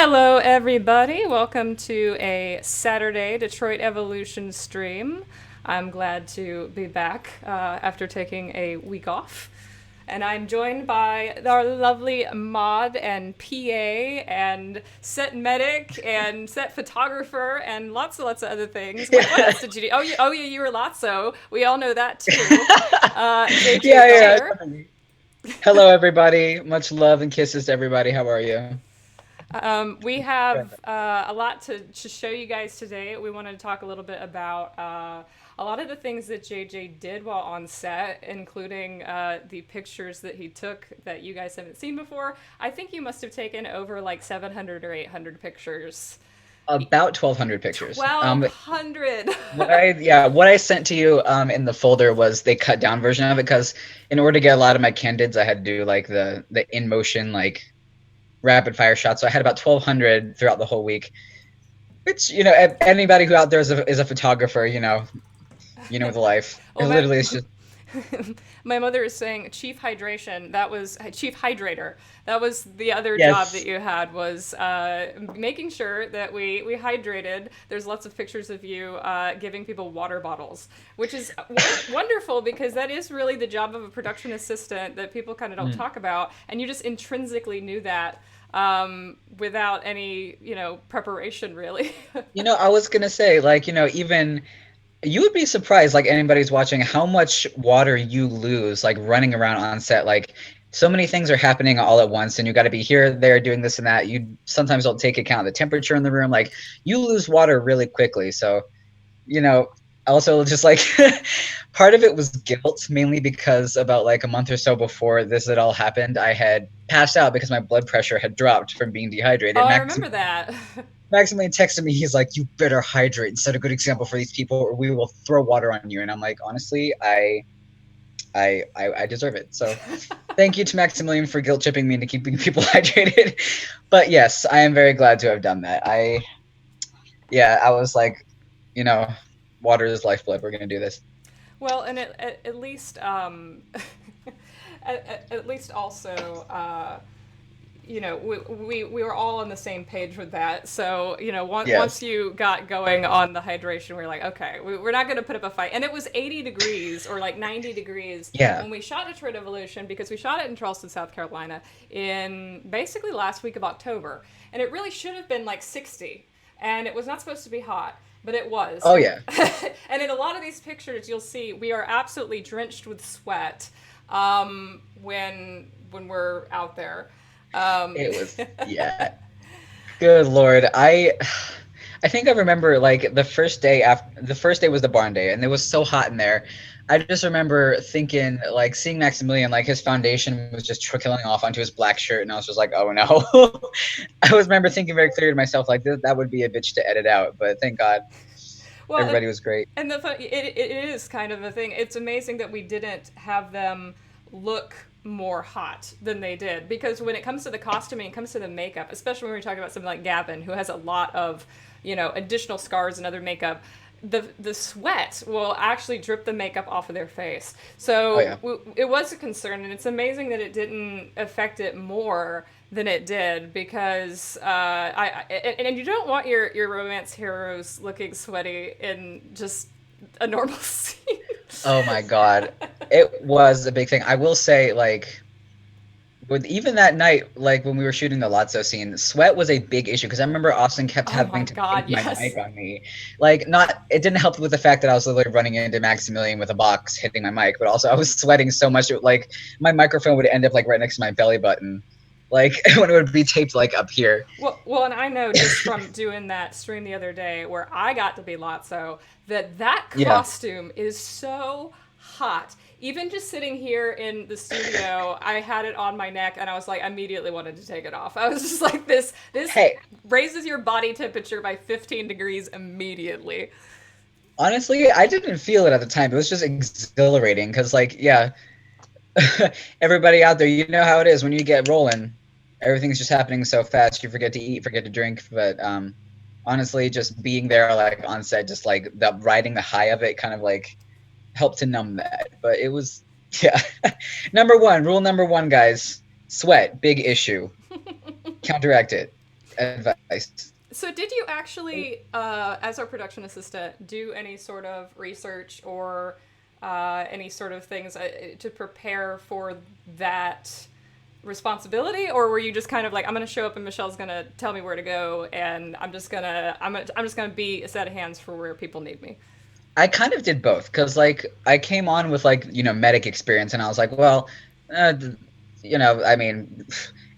Hello, everybody. Welcome to a Saturday Detroit Evolution stream. I'm glad to be back after taking a week off. And I'm joined by our lovely mod and PA and set medic and set photographer and lots of other things. What else did you do? Yeah, you were Lotso. We all know that too. JJ Dollar. Yeah. Hello, everybody. Much love and kisses to everybody. How are you? We have a lot to show you guys today. We wanted to talk a little bit about a lot of the things that JJ did while on set, including the pictures that he took that you guys haven't seen before. I think you must have taken over like 700 or 800 pictures. About 1,200 pictures. 1,200! What I sent to you in the folder was the cut down version of it because in order to get a lot of my candids, I had to do like the in motion like rapid fire shots. So I had about 1,200 throughout the whole week. Which anybody who out there is a photographer, the life. It Well, literally is just my mother is saying chief hydration. That was chief hydrator. That was the other job that yes. you had, was making sure that we hydrated. There's lots of pictures of you giving people water bottles, which is wonderful because that is really the job of a production assistant that people kind of don't talk about, and you just intrinsically knew that without any preparation really. I was gonna say, like, even you would be surprised, like anybody's watching, how much water you lose, like running around on set. Like, so many things are happening all at once, and you got to be here, there, doing this and that. You sometimes don't take account of the temperature in the room. Like, you lose water really quickly. So, you know, also just like part of it was guilt, mainly because about like a month or so before this had all happened, I had passed out because my blood pressure had dropped from being Oh, dehydrated. I remember that. Maximilian texted me. He's like, "You better hydrate and set a good example for these people, or we will throw water on you." And I'm like, honestly, I deserve it. So, thank you to Maximilian for guilt tripping me into keeping people hydrated. But yes, I am very glad to have done that. I was like, you know, water is lifeblood. We're gonna do this. Well, and at least at least also we were all on the same page with that. So once Yes. you got going on the hydration, we were like, okay, we're not going to put up a fight. And it was 80 degrees or like 90 degrees Yeah. when we shot Detroit Evolution, because we shot it in Charleston, South Carolina, in basically last week of October, and it really should have been like 60, and it was not supposed to be hot. But it was. Oh yeah. And in a lot of these pictures, you'll see we are absolutely drenched with sweat when we're out there. It was yeah. Good Lord. I think I remember like the first day was the barn day and it was so hot in there. I just remember thinking like seeing Maximilian, like his foundation was just trickling off onto his black shirt and I was just like, oh no. I was remember thinking very clearly to myself like that would be a bitch to edit out, but thank God Well, everybody was great. and it is kind of a thing. It's amazing that we didn't have them look more hot than they did, because when it comes to the costuming, it comes to the makeup, especially when we're talking about something like Gavin, who has a lot of additional scars and other makeup. The sweat will actually drip the makeup off of their face. Oh So yeah. it was a concern, and it's amazing that it didn't affect it more than it did, because and you don't want your romance heroes looking sweaty in just a normal scene. Oh my God. It was a big thing. I will say, like, with even that night, like when we were shooting the Lotso scene, sweat was a big issue because I remember Austin kept Oh my having to god, tape my yes. mic on me. Like, not it didn't help with the fact that I was literally running into Maximilian with a box hitting my mic, but also I was sweating so much, like my microphone would end up like right next to my belly button, like when it would be taped like up here. Well, and I know just from doing that stream the other day where I got to be Lotso, that Yeah. costume is so hot. Even just sitting here in the studio, I had it on my neck, and I was like, immediately wanted to take it off. I was just like, this Hey, raises your body temperature by 15 degrees immediately. honestly, I didn't feel it at the time. It was just exhilarating because, like, yeah, everybody out there, you know how it is when you get rolling. Everything's just happening so fast. You forget to eat, forget to drink. But honestly, just being there, like on set, just like the riding the high of it, kind of like helped to numb that. But it was, yeah. Rule number one, guys: sweat, big issue. Counteract it. advice. So, did you actually, as our production assistant, do any sort of research or any sort of things to prepare for that responsibility, or were you just kind of like, I'm going to show up and Michelle's going to tell me where to go, and I'm just going to be a set of hands for where people need me? I kind of did both because like I came on with like medic experience, and I was like, well, uh, I mean,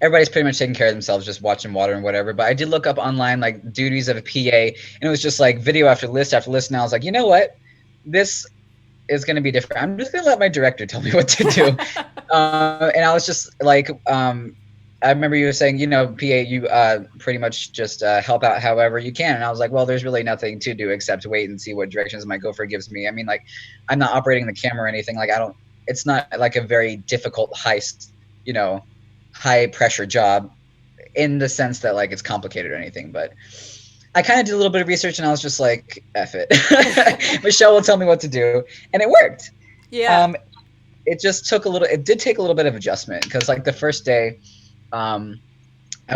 everybody's pretty much taking care of themselves, just watching water and whatever. But I did look up online like duties of a PA, and it was just like video after list. And I was like, you know what, this is going to be different. I'm just going to let my director tell me what to do. And I was just like, I remember you were saying, PA, you pretty much just help out however you can. And I was like, well, there's really nothing to do except wait and see what directions my gopher gives me. I mean, like, I'm not operating the camera or anything. Like, it's not like a very difficult, you know, high pressure job in the sense that like it's complicated or anything. But I kind of did a little bit of research and I was just like, F it. Michelle will tell me what to do. And it worked. Yeah. It did take a little bit of adjustment because like the first day, I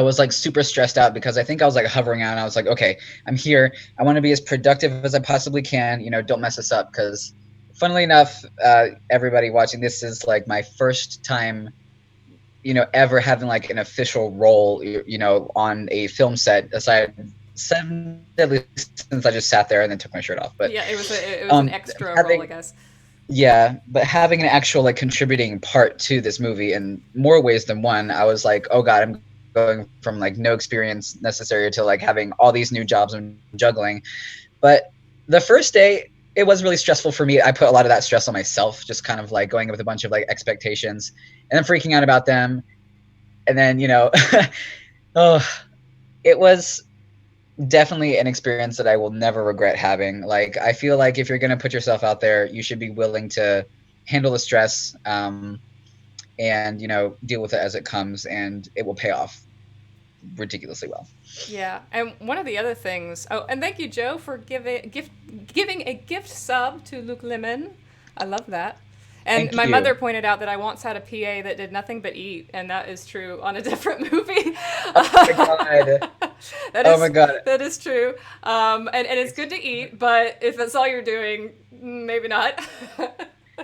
was like super stressed out because I think I was like hovering out and I was like, okay, I'm here. I want to be as productive as I possibly can. Don't mess this up because funnily enough, everybody watching, this is like my first time, ever having like an official role, on a film set aside since I just sat there and then took my shirt off. But yeah, it was an extra role, I guess. Yeah, but having an actual like contributing part to this movie in more ways than one, I was like, oh God, I'm going from like no experience necessary to like having all these new jobs and juggling. But the first day, it was really stressful for me. I put a lot of that stress on myself, just kind of like going with a bunch of like expectations and then freaking out about them. And then, oh, it was definitely an experience that I will never regret having. Like, I feel like if you're going to put yourself out there, you should be willing to handle the stress, and, deal with it as it comes, and it will pay off ridiculously well. Yeah, and one of the other things. Oh, and thank you, Joe, for giving a gift sub to Luke Lemon. I love that. And Thank my you. mother pointed out that I once had a PA that did nothing but eat, and that is true on a different movie. Oh my God. Oh my God. That is true. And it's good to eat, but if that's all you're doing, maybe not.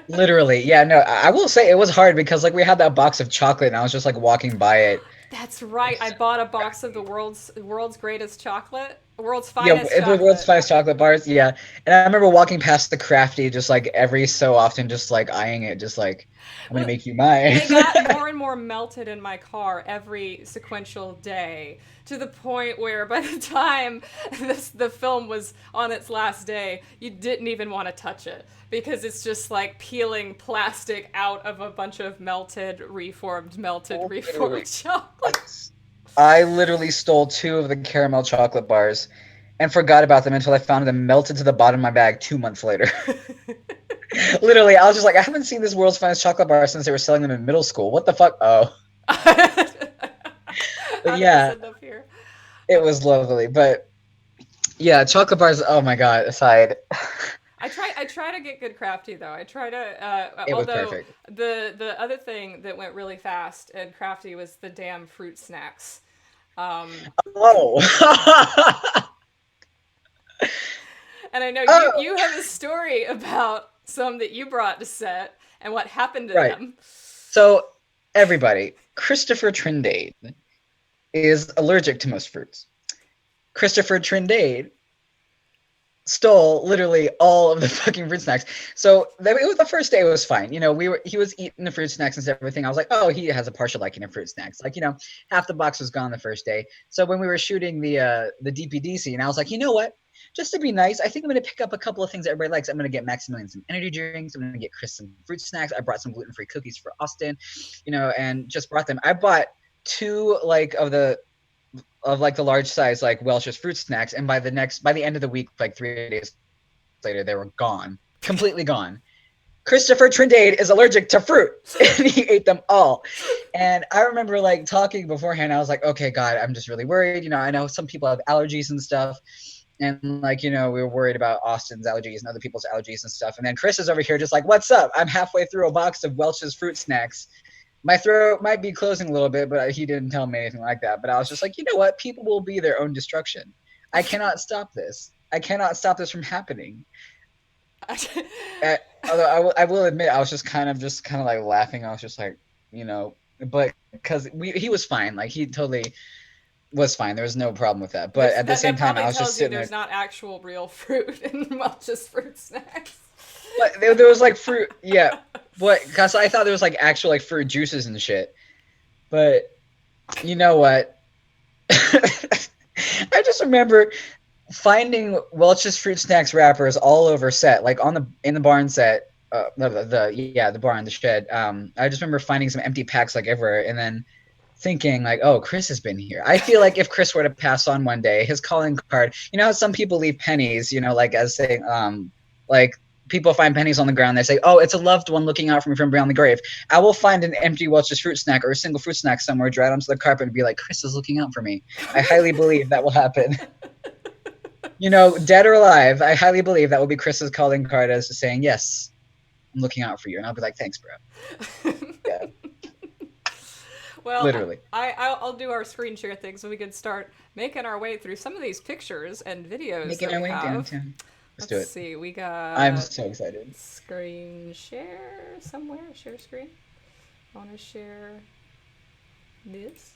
Literally. Yeah, no, I will say it was hard because like we had that box of chocolate and I was just like walking by it. That's right. I bought a box of the world's greatest chocolate, world's Yeah, finest the world's chocolate. finest chocolate bars. Yeah. And I remember walking past the crafty just like every so often, just like eyeing it, just like, I'm gonna Well, make you mine. they got more and more melted in my car every sequential day to the point where by the time the film was on its last day, you didn't even want to touch it because it's just like peeling plastic out of a bunch of reformed chocolate. I literally stole 2 of the caramel chocolate bars and forgot about them until I found them melted to the bottom of my bag 2 months later. Literally, I was just like, I haven't seen this world's finest chocolate bar since they were selling them in middle school. What the fuck? Oh. How But did this yeah, end up here? it was lovely. But yeah, chocolate bars, oh my God, aside. I try to get good crafty though. I try to It was although perfect. the other thing that went really fast and crafty was the damn fruit snacks. Um, Oh. and I know Oh, you have a story about some that you brought to set and what happened to right. them. So, everybody, Christopher Trindade is allergic to most fruits. Christopher Trindade stole literally all of the fucking fruit snacks. So it was the first day. It was fine. He was eating the fruit snacks and everything. I was like, oh, he has a partial liking of fruit snacks. Like, half the box was gone the first day. So when we were shooting the DPD scene, I was like, you know what? Just to be nice, I think I'm going to pick up a couple of things that everybody likes. I'm going to get Maximilian some energy drinks. I'm going to get Chris some fruit snacks. I brought some gluten-free cookies for Austin, and just brought them. I bought 2 like of like the large size like Welch's fruit snacks, and by the end of the week, like 3 days later, they were gone, completely gone. Christopher Trindade is allergic to fruit, and he ate them all. And I remember like talking beforehand. I was like, okay, God, I'm just really worried. I know some people have allergies and stuff, and like we were worried about Austin's allergies and other people's allergies and stuff. And then Chris is over here just like, what's up? I'm halfway through a box of Welch's fruit snacks. my throat might be closing a little bit, but he didn't tell me anything like that. But I was just like, you know what? People will be their own destruction. I cannot stop this. I cannot stop this from happening. Uh, Although I will admit, I was just kind of like laughing. I was just like, but because he was fine. Like he totally was fine. There was no problem with that. But Which at the same that time, probably I was just tells you sitting there. there's not actual real fruit in Welch's fruit snacks. But there was like fruit, yeah. But because I thought there was like actual like fruit juices and shit. But you know what? I just remember finding Welch's fruit snacks wrappers all over set, like on the in the barn set. The barn, the shed. I just remember finding some empty packs like everywhere, and then thinking like, oh, Chris has been here. I feel like if Chris were to pass on one day, his calling card, you know how some people leave pennies, like as saying, like people find pennies on the ground, they say, oh, it's a loved one looking out for me from beyond the grave. I will find an empty Welch's fruit snack or a single fruit snack somewhere, dry it onto the carpet and be like, Chris is looking out for me. I highly believe that will happen. Dead or alive, I highly believe that will be Chris's calling card as saying, yes, I'm looking out for you. And I'll be like, thanks, bro. Yeah. Well, Literally. I'll do our screen share thing so we can start making our way through some of these pictures and videos Making that our we way have. downtown. Let's do it. See, we I'm got so excited. screen share somewhere. Share screen. I want to share this.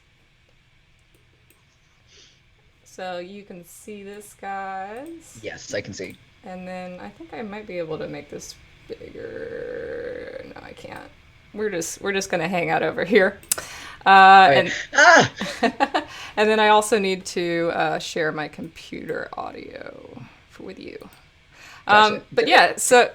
So you can see this, guys. Yes, I can see. And then I think I might be able to make this bigger. No, I can't. We're just gonna hang out over here. And and then I also need to share my computer audio with you. Gotcha. But yeah, so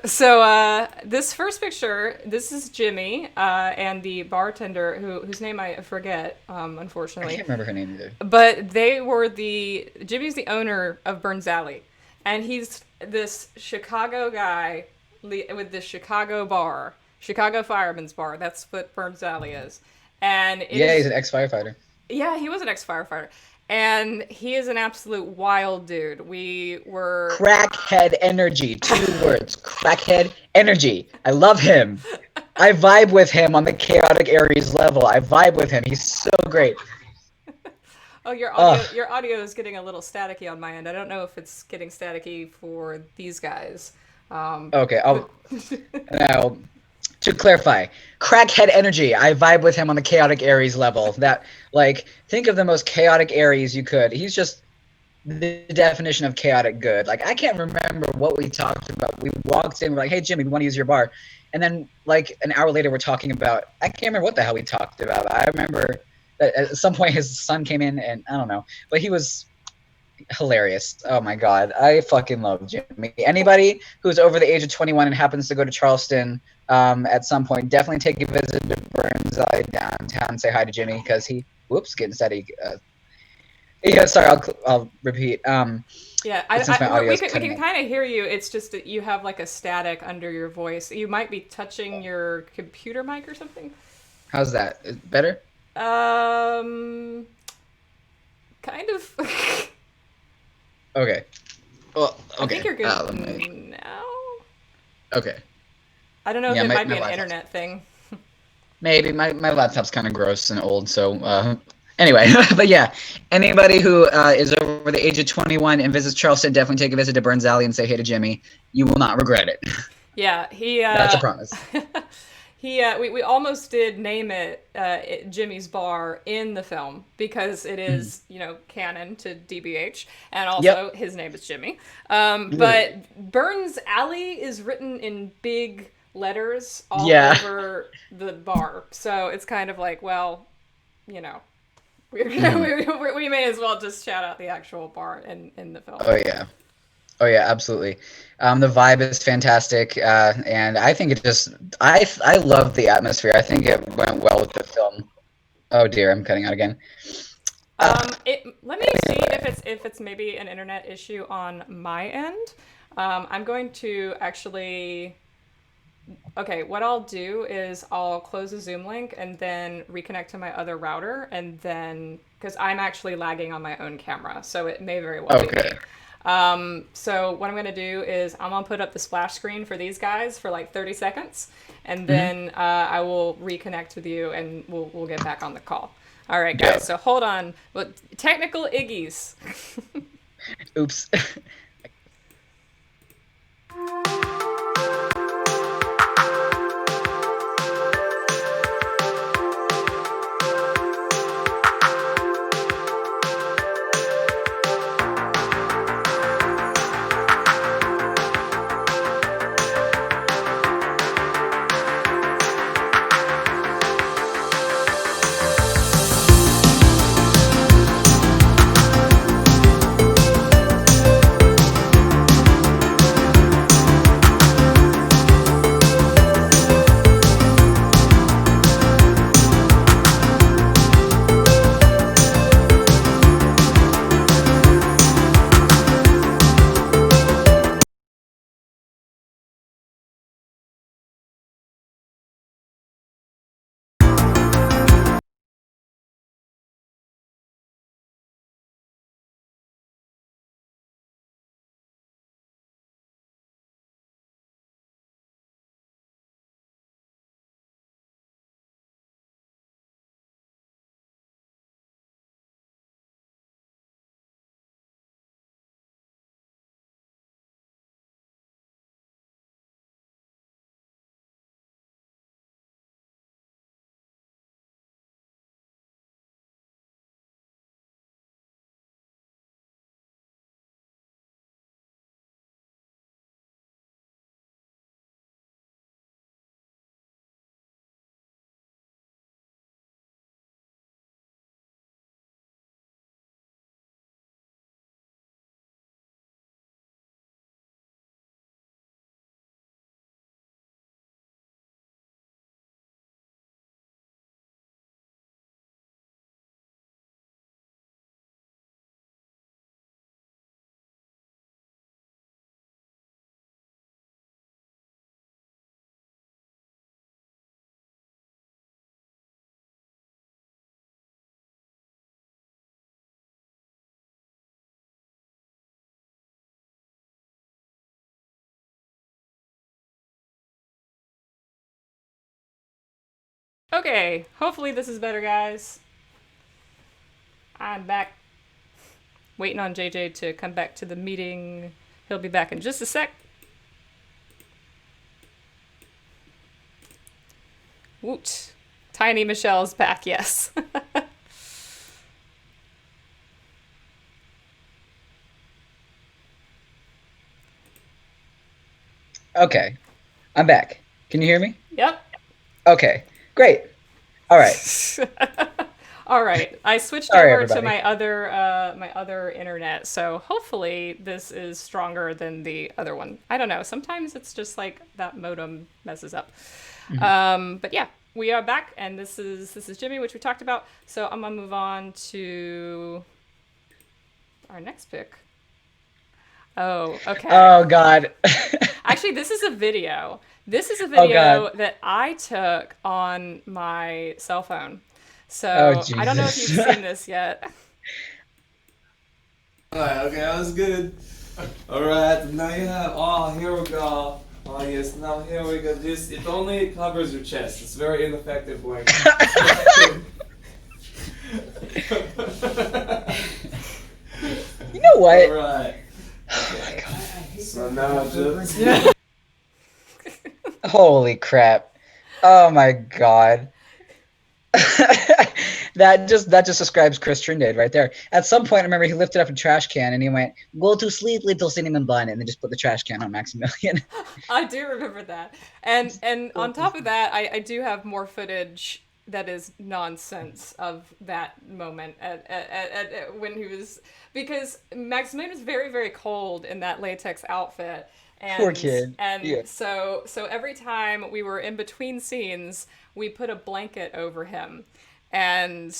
this first picture, this is Jimmy and the bartender whose name I forget, I unfortunately. can't remember her name either. But Jimmy's the owner of Burns Alley, and he's this Chicago guy with this Chicago bar, Chicago Fireman's Bar. That's what Burns Alley is. And He's an ex-firefighter. Yeah, he was an ex-firefighter. And he is an absolute wild dude. We were... Crackhead energy. 2 words. Crackhead energy. I love him. I vibe with him on the chaotic Aries level. I vibe with him. He's so great. Oh, your audio is getting a little staticky on my end. I don't know if it's getting staticky for these guys. Okay, now, to clarify, crackhead energy. I vibe with him on the chaotic Aries level. That, like, think of the most chaotic Aries you could. He's just the definition of chaotic good. Like, I can't remember what we talked about. We walked in, we're like, hey, Jimmy, we want to use your bar. And then, like, an hour later, we're talking about, I can't remember what the hell we talked about. I remember that at some point his son came in, and I don't know. But he was hilarious. Oh my god, I fucking love Jimmy. Anybody who's over the age of 21 and happens to go to Charleston at some point, definitely take a visit to Burns Alley downtown. Say hi to Jimmy because getting steady. Yeah, sorry, I'll repeat. Yeah, we can kind of hear you. It's just that you have like a static under your voice. You might be touching your computer mic or something. How's that? Better? Kind of. Okay. Well, okay. I think you're good now. Okay. I don't know if it might be an internet thing. Maybe my laptop's kind of gross and old, so anyway. But yeah, anybody who is over the age of 21 and visits Charleston, definitely take a visit to Burns Alley and say hey to Jimmy. You will not regret it. Yeah, That's a promise. We almost did name it Jimmy's Bar in the film because it is canon to DBH, and also his name is Jimmy. But Burns Alley is written in big letters all over the bar, so it's kind of like, well, we may as well just shout out the actual bar in the film. Oh yeah, absolutely. The vibe is fantastic, and I think I love the atmosphere. I think it went well with the film. Oh dear, I'm cutting out again. Let me see if it's maybe an internet issue on my end. I'm going to actually. Okay, what I'll do is I'll close the Zoom link and then reconnect to my other router and then because I'm actually lagging on my own camera, so it may very well be Okay. me. So what I'm gonna do is I'm gonna put up the splash screen for these guys for like 30 seconds, and Hmm. then I will reconnect with you, and we'll get back on the call. All right, guys. Yeah. So hold on. Well, technical iggies. Oops. Okay. Hopefully this is better, guys. I'm back. Waiting on JJ to come back to the meeting. He'll be back in just a sec. Woot. Tiny Michelle's back, yes. Okay. I'm back. Can you hear me? Yep. Okay. Great. All right. All right. I switched Sorry, over to everybody. my other internet, so hopefully this is stronger than the other one. I don't know. Sometimes it's just like that modem messes up. Mhm. But yeah, we are back, and this is Jimmy, which we talked about. So I'm gonna move on to our next pick. Oh, okay. Oh God. Actually, this is a video. This is a Oh God. video that I took on my cell phone. Oh So I don't know if Jesus. you've seen this yet. Alright, okay, that was good. Alright, now you have, oh, here we go. Oh, yes, now here we go. This, it only covers your chest. It's very ineffective blanket. You know what? Alright. Oh my God. So now just. Holy crap. Oh my God. That just describes Chris Trindade right there. At some point, I remember he lifted up a trash can and he went, "Go to sleep, little cinnamon bun," and then just put the trash can on Maximilian. I do remember that. And on top of that, I do have more footage that is nonsense of that moment when he was, because Maximilian was very very cold in that latex outfit. Poor and kid. Yeah. and so every time we were in between scenes, we put a blanket over him, and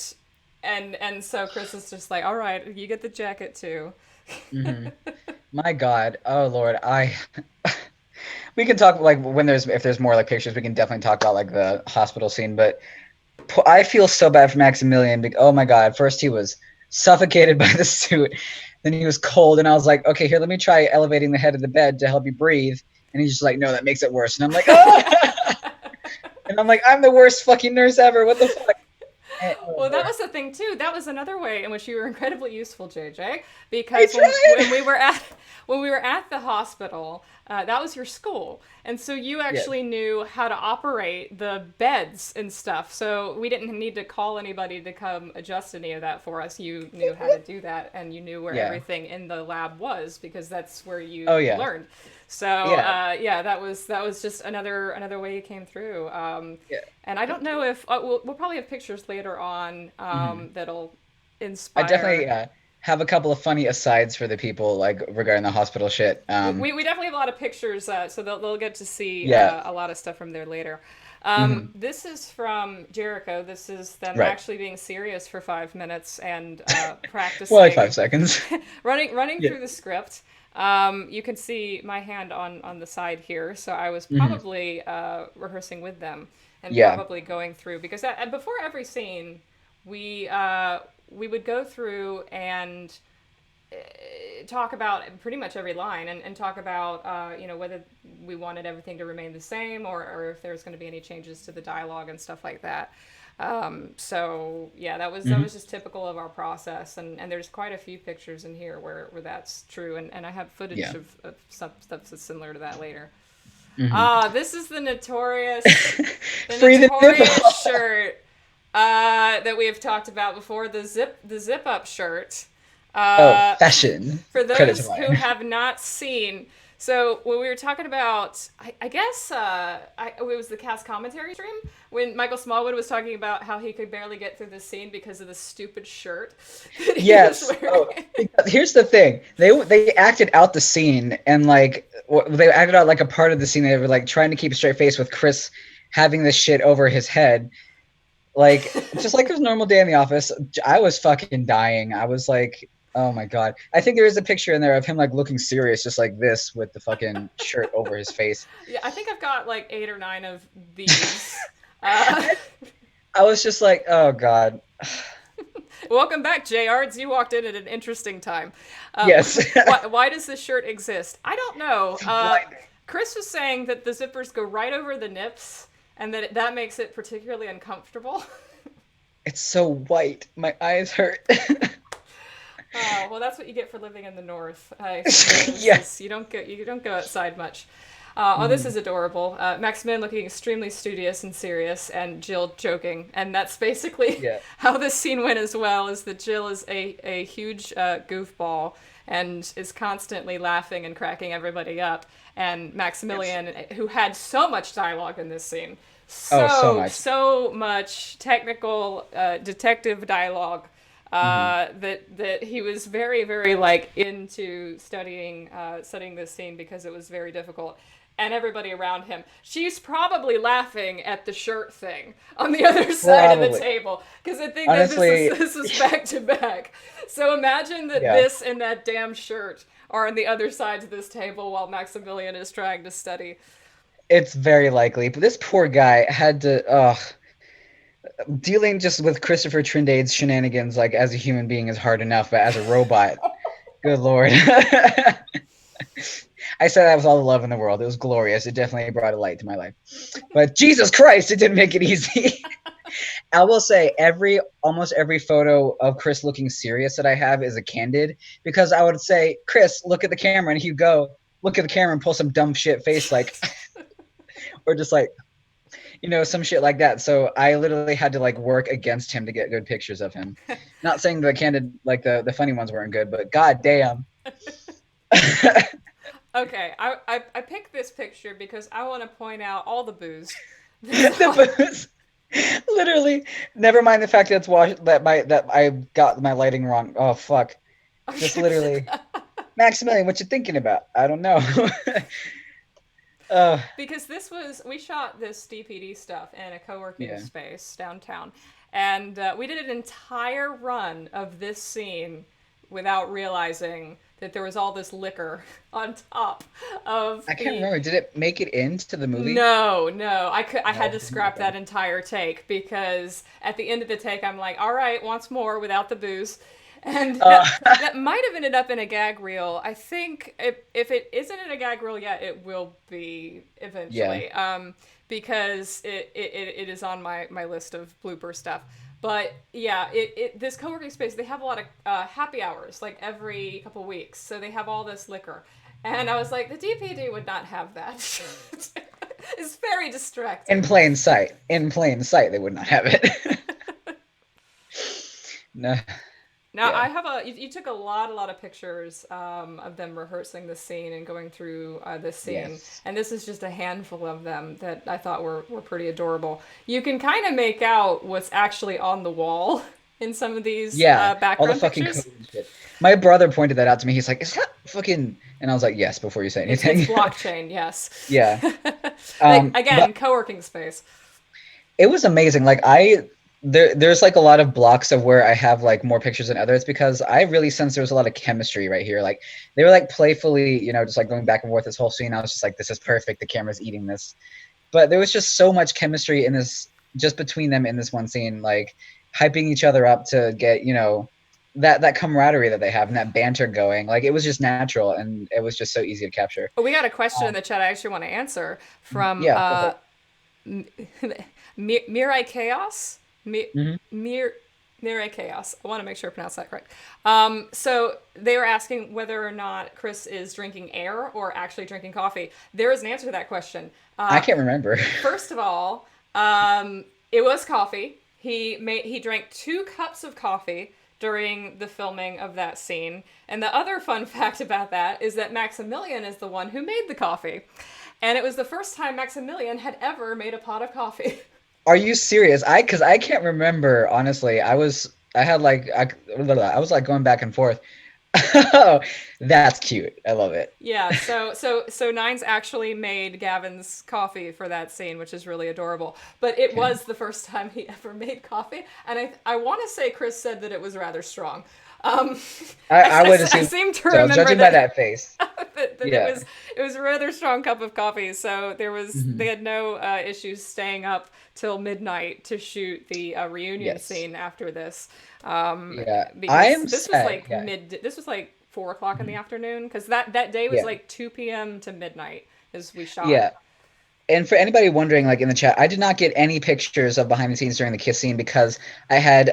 and so Chris is just like, all right, you get the jacket too. Hmm. My God. Oh Lord. We can talk like when there's if there's more like pictures, we can definitely talk about like the hospital scene. But I feel so bad for Maximilian. Oh my God! First he was suffocated by the suit, then he was cold, and I was like, okay, here, let me try elevating the head of the bed to help you breathe. And he's just like, no, that makes it worse. And I'm like, oh! And I'm like, I'm the worst fucking nurse ever. What the fuck? Well, that was the thing too. That was another way in which you were incredibly useful, JJ. I Because tried. when we were at the hospital, that was your school, and so you Yes. actually knew how to operate the beds and stuff. So we didn't need to call anybody to come adjust any of that for us. You knew how to do that, and you knew where Yeah. everything in the lab was because that's where you Oh, yeah. learned. So Yeah. yeah, that was just another way you came through. Yeah. And I don't know if we'll probably have pictures later on that'll I inspire. definitely have a couple of funny asides for the people like regarding the hospital shit. We definitely have a lot of pictures, so they'll get to see Yeah. a lot of stuff from there later. This is from Jericho. This is them Right. actually being serious for 5 minutes and practicing. Well, like 5 seconds. running Yeah. through the script. You can see my hand on the side here, so I was probably rehearsing with them and Yeah. probably going through because before every scene, we would go through and talk about pretty much every line and talk about whether we wanted everything to remain the same or if there's going to be any changes to the dialogue and stuff like that. So yeah, that was just typical of our process, and there's quite a few pictures in here where that's true, and I have footage Yeah. of stuff that's similar to that later. Mm-hmm. This is the notorious Free the nipple. shirt that we have talked about before, the zip up shirt. Fashion. For Credit to those who mine. have not seen, so when we were talking about, I guess it was the cast commentary stream when Michael Smallwood was talking about how he could barely get through the scene because of the stupid shirt that he Yes. was wearing. Here's the thing. They acted out the scene and like they acted out like a part of the scene. They were like trying to keep a straight face with Chris having this shit over his head. Like just like his normal day in the office. I was fucking dying. I was like, oh my God. I think there is a picture in there of him like looking serious, just like this with the fucking shirt over his face. Yeah, I think I've got like 8 or 9 of these. I was just like, oh God. Welcome back, JRs. You walked in at an interesting time. Yes. Why does this shirt exist? I don't know. Chris was saying that the zippers go right over the nips and that makes it particularly uncomfortable. It's so white. My eyes hurt. Oh, well, that's what you get for living in the north. Yes. You don't go outside much. Oh, this is adorable. Maximilian looking extremely studious and serious, and Jill joking. And that's basically how this scene went as well, is that Jill is a huge goofball and is constantly laughing and cracking everybody up. And Maximilian, who had so much dialogue in this scene, so much technical detective dialogue, that he was very, very like into studying this scene because it was very difficult. And everybody around him, she's probably laughing at the shirt thing on the other side of the table because I think Honestly, that this is back to back. So imagine that this and that damn shirt are on the other sides of this table while Maximilian is trying to study. It's very likely, but this poor guy had to dealing just with Christopher Trindade's shenanigans like as a human being is hard enough, but as a robot, good Lord. I said that with all the love in the world. It was glorious. It definitely brought a light to my life. But Jesus Christ, it didn't make it easy. I will say almost every photo of Chris looking serious that I have is a candid, because I would say, Chris, look at the camera, and he'd go, look at the camera and pull some dumb shit face like, or just like, some shit like that. So I literally had to like work against him to get good pictures of him. Not saying the candid, like the funny ones weren't good, but god damn. Okay, I picked this picture because I want to point out all the booze. The booze. Literally, never mind the fact that it's washed, that I got my lighting wrong. Oh fuck. Just literally. Maximilian, what you thinking about? I don't know. Because we shot this DPD stuff in a co-working space downtown, and we did an entire run of this scene without realizing that there was all this liquor on top of I can't remember. Did it make it into the movie? No. I had No, to it didn't. scrap Okay. that entire take because at the end of the take, I'm like, all right, once more without the booze. And Uh, that might have ended up in a gag reel. I think if it isn't in a gag reel yet, it will be yeah. eventually. Because it is on my list of blooper stuff. But yeah, this co-working space, they have a lot of happy hours like every couple weeks. So they have all this liquor. And I was like, the DPD would not have that. It's very In distracting. plain sight. In plain sight, they would not have it. No. Now Yeah. I have you took a lot of pictures of them rehearsing the scene and going through this scene, Yes. and this is just a handful of them that I thought were pretty adorable. You can kind of make out what's actually on the wall in some of these Yeah. All the background fucking code pictures. and shit. My brother pointed that out to me. He's like, "Is that fucking?" And I was like, "Yes," before you say It's anything. blockchain, yes. Yeah. Like again, But co-working space. it was amazing. Like there's like a lot of blocks of where I have like more pictures than others because I really sense there was a lot of chemistry right here. Like they were like playfully, just like going back and forth this whole scene. I was just like, this is perfect. The camera's eating this. But there was just so much chemistry in this, just between them in this one scene, like hyping each other up to get, that camaraderie that they have and that banter going. Like it was just natural and it was just so easy to capture. Oh, we got a question in Um, the chat I actually want to answer from yeah, go for it. Mirai Chaos. Hmm. Mir Mirai Chaos. I want to make sure I pronounce that correct. So they were asking whether or not Chris is drinking air or actually drinking coffee. There is an answer to that question. I can't remember. First of all, it was coffee. He drank 2 cups of coffee during the filming of that scene. And the other fun fact about that is that Maximilian is the one who made the coffee. And it was the first time Maximilian had ever made a pot of coffee. Are you serious? Because I can't remember, honestly. I was like going back and forth. Oh, that's cute. I love it. Yeah, so Nines actually made Gavin's coffee for that scene, which is really adorable. But it Okay. was the first time he ever made coffee, and I want to say Chris said that it was rather strong. I would I assume seem to so, remember judging by that that face. that Yeah. it was a rather strong cup of coffee. So Hmm. they had no issues staying up till midnight to shoot the reunion Yes. scene after this, Yeah. I because am sad. Yeah. this was like 4 o'clock in the afternoon because that day was Yeah. like 2 p.m. to midnight as we shot. Yeah. And for anybody wondering, like in the chat, I did not get any pictures of behind the scenes during the kiss scene because I had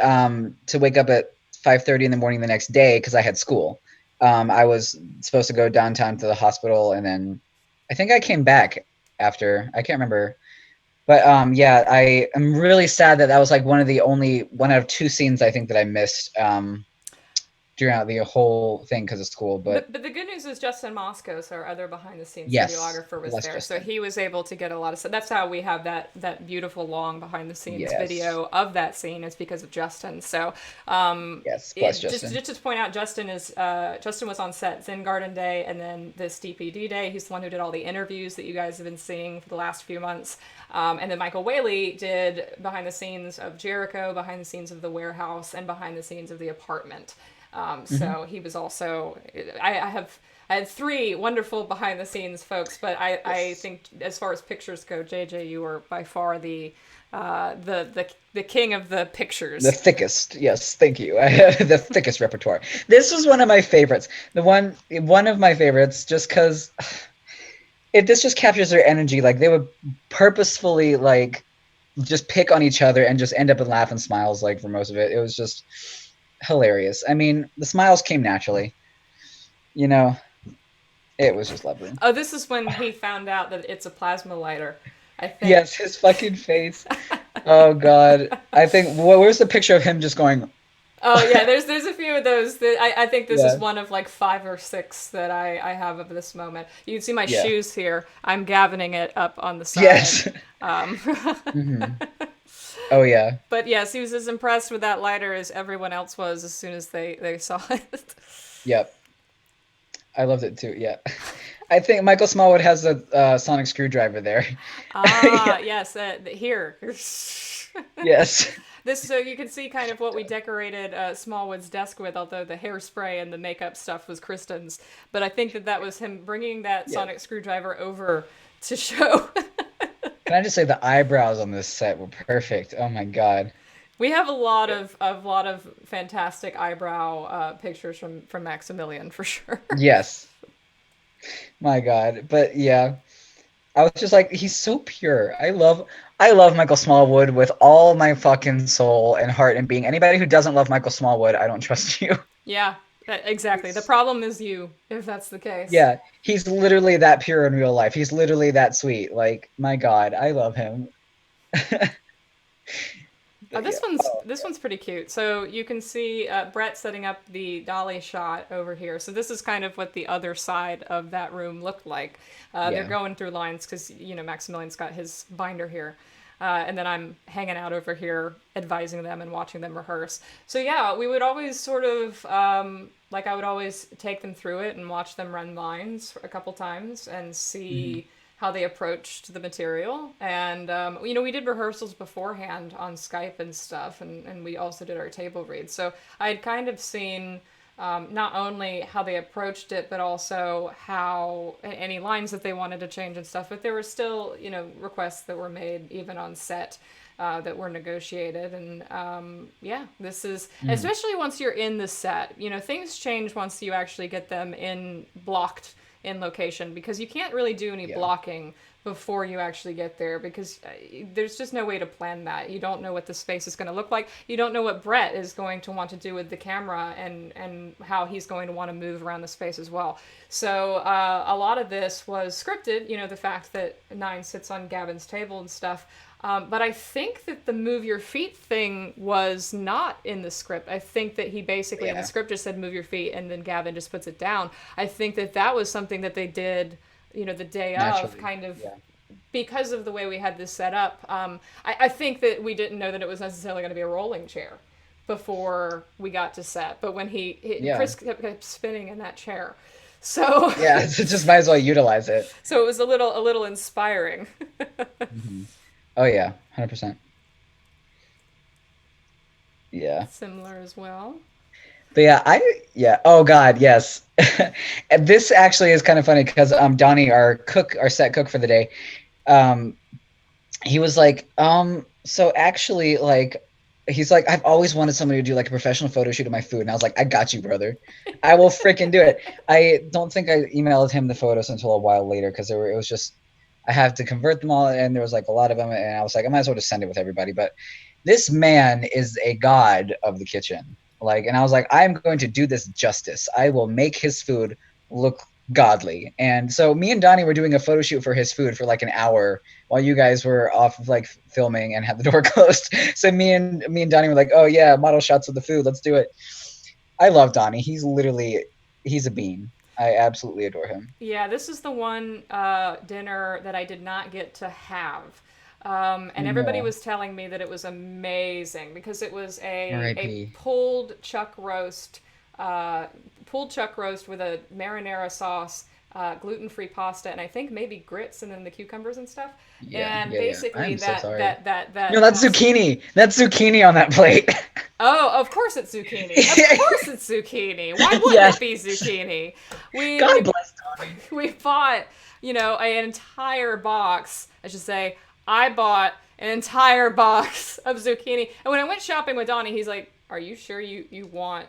to wake up at 5:30 in the morning the next day because I had school. I was supposed to go downtown to the hospital, and then I think I came back after. I can't remember, but yeah, I am really sad that that was like one out of 2 scenes I think that I missed throughout the whole thing because of school. But But the good news is Justin Moscos, our other behind the scenes yes, videographer, was less there, so Justin. he was able to get a lot of stuff. That's how we have that beautiful long behind the scenes Yes, video of that scene. Is because of Justin. So yes, bless just Justin. to point out, Justin was on set Zen Garden Day and then this DPD Day. He's the one who did all the interviews that you guys have been seeing for the last few months. And then Michael Whaley did behind the scenes of Jericho, behind the scenes of the warehouse, and behind the scenes of the apartment. Hmm. So he was also. I had 3 wonderful behind the scenes folks, but I Yes. think as far as pictures go, JJ, you were by far the king of the The pictures. thickest, yes, thank you. I have the thickest repertoire. This was one of my favorites. One of my favorites, just because this just captures their energy. Like they would purposefully like just pick on each other and just end up in laugh and smiles like for most of it. It was just hilarious. I mean, the smiles came naturally. You know, it was just lovely. Oh, this is when he found out that it's a plasma lighter, I think. Yes, his fucking face. Oh God. I think where's the picture of him just going? Oh yeah, there's a few of those. That I think this is Yeah. one of like 5 or 6 that I have of this moment. You can see my Yeah. shoes here. I'm gavining it up on the side. Yes. Um, Hmm. Oh yeah. but yes, he was as impressed with that lighter as everyone else was as soon as they saw it. Yep. I loved it too. Yeah. I think Michael Smallwood has a sonic screwdriver there. Ah, yes, here. Yes. So you can see kind of what we decorated Smallwood's desk with, although the hairspray and the makeup stuff was Kristen's. But I think that was him bringing that sonic screwdriver over to show. Can I just say the eyebrows on this set were perfect? Oh my god. We have a lot of fantastic eyebrow pictures from Maximilian for sure. Yes. My god. But yeah. I was just like, he's so pure. I love Michael Smallwood with all my fucking soul and heart and being. Anybody who doesn't love Michael Smallwood, I don't trust you. Yeah, exactly. The problem is you, if that's the case. Yeah, he's literally that pure in real life. He's literally that sweet. Like, my god, I love him. This one's pretty cute. So you can see Brett setting up the dolly shot over here. So this is kind of what the other side of that room looked like. They're going through lines because Maximilian's got his binder here, and then I'm hanging out over here advising them and watching them rehearse. So yeah, we would always sort of I would always take them through it and watch them run lines a couple times and see how they approached the material. And, we did rehearsals beforehand on Skype and stuff, and we also did our table reads. So I had kind of seen not only how they approached it, but also how any lines that they wanted to change and stuff. But there were still, requests that were made even on set that were negotiated. And this is, especially once you're in the set, things change once you actually get them blocked in location, because you can't really do any blocking before you actually get there, because there's just no way to plan that. You don't know what the space is going to look like. You don't know what Brett is going to want to do with the camera and how he's going to want to move around the space as well. So a lot of this was scripted, the fact that Nine sits on Gavin's table and stuff. But I think that the move your feet thing was not in the script. I think that he basically, in the script, just said move your feet, and then Gavin just puts it down. I think that was something that they did, the day of, kind of, because of the way we had this set up. I think that we didn't know that it was necessarily going to be a rolling chair before we got to set. But when Chris kept spinning in that chair. So yeah, just might as well utilize it. So it was a little inspiring. Oh yeah, 100%. Yeah. Similar as well. But oh god, yes. And this actually is kind of funny because Donnie, our set cook for the day, he was like, so actually, like, he's like, I've always wanted somebody to do like a professional photo shoot of my food. And I was like, I got you, brother. I will freaking do it. I don't think I emailed him the photos until a while later, because it was just, I have to convert them all, and there was like a lot of them, and I was like, I might as well just send it with everybody. But this man is a god of the kitchen. Like, and I was like, I'm going to do this justice. I will make his food look godly. And so me and Donnie were doing a photo shoot for his food for like an hour while you guys were off of like filming and had the door closed. So me and Donnie were like, oh yeah, model shots of the food. Let's do it. I love Donnie. He's a bean. I absolutely adore him. Yeah, this is the one dinner that I did not get to have. And everybody was telling me that it was amazing, because it was a pulled chuck roast with a marinara sauce, gluten-free pasta, and I think maybe grits, and then the cucumbers and stuff. Basically that. No, that's zucchini. That's zucchini on that plate. Oh, of course it's zucchini. Of course it's zucchini. Why wouldn't it be zucchini? God bless Donnie. We bought, an entire box. I should say, I bought an entire box of zucchini. And when I went shopping with Donnie, he's like, are you sure you want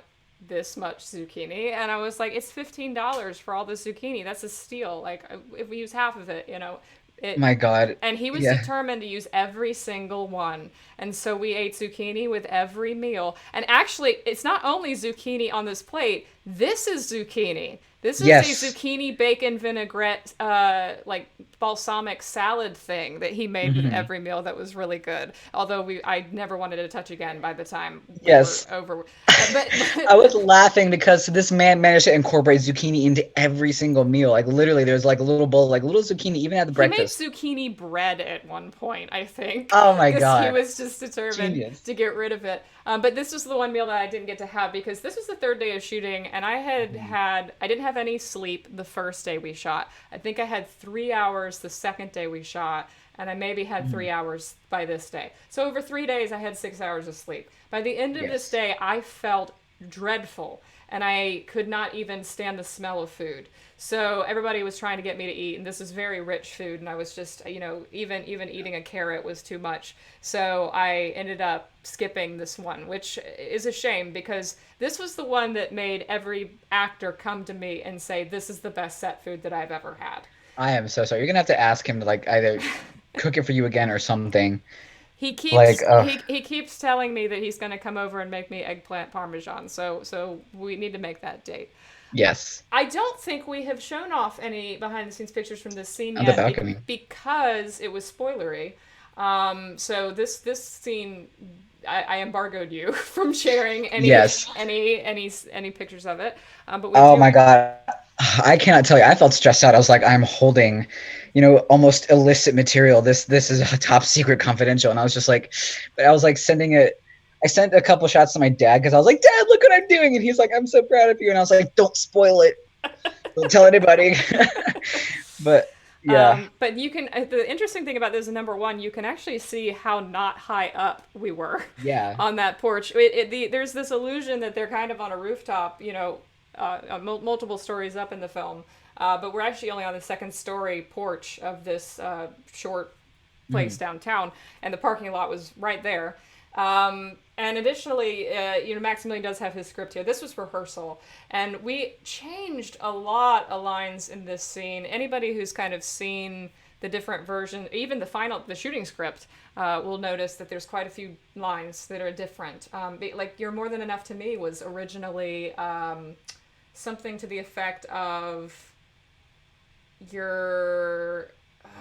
this much zucchini? And I was like, it's $15 for all this zucchini. That's a steal. Like, if we use half of it, my God. And he was determined to use every single one. And so we ate zucchini with every meal. And actually, it's not only zucchini on this plate. This is zucchini. This is a zucchini bacon vinaigrette, like balsamic salad thing that he made with every meal that was really good. Although I never wanted to touch again by the time we were over. But I was laughing because this man managed to incorporate zucchini into every single meal. Like literally, there's like a little bowl, like little zucchini, even at the breakfast. He made zucchini bread at one point, I think. Oh my God! He was just determined to get rid of it. But this was the one meal that I didn't get to have, because this was the third day of shooting, and I didn't have any sleep the first day we shot. I think I had 3 hours the second day we shot, and I maybe had 3 hours by this day. So over 3 days, I had 6 hours of sleep. By the end of this day, I felt dreadful, and I could not even stand the smell of food. So everybody was trying to get me to eat, and this is very rich food, and I was just, even eating a carrot was too much. So I ended up skipping this one, which is a shame, because this was the one that made every actor come to me and say, this is the best set food that I've ever had. I am so sorry. You're gonna have to ask him to like either cook it for you again or something. He keeps Like, he keeps telling me that he's going to come over and make me eggplant parmesan. So we need to make that date. Yes. I don't think we have shown off any behind the scenes pictures from this scene On the yet balcony. because it was spoilery. So this scene, I embargoed you from sharing any Yes. any pictures of it. But we Oh do- my God. I cannot tell you. I felt stressed out. I was like, I'm holding, almost illicit material. This is a top secret confidential. And I was just like, but I was like sending it. I sent a couple shots to my dad because I was like, Dad, look what I'm doing. And he's like, I'm so proud of you. And I was like, don't spoil it. Don't tell anybody. But yeah. But you can. The interesting thing about this is, number one, you can actually see how not high up we were. Yeah. On that porch, there's this illusion that they're kind of on a rooftop, multiple stories up in the film, but we're actually only on the second story porch of this short place downtown, and the parking lot was right there. And additionally, Maximilian does have his script here. This was rehearsal, and we changed a lot of lines in this scene. Anybody who's kind of seen the different version, even the shooting script, will notice that there's quite a few lines that are different. Like, "You're More Than Enough to Me" was originally something to the effect of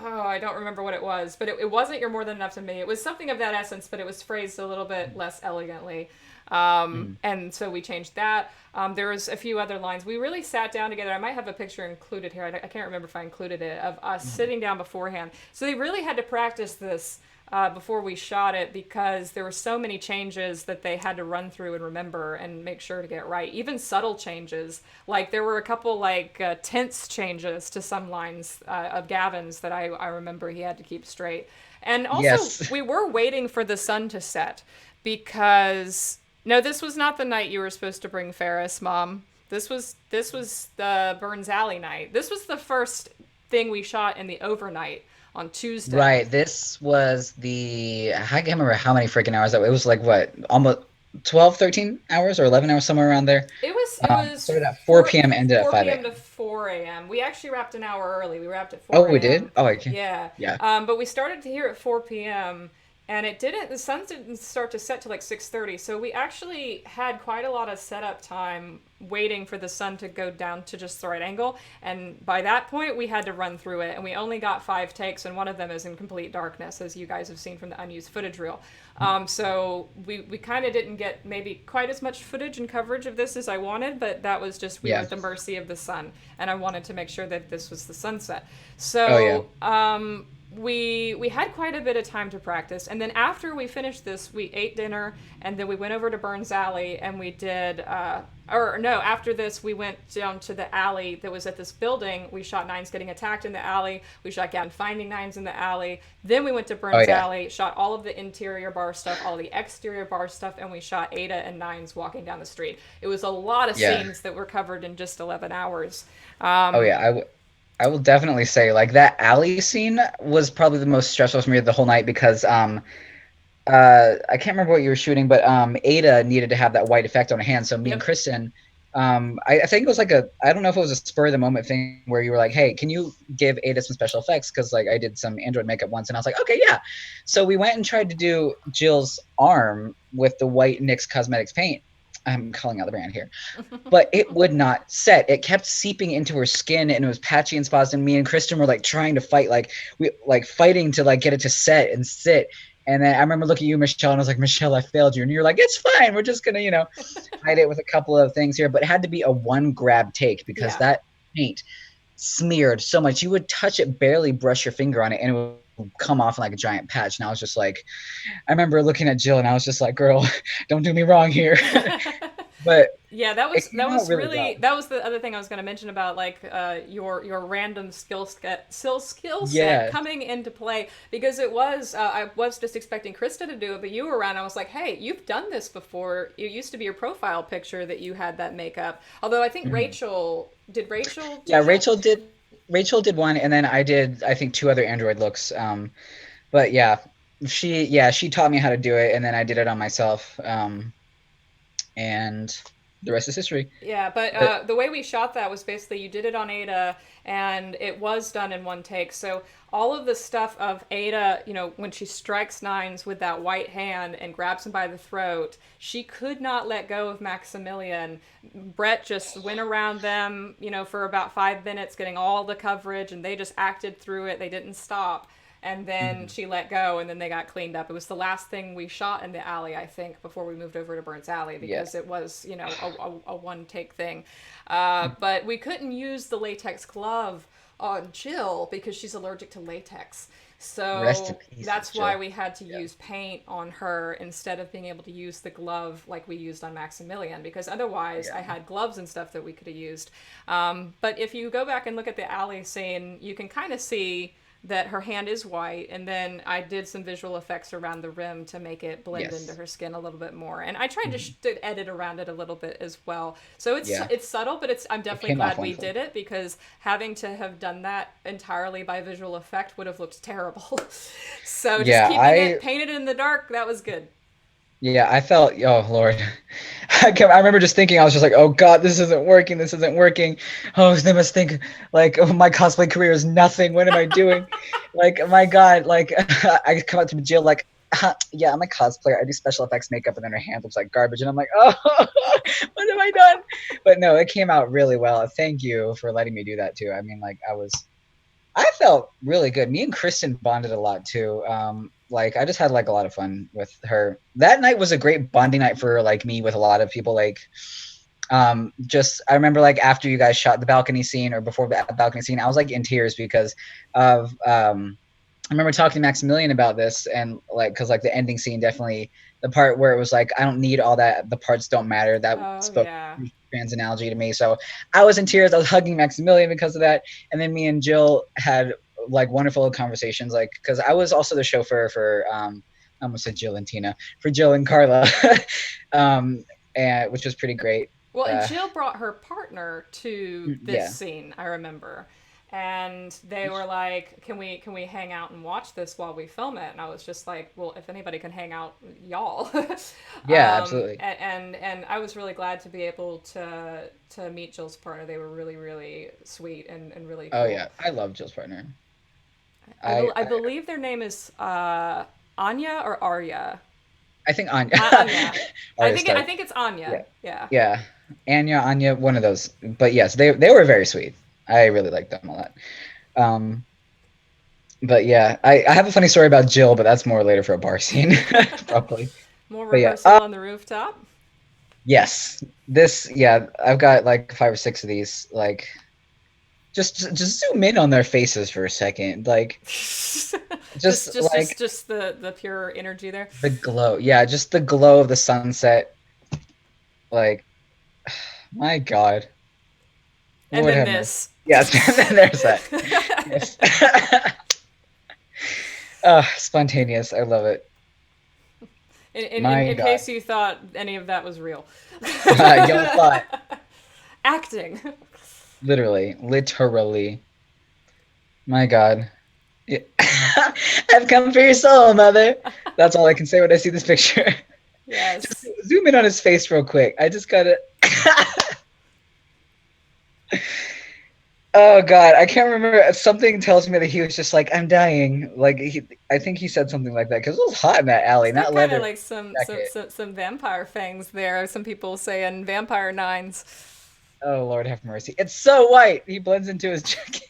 I don't remember what it was, but it wasn't "You're More Than Enough to Me." It was something of that essence, but it was phrased a little bit less elegantly. And so we changed that. There was a few other lines. We really sat down together. I might have a picture included here. I can't remember if I included it, of us sitting down beforehand. So they really had to practice this before we shot it, because there were so many changes that they had to run through and remember and make sure to get right. Even subtle changes. Like, there were a couple tense changes to some lines of Gavin's that I remember he had to keep straight. And also, we were waiting for the sun to set, because no, this was not the night you were supposed to bring Ferris, Mom. This was the Burns Alley night. This was the first thing we shot in the overnight on Tuesday. Right. This was I can't remember how many freaking hours that was. It was like, what, almost 12, 13 hours or 11 hours, somewhere around there. It was started at 4 p.m. ended at 5 p.m. a.m. to 4 a.m. We actually wrapped an hour early. We wrapped at 4 Oh, a.m. we did? Oh, I can't. Yeah. Yeah. But we started to here at 4 p.m. and the sun didn't start to set till like 6:30. So we actually had quite a lot of setup time waiting for the sun to go down to just the right angle. And by that point, we had to run through it. And we only got 5 takes, and one of them is in complete darkness, as you guys have seen from the unused footage reel. So we kind of didn't get maybe quite as much footage and coverage of this as I wanted, but that was just, we were at the mercy of the sun. And I wanted to make sure that this was the sunset. So, we had quite a bit of time to practice, and then after we finished this, we ate dinner, and then we went over to Burns Alley, and we did after this we went down to the alley that was at this building. We shot Nines getting attacked in the alley, we shot Gavin finding Nines in the alley, then we went to Burns Alley, shot all of the interior bar stuff, all the exterior bar stuff, and we shot Ada and Nines walking down the street. It was a lot of scenes that were covered in just 11 hours. I will definitely say, like, that alley scene was probably the most stressful for me the whole night, because I can't remember what you were shooting, but Ada needed to have that white effect on her hand. So me and Kristen, I think it was like I don't know if it was a spur of the moment thing where you were like, hey, can you give Ada some special effects? Because like I did some android makeup once, and I was like, okay, yeah. So we went and tried to do Jill's arm with the white NYX Cosmetics paint. I'm calling out the brand here, but it would not set. It kept seeping into her skin, and it was patchy in spots. And me and Kristen were like trying to fight, fighting to like get it to set and sit. And then I remember looking at you, Michelle, and I was like, Michelle, I failed you. And you're like, it's fine. We're just gonna, hide it with a couple of things here. But it had to be a one grab take, because that paint smeared so much. You would touch it, barely brush your finger on it, and it would come off in like a giant patch. And I was just like, I remember looking at Jill, and I was just like, girl, don't do me wrong here. but Yeah, that it was came out really really well. that was the other thing I was going to mention about like your random skill set Yeah. coming into play because it was I was just expecting Krista to do it, but you were around. I was like, hey, you've done this before. It used to be your profile picture that you had that makeup. Although I think Mhm. Rachel Yeah, do that? Rachel did one, and then I did I think two other Android looks. But yeah, she taught me how to do it, and then I did it on myself. And the rest is history. Yeah, but But the way we shot that was basically you did it on Ada, and it was done in one take. So all of the stuff of Ada, when she strikes Nines with that white hand and grabs him by the throat, she could not let go of Maximilian. Brett just went around them, for about 5 minutes, getting all the coverage, and they just acted through it. They didn't stop, and then mhm, she let go, and then they got cleaned up. It was the last thing we shot in the alley, I think, before we moved over to Burns Alley yeah. because it was, a one take thing. But we couldn't use the latex glove on Jill because she's allergic to latex. Rest in So pieces, that's why Jill. we had to Yeah. use paint on her instead of being able to use the glove like we used on Maximilian because otherwise I Yeah. had gloves and stuff that we could have used. But if you go back and look at the alley scene, you can kind of see that her hand is white, and then I did some visual effects around the rim to make it blend into Yes. her skin a little bit more. And I tried to, Mhm. to edit around it a little bit as well. So Yeah. it's subtle, but I'm It definitely came off glad we wonderful. did it because having to have done that entirely by visual effect would have looked terrible. So just Yeah, keeping it painted in the dark, that was good. I felt, oh Lord. I remember just thinking, I was just like, oh God, this isn't working. This isn't working. Oh, they must think like, oh, my cosplay career is nothing. What am I doing? Like, my God, like I come up to Jill like, yeah, I'm a cosplayer. I do special effects makeup, and then her hand looks like garbage, and I'm like, oh, what have I done? But no, it came out really well. Thank you for letting me do that too. I mean, like, I felt really good. Me and Kristen bonded a lot too. Like I just had like a lot of fun with her. That night was a great bonding night for like me with a lot of people. Like, just I remember like after you guys shot the balcony scene or before the balcony scene, I was like in tears because of I remember talking to Maximilian about this and like because like the ending scene definitely the part where it was like I don't need all that the parts don't matter that Oh, spoke yeah. trans analogy to me. So I was in tears. I was hugging Maximilian because of that, and then me and Jill had like wonderful conversations. Like because I was also the chauffeur for I almost said Jill and Tina for Jill and Carla, um, and which was pretty great. Well, and Uh, Jill brought her partner to this yeah, scene, I remember. And they were like, "Can we hang out and watch this while we film it?" And I was just like, "Well, if anybody can hang out, y'all." yeah, absolutely. And I was really glad to be able to meet Jill's partner. They were really really sweet and really Oh cool. yeah, I love Jill's partner. I I believe their name is Anya or Arya. I think Anya, Anya. Arya Stark. I think it's Anya. Yeah, Yeah. yeah, Anya, one of those. But yes, they were very sweet. I really liked them a lot. Um, but yeah, I have a funny story about Jill, but that's more later for a bar scene, probably. More But yeah, rehearsal on the rooftop. yes, this yeah, I've got like five or six of these. Like, just zoom in on their faces for a second, like just like Just the pure energy there. the glow. Yeah, just the glow of the sunset. Like, my God, And Lord then have mercy. this. Yes, and then there's that. Yes. Spontaneous. I love it. My In God. case you thought any of that was real. Y'all thought Acting. literally. My God. Yeah. I've come for your soul, mother. That's all I can say when I see this picture. Just Yes. zoom in on his face real quick. I just gotta. Oh God, I can't remember. Something tells me that he was just like, "I'm dying." Like I think he said something like that because it was hot in that alley, He's and got that kind of leather like jacket. some vampire fangs there. Some people saying vampire nines. Oh Lord, have mercy! It's so white. He blends into his jacket.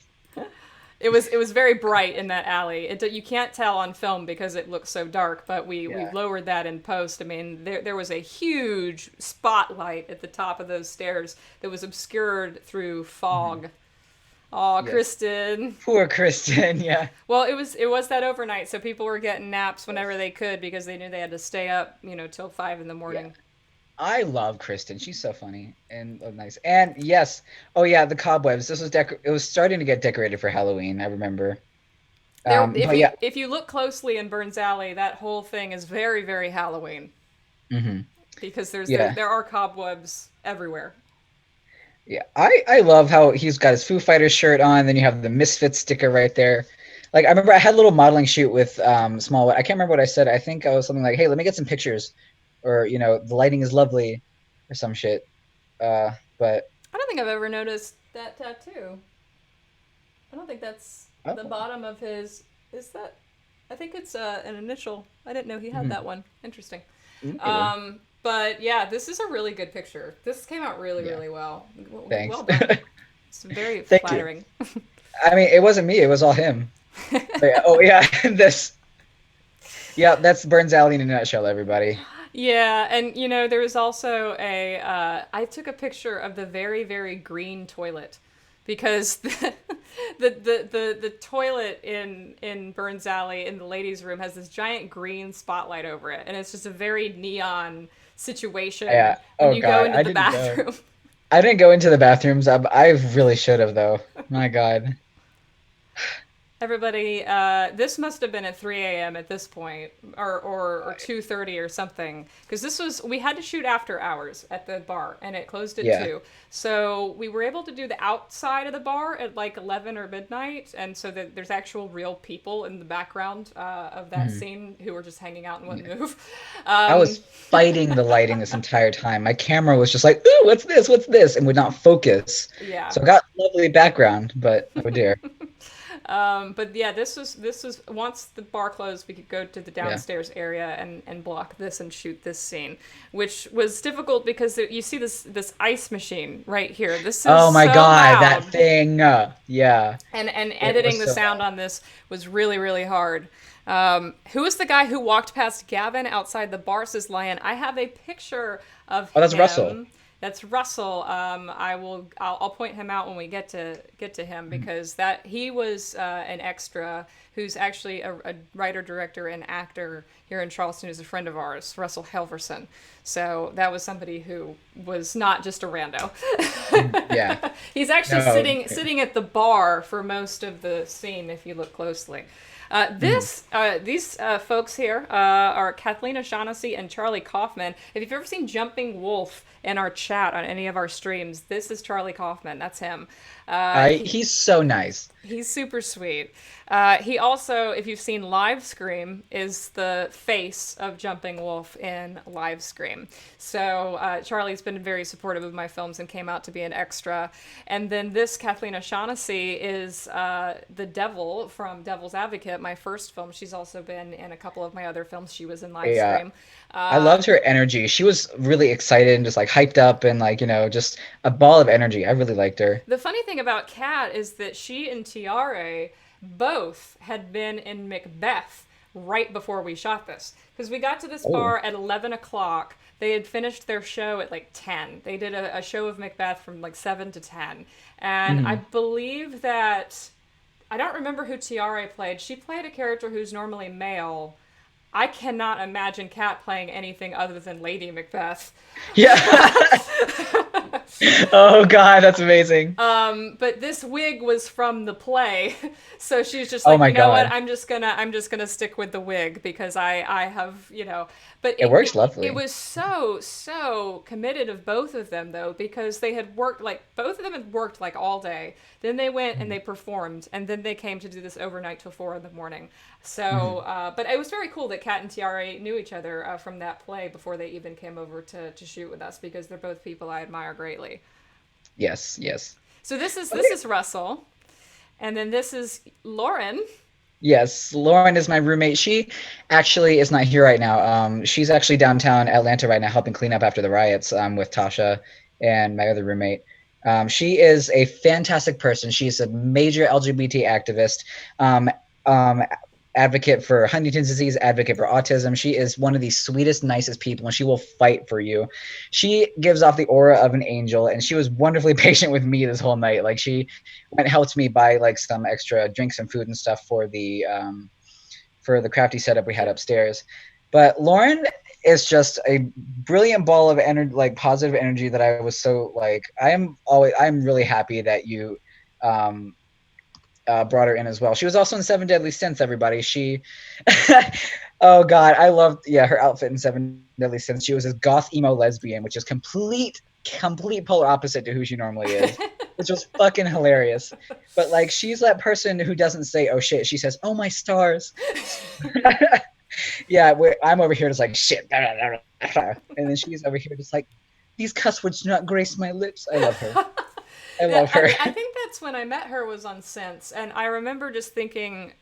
It was very bright in that alley. You can't tell on film because it looks so dark, but we Yeah. lowered that in post. I mean, there was a huge spotlight at the top of those stairs that was obscured through Mhm. fog. Oh, Yes. Kristen. Poor Kristen. Yeah. Well, it was that overnight, so people were getting naps whenever Yes. they could because they knew they had to stay up, till 5 in the Yeah. morning. I love Kristen. She's so funny and nice. And yes, oh yeah, the cobwebs. This was it was starting to get decorated for Halloween. I remember. There, if But you yeah. if you look closely in Burns Alley, that whole thing is very very Halloween Hmm. because Yeah. there are cobwebs everywhere. Yeah, I love how he's got his Foo Fighters shirt on. Then you have the Misfits sticker right there. Like I remember I had a little modeling shoot with Small. I can't remember what I said. I think I was something like, "Hey, let me get some pictures," or the lighting is lovely, or some shit. But I don't think I've ever noticed that tattoo. I don't think that's the oh, bottom of his. Is that? I think it's an initial. I didn't know he had mhm. that one. Interesting. Ooh, But yeah, this is a really good picture. This came out really, yeah, really well. thanks. Well done. It's very Thank you. flattering. I mean, it wasn't me; it was all him. But yeah, oh yeah, this. Yeah, that's Burns Alley in a nutshell, everybody. Yeah, and there was also a. I took a picture of the very, very green toilet because the toilet in Burns Alley in the ladies' room has this giant green spotlight over it, and it's just a very neon situation Yeah. when Oh you go God, into I the didn't go. bathroom. I didn't go into the bathrooms. I really should have though. My God. Everybody, this must have been at 3 a.m. at this point, or 2:30 or something, because we had to shoot after hours at the bar, and it closed at Yeah. 2. So we were able to do the outside of the bar at like 11 or midnight, and so that there's actual real people in the background of that Mhm. scene who were just hanging out and wouldn't move. I was Um, fighting the lighting this entire time. My camera was just like, "Ooh, what's this? What's this?" and would not focus. yeah. So I got lovely background, but oh dear. But yeah, this was once the bar closed, we could go to the Yeah. downstairs area and block this and shoot this scene, which was difficult because you see this ice machine right here. This is Oh my so God, that loud, thing. Yeah, and it editing was the so sound loud. on this was really really hard. Who was the guy who walked past Gavin outside the bar? Says Lion. I have a picture of Oh, that's Russell. him. That's Russell. I'll point him out when we get to him Mhm. because that he was an extra who's actually a writer, director, and actor here in Charleston who's a friend of ours, Russell Helverson. So that was somebody who was not just a rando. Yeah. He's actually No. sitting at the bar for most of the scene if you look closely. Mhm. These folks here are Kathleen O'Shaughnessy and Charlie Kaufman. If you've ever seen Jumping Wolf in our chat on any of our streams, this is Charlie Kaufman. That's him. He's so nice. He's super sweet. He also, if you've seen Live Scream, is the face of Jumping Wolf in Live Scream. So Charlie's been very supportive of my films and came out to be an extra. And then this Kathleen O'Shaughnessy is the devil from Devil's Advocate, my first film. She's also been in a couple of my other films. She was in Live Yeah. Scream. I loved her energy. She was really excited and just like hyped up and like, just a ball of energy. I really liked her. The funny thing about Kat is that she and Tiare both had been in Macbeth right before we shot this. Because we got to this Oh. bar at 11 o'clock. They had finished their show at like 10. They did a show of Macbeth from like 7 to 10. And I Mhm. believe that. I don't remember who Tiare played. She played a character who's normally male. I cannot imagine Kat playing anything other than Lady Macbeth. Yeah. Oh God, that's amazing. But this wig was from the play, so she's just Oh like, my you know what? God. I'm just gonna stick with the wig because I have But It works it lovely. was so committed of both of them though because they had worked like both of them had worked like all day. Then they went and Mhm. they performed, and then they came to do this overnight till 4 in the morning. So, Mhm. but it was very cool that Kat and Tiare knew each other from that play before they even came over to shoot with us because they're both people I admire greatly. Yes, yes. So this Okay. is Russell, and then this is Lauren. Yes, Lauren is my roommate. She actually is not here right now. She's actually downtown Atlanta right now helping clean up after the riots with Tasha and my other roommate. She is a fantastic person. She's a major LGBT activist, um, um, advocate for Huntington's disease, advocate for autism. She is one of the sweetest, nicest people, and she will fight for you. She gives off the aura of an angel, and she was wonderfully patient with me this whole night. Like she went and helped me buy like some extra drinks and food and stuff for the crafty setup we had upstairs. But Lauren is just a brilliant ball of energy, like positive energy that I was so like I'm really happy that you brought her in as well. She was also in Seven Deadly Sins, everybody. She oh god, I loved her outfit in Seven Deadly Sins. She was this goth emo lesbian, which is complete polar opposite to who she normally is. Which was fucking hilarious. But like she's that person who doesn't say oh shit, she says, "Oh my stars." Yeah, I'm over here just like shit. And then she's over here just like these cuss words do not grace my lips. I love her. I love her. I think that's when I met her was on Sense, and I remember just thinking,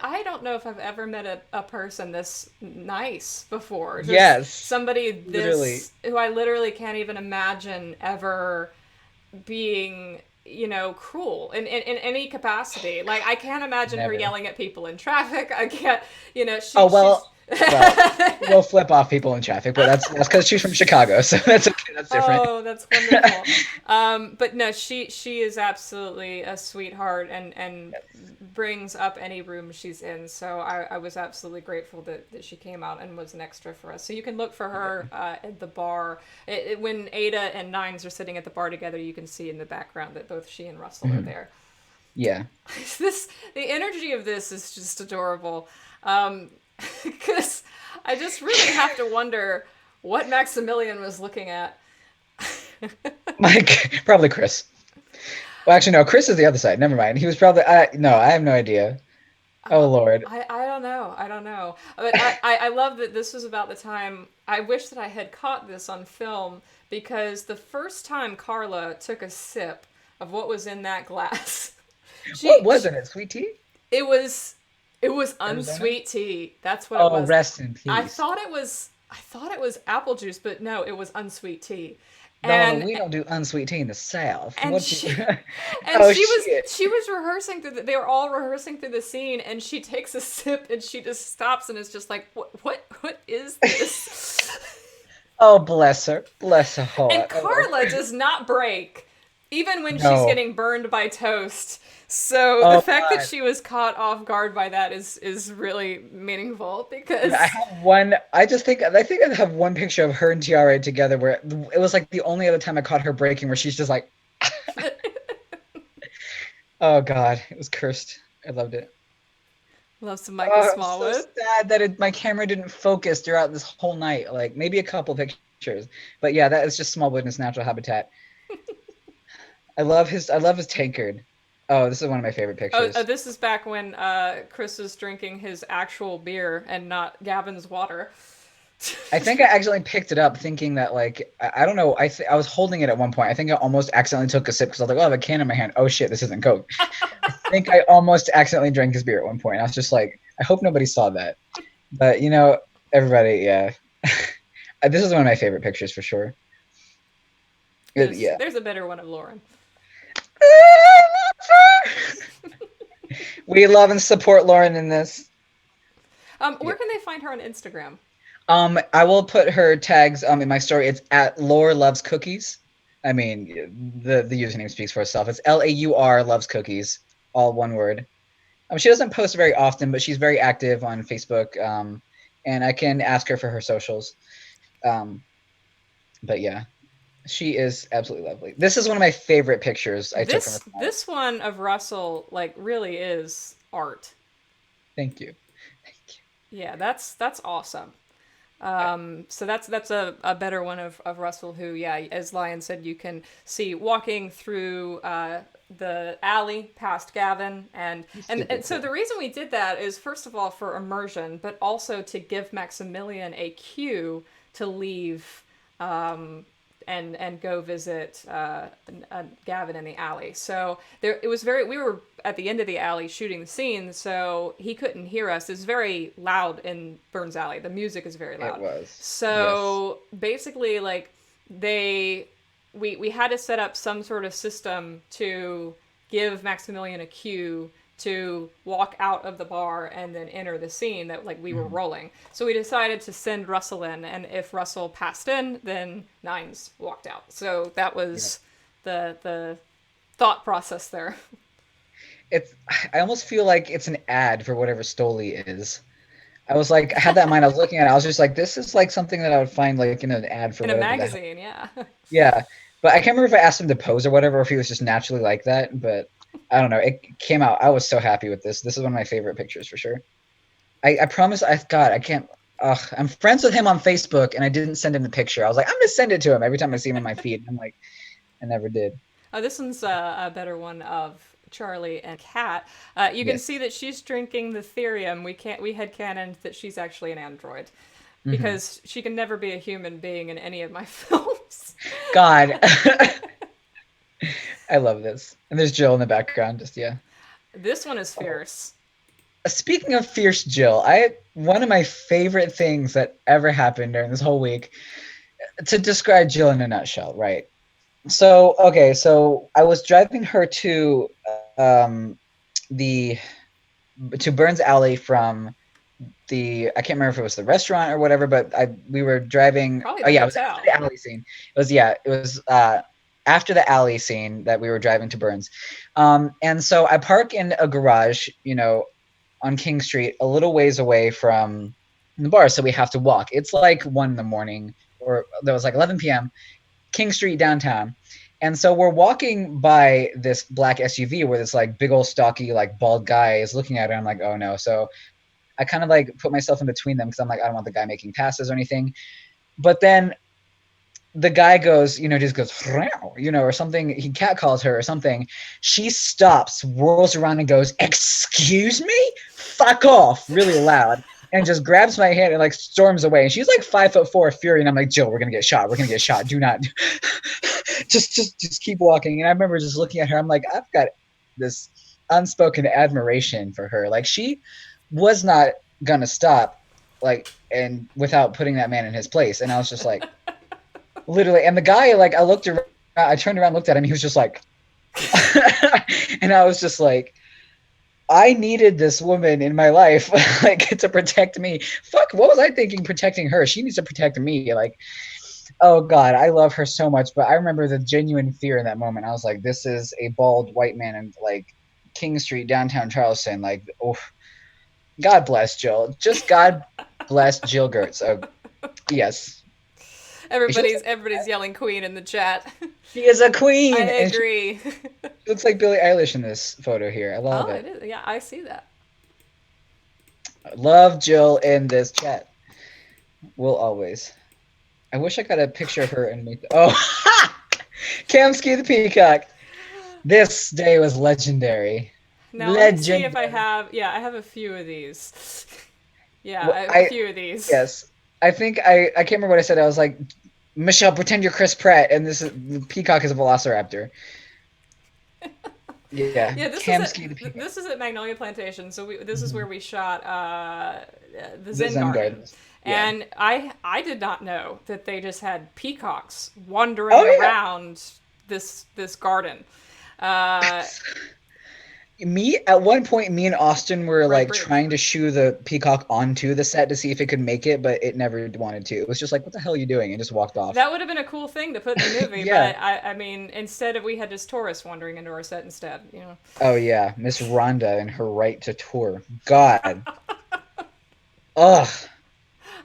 I don't know if I've ever met a person this nice before. Just yes. Somebody this who I literally can't even imagine ever being, cruel in any capacity. Like, I can't imagine her yelling at people in traffic. I can't, we'll flip off people in traffic, but that's because she's from Chicago, so that's okay. That's different. Oh, that's wonderful. But no, she is absolutely a sweetheart and brings up any room she's in. So I was absolutely grateful that she came out and was an extra for us. So you can look for her at the bar. When Ada and Nines are sitting at the bar together, you can see in the background that both she and Russell are there. Yeah. The energy of this is just adorable. Because I just really have to wonder what Maximilian was looking at. Mike, probably Chris. Well, actually, no. Chris is the other side. Never mind. He was probably. I have no idea. Oh Lord. I don't know. But I love that this was about the time. I wish that I had caught this on film because the first time Carla took a sip of what was in that glass. What was it? Sweet tea? It was unsweet tea. That's what it was. Oh, rest in peace. I thought it was apple juice, but no, it was unsweet tea. No, we don't do unsweet tea in the South. And she was rehearsing they were all rehearsing through the scene, and she takes a sip and she just stops and is just like, what is this? Oh, bless her heart. And Carla does not break, even when she's getting burned by toast. So the fact that she was caught off guard by that is really meaningful because I have one. I think I have one picture of her and Tiara together where it was like the only other time I caught her breaking, where she's just like, oh god, it was cursed. I loved it. Love some Michael Smallwood. I'm so sad that my camera didn't focus throughout this whole night. Like maybe a couple pictures, but yeah, that is just Smallwood in its natural habitat. I love his tankard. Oh, this is one of my favorite pictures. Oh, this is back when Chris was drinking his actual beer and not Gavin's water. I think I accidentally picked it up thinking that, like, I don't know. I was holding it at one point. I think I almost accidentally took a sip because I was like, oh, I have a can in my hand. Oh, shit, this isn't Coke. I think I almost accidentally drank his beer at one point. I was just like, I hope nobody saw that. But, everybody, yeah. This is one of my favorite pictures for sure. There's a better one of Lauren. We love and support Lauren in this. Where can they find her on Instagram? I will put her tags in my story. It's at Laur Loves Cookies. I mean, the username speaks for itself. It's LAUR Loves Cookies, all one word. She doesn't post very often, but she's very active on Facebook. And I can ask her for her socials. But yeah. She is absolutely lovely. This is one of my favorite pictures I took from her. This one of Russell, like, really is art. Thank you. Yeah, that's awesome. So that's a better one of Russell, who, yeah, as Lion said, you can see walking through the alley past Gavin, and so the reason we did that is, first of all, for immersion, but also to give Maximilian a cue to leave. And go visit Gavin in the alley. So we were at the end of the alley shooting the scene, so he couldn't hear us. It's very loud in Burns Alley. The music is very loud. It was. So basically, like, we had to set up some sort of system to give Maximilian a cue to walk out of the bar and then enter the scene that, like, we were rolling. So we decided to send Russell in, and if Russell passed in, then Nines walked out. So that was the thought process there. I almost feel like it's an ad for whatever Stoli is. I was like, I had that in mind. I was looking at it. I was just like, this is like something that I would find like in an ad for In a whatever the hell. magazine, yeah. Yeah. But I can't remember if I asked him to pose or whatever, or if he was just naturally like that. But I don't know. It came out. I was so happy with this. This is one of my favorite pictures for sure. I promise. God, I can't. Ugh, I'm friends with him on Facebook, and I didn't send him the picture. I was like, I'm gonna send it to him every time I see him on my feed. I'm like, I never did. Oh, this one's a better one of Charlie and Kat. You can Yes. see that she's drinking the Therium. We had canon that she's actually an android Mm-hmm. because she can never be a human being in any of my films. God, I love this. And there's Jill in the background. Just yeah. This one is fierce. Speaking of fierce Jill, I one of my favorite things that ever happened during this whole week to describe Jill in a nutshell, right? So okay, so I was driving her to um, the to Burns Alley from the I can't remember if it was the restaurant or whatever, but we were driving. Probably Oh the yeah, it was after hotel. the alley scene. It was after the alley scene that we were driving to Burns, and so I park in a garage, on King Street, a little ways away from the bar, so we have to walk. It's like 1 a.m, or there was like 11 p.m. King Street downtown. And so we're walking by this black SUV where this like big old stocky like bald guy is looking at it. I'm like, oh no. So I kind of like put myself in between them because I'm like, I don't want the guy making passes or anything. But then the guy goes, just goes, or something. He catcalls her or something. She stops, whirls around and goes, excuse me? Fuck off, really loud. And just grabs my hand and like storms away. And she's like 5'4" Fury. And I'm like, Jill, we're going to get shot. We're going to get shot. Do not just keep walking. And I remember just looking at her. I'm like, I've got this unspoken admiration for her. Like she was not going to stop like, and without putting that man in his place. And I was just like, literally. And the guy, like I turned around, looked at him. He was just like, and I was just like, I needed this woman in my life, like to protect me. Fuck, what was I thinking protecting her? She needs to protect me. Like, oh God, I love her so much. But I remember the genuine fear in that moment. I was like, this is a bald white man in like King Street, downtown Charleston. Like, oh, God bless Jill. Just God bless Jill Gertz. Oh, yes. Everybody's yelling queen in the chat. She is a queen. I And agree. she looks like Billie Eilish in this photo here. I love Oh, it. it is. Yeah, I see that. Love Jill in this chat. Will always. I wish I got a picture of her and make. Oh, Kamsky the Peacock. This day was legendary. Now let me see if I have. Yeah, I have a few of these. Yeah, Well, I have a few of these. Yes, I think I can't remember what I said. I was like, Michelle, pretend you're Chris Pratt, and the peacock is a velociraptor. Yeah, Yeah, Kamsky the Peacock. this is at Magnolia Plantation. So this is where we shot the Zen Zen Garden. Gardens. Yeah. And I did not know that they just had peacocks wandering Oh, yeah. around this garden. At one point, me and Austin were like Bridge. trying to shoo the peacock onto the set to see if it could make it, but it never wanted to. It was just like, what the hell are you doing? And just walked off. That would have been a cool thing to put in the movie, Yeah. but I mean, instead we had this tourist wandering into our set instead, Oh yeah, Miss Rhonda and her right to tour. God. Ugh.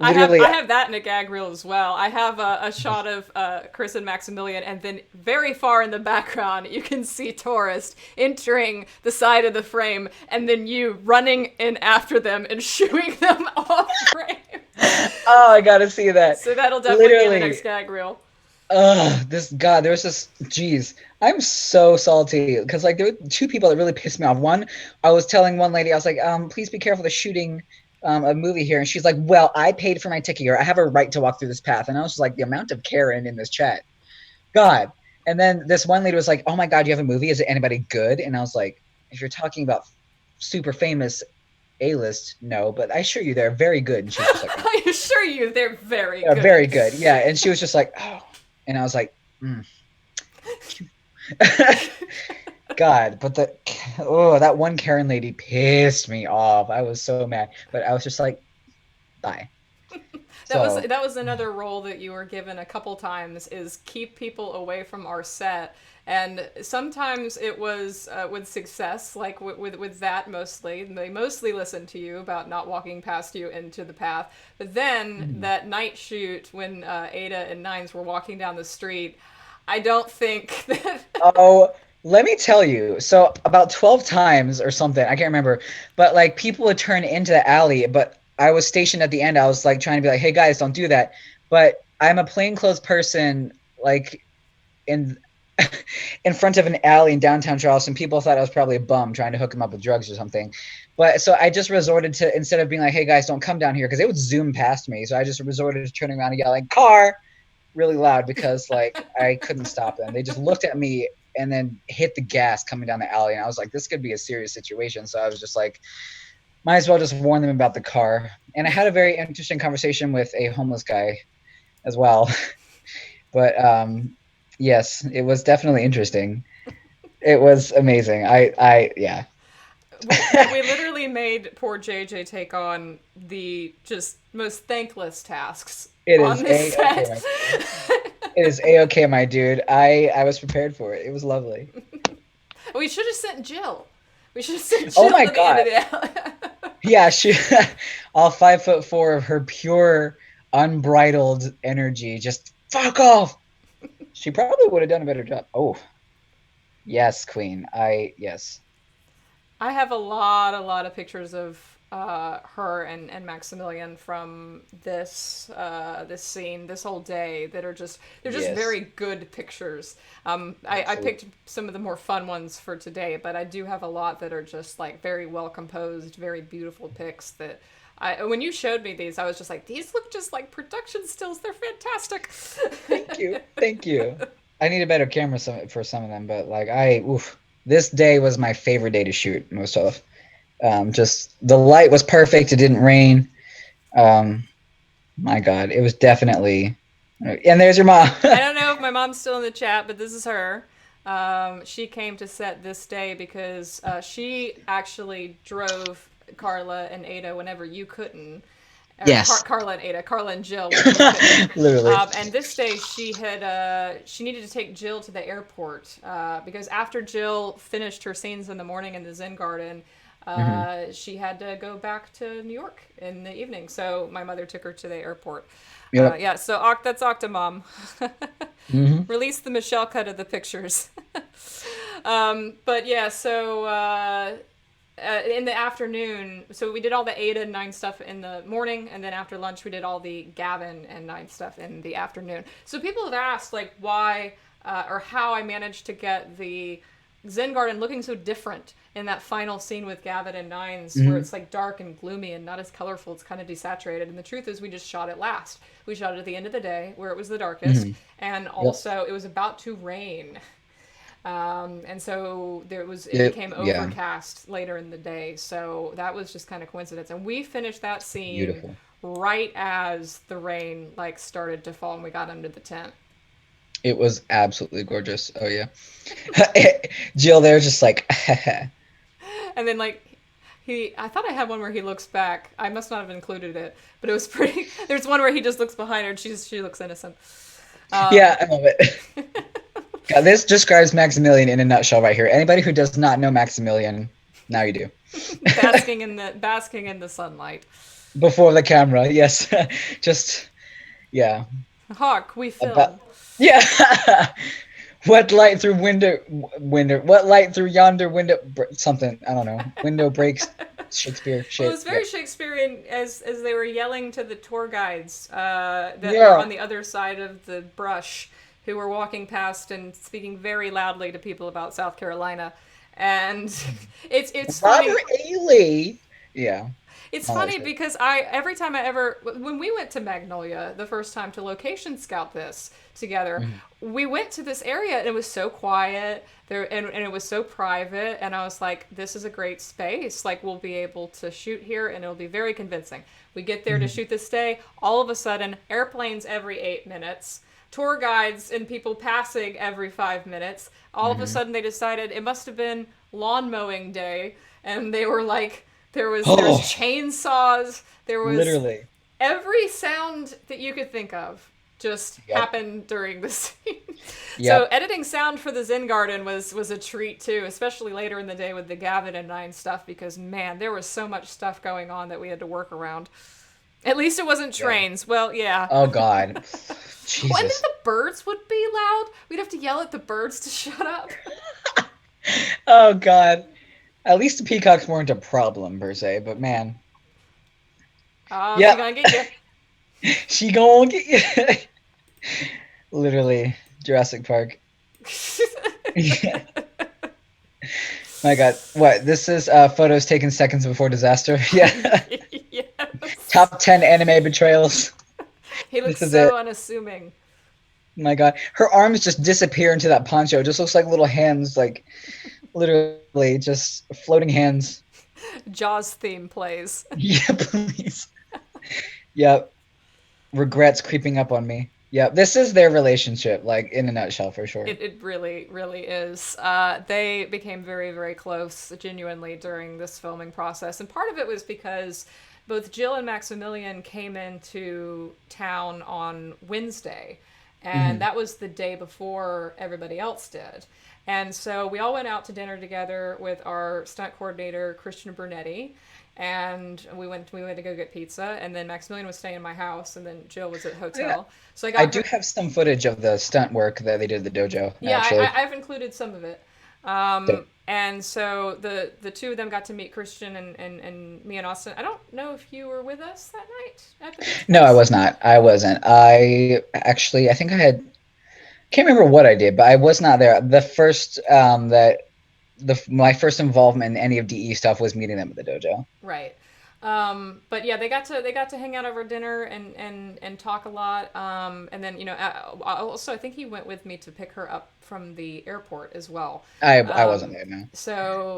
I Literally. have that in a gag reel as well. I have a shot of Chris and Maximilian, and then very far in the background, you can see tourist entering the side of the frame, and then you running in after them and shooing them off frame. Oh, I gotta see that. So that'll definitely be in Literally. the next gag reel. Ugh, there was this, geez, I'm so salty because like there were two people that really pissed me off. One, I was telling one lady, I was like, please be careful, they're shooting a movie here, and she's like, well, I paid for my ticket here, I have a right to walk through this path. And I was just like, the amount of Karen in this chat, God. And then this one lady was like, oh my God, you have a movie, is it anybody good? And I was like, if you're talking about super famous A-list, no, but I assure you they're very good. And she was just like, I assure you, they're very yeah, good. very good. Yeah. And she was just like, oh. And I was like, God, but that one Karen lady pissed me off. I was so mad. But I was just like, bye. So That was another role that you were given a couple times, is keep people away from our set. And sometimes it was with success, like with that mostly. They mostly listened to you about not walking past you into the path. But then that night shoot when Ada and Nines were walking down the street, I don't think that. oh, let me tell you. So about 12 times or something, I can't remember, but like people would turn into the alley, but I was stationed at the end. I was like trying to be like, "Hey guys, don't do that." But I'm a plainclothes person, like in in front of an alley in downtown Charleston. People thought I was probably a bum trying to hook them up with drugs or something. But so I just resorted to, instead of being like, "Hey guys, don't come down here," because they would zoom past me. So I just resorted to turning around and yelling, "Car!" really loud, because like I couldn't stop them. They just looked at me and then hit the gas coming down the alley, and I was like, this could be a serious situation. So I was just like, might as well just warn them about the car. And I had a very interesting conversation with a homeless guy as well. But yes, it was definitely interesting. It was amazing. Yeah. We literally made poor JJ take on the just most thankless tasks It on is this a-okay, set. It is a-okay, my dude. I was prepared for it. It was lovely. We should have sent Jill. We should have sent Oh Jill my to the God. end of the alley. Yeah, she all 5'4" of her pure, unbridled energy. Just fuck off. She probably would have done a better job. Oh, yes, Queen. Yes. I have a lot of pictures of her and Maximilian from this scene, this whole day, that are just, they're just Yes. very good pictures. I picked some of the more fun ones for today, but I do have a lot that are just like very well composed, very beautiful pics that when you showed me these, I was just like, these look just like production stills. They're fantastic. Thank you. Thank you. I need a better camera for some of them, but like this day was my favorite day to shoot most of. Just the light was perfect. It didn't rain. My God, it was definitely. And there's your mom. I don't know if my mom's still in the chat, but this is her. She came to set this day because she actually drove Carla and Ada whenever you couldn't. Yes. Carla and Ada, Carla and Jill. Whenever you couldn't. Literally. And this day she needed to take Jill to the airport because after Jill finished her scenes in the morning in the Zen Garden, she had to go back to New York in the evening. So my mother took her to the airport. Yep. Yeah, so that's Octomom. Release the Michelle cut of the pictures. But yeah, so in the afternoon, so we did all the Ada and Nine stuff in the morning, and then after lunch we did all the Gavin and Nine stuff in the afternoon. So people have asked like why or how I managed to get the Zen Garden looking so different in that final scene with Gavin and Nines, where it's like dark and gloomy and not as colorful. It's kind of desaturated. And the truth is we just shot it last. We shot it at the end of the day where it was the darkest. And also it was about to rain. And so it became overcast later in the day. So that was just kind of coincidence. And we finished that scene right as the rain like started to fall and we got under the tent. It was absolutely gorgeous. Oh yeah. Jill there just like and then like I thought I had one where he looks back. I must not have included it, but it was pretty. There's one where he just looks behind her and she looks innocent. Yeah, I love it. God, this describes Maximilian in a nutshell right here. Anybody who does not know Maximilian, now you do. basking in the sunlight. Before the camera, yes. Just yeah. Hawk, we film. Yeah. What light through what light through yonder window something, I don't know. Window breaks Shakespeare shit. Well, it was very Shakespearean as they were yelling to the tour guides that were on the other side of the brush, who were walking past and speaking very loudly to people about South Carolina. And it's funny. Robert A. Lee. Yeah. It's funny because when we went to Magnolia the first time to location scout this together, we went to this area and it was so quiet there and it was so private, and I was like, this is a great space. Like, we'll be able to shoot here and it'll be very convincing. We get there to shoot this day, all of a sudden airplanes every 8 minutes, tour guides and people passing every 5 minutes. All of a sudden they decided it must have been lawn mowing day, and they were like, there was chainsaws, there was literally every sound that you could think of just happened during the scene. Yep. So editing sound for the Zen Garden was a treat too, especially later in the day with the Gavin and Nine stuff, because man, there was so much stuff going on that we had to work around. At least it wasn't trains. Well, yeah. Oh God. Jesus. Well, and then the birds would be loud. We'd have to yell at the birds to shut up. Oh God. At least the peacocks weren't a problem per se, but man. She's gonna get you. She gonna get you. Literally, Jurassic Park. Yeah. My God. What? This is photos taken seconds before disaster? Yeah. Yes. Top 10 anime betrayals. He looks This is so it. unassuming. My God. Her arms just disappear into that poncho. It just looks like little hands, like literally just floating hands. Jaws theme plays. Yeah, please. Yep. Regrets creeping up on me. Yep. This is their relationship, like in a nutshell, for sure. It really, really is. They became very, very close, genuinely, during this filming process. And part of it was because both Jill and Maximilian came into town on Wednesday. And that was the day before everybody else did. And so we all went out to dinner together with our stunt coordinator, Christian Brunetti. And we went to go get pizza, and then Maximilian was staying in my house, and then Jill was at hotel. So I do have some footage of the stunt work that they did at the dojo. Yeah, actually. I've included some of it. And so the two of them got to meet Christian and me and Austin. I don't know if you were with us that night at the beach. No, I was not. I wasn't. I think I had. Can't remember what I did, but I was not there. The first my first involvement in any of DE stuff was meeting them at the dojo. Right. But yeah, they got to hang out over dinner and talk a lot. And then, also I think he went with me to pick her up from the airport as well. I wasn't there, no.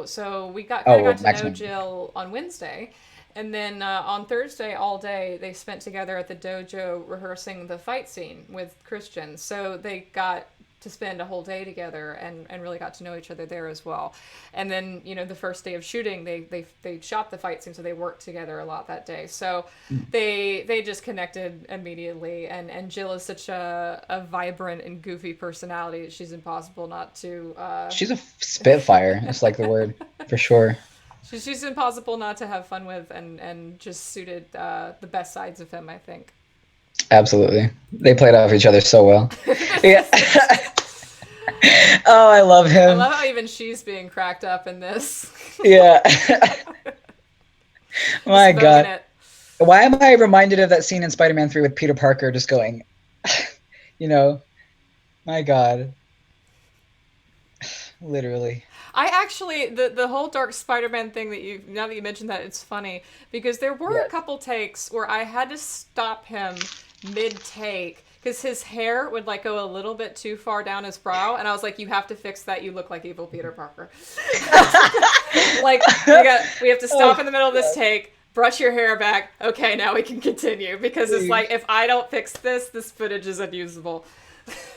So we got to know Maximum. Jill on Wednesday. And then on Thursday all day, they spent together at the dojo rehearsing the fight scene with Christian. So they got to spend a whole day together and really got to know each other there as well. And then, the first day of shooting, they shot the fight scene, so they worked together a lot that day. So they just connected immediately. And Jill is such a vibrant and goofy personality. She's impossible not to... She's a spitfire. That's like the word, for sure. She's impossible not to have fun with, and just suited the best sides of him, I think. Absolutely. They played off each other so well. Yeah. Oh, I love him. I love how even she's being cracked up in this. Yeah. My God. It. Why am I reminded of that scene in Spider-Man 3 with Peter Parker just going, my God. Literally. I actually, the whole Dark Spider-Man thing now that you mentioned that, it's funny because there were a couple takes where I had to stop him mid-take because his hair would go a little bit too far down his brow, and I was like, you have to fix that, you look like evil Peter Parker. We have to stop in the middle of this take, brush your hair back, okay, now we can continue, because it's like, if I don't fix this footage is unusable.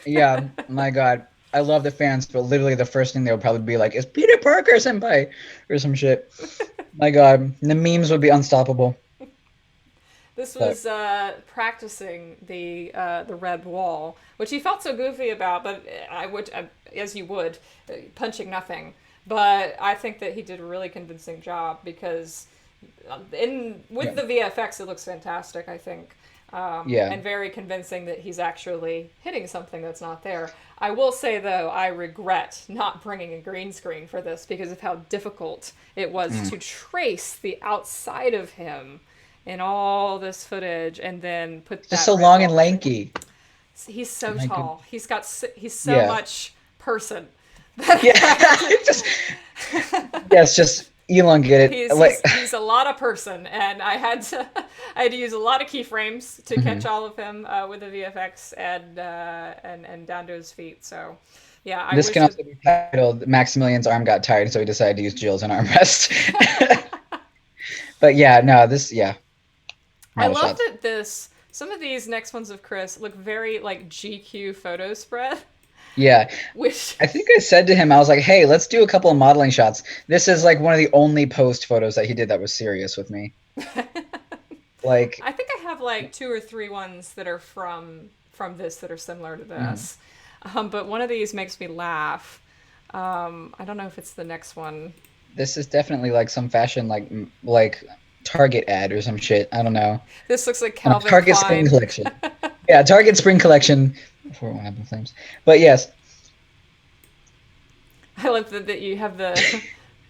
Yeah, my God. I love the fans, but literally the first thing they would probably be like, is Peter Parker senpai? Or some shit. My God. The memes would be unstoppable. This was practicing the red wall, which he felt so goofy about, but as you would, punching nothing. But I think that he did a really convincing job because the VFX, it looks fantastic, I think. And very convincing that he's actually hitting something that's not there. I will say, though, I regret not bringing a green screen for this because of how difficult it was to trace the outside of him in all this footage and then put that... Just so long and lanky. He's so tall. He's so much person. It's just elongated. He's a lot of person, and I had to use a lot of keyframes to catch all of him with the VFX and down to his feet. So, yeah. This can also be titled "Maximilian's arm got tired, so he decided to use Jill's an armrest." But yeah, no, this I love that some of these next ones of Chris look very like GQ photo spread. Yeah. Which I think I said to him, I was like, hey, let's do a couple of modeling shots. This is one of the only post photos that he did that was serious with me. I think I have like 2 or 3 ones that are from this that are similar to this. But one of these makes me laugh. I don't know if it's the next one. This is definitely like some fashion like Target ad or some shit. I don't know. This looks like Calvin Target Spring Klein. Collection. Yeah, Target Spring Collection. Before what happened flames. But yes. I love that you have the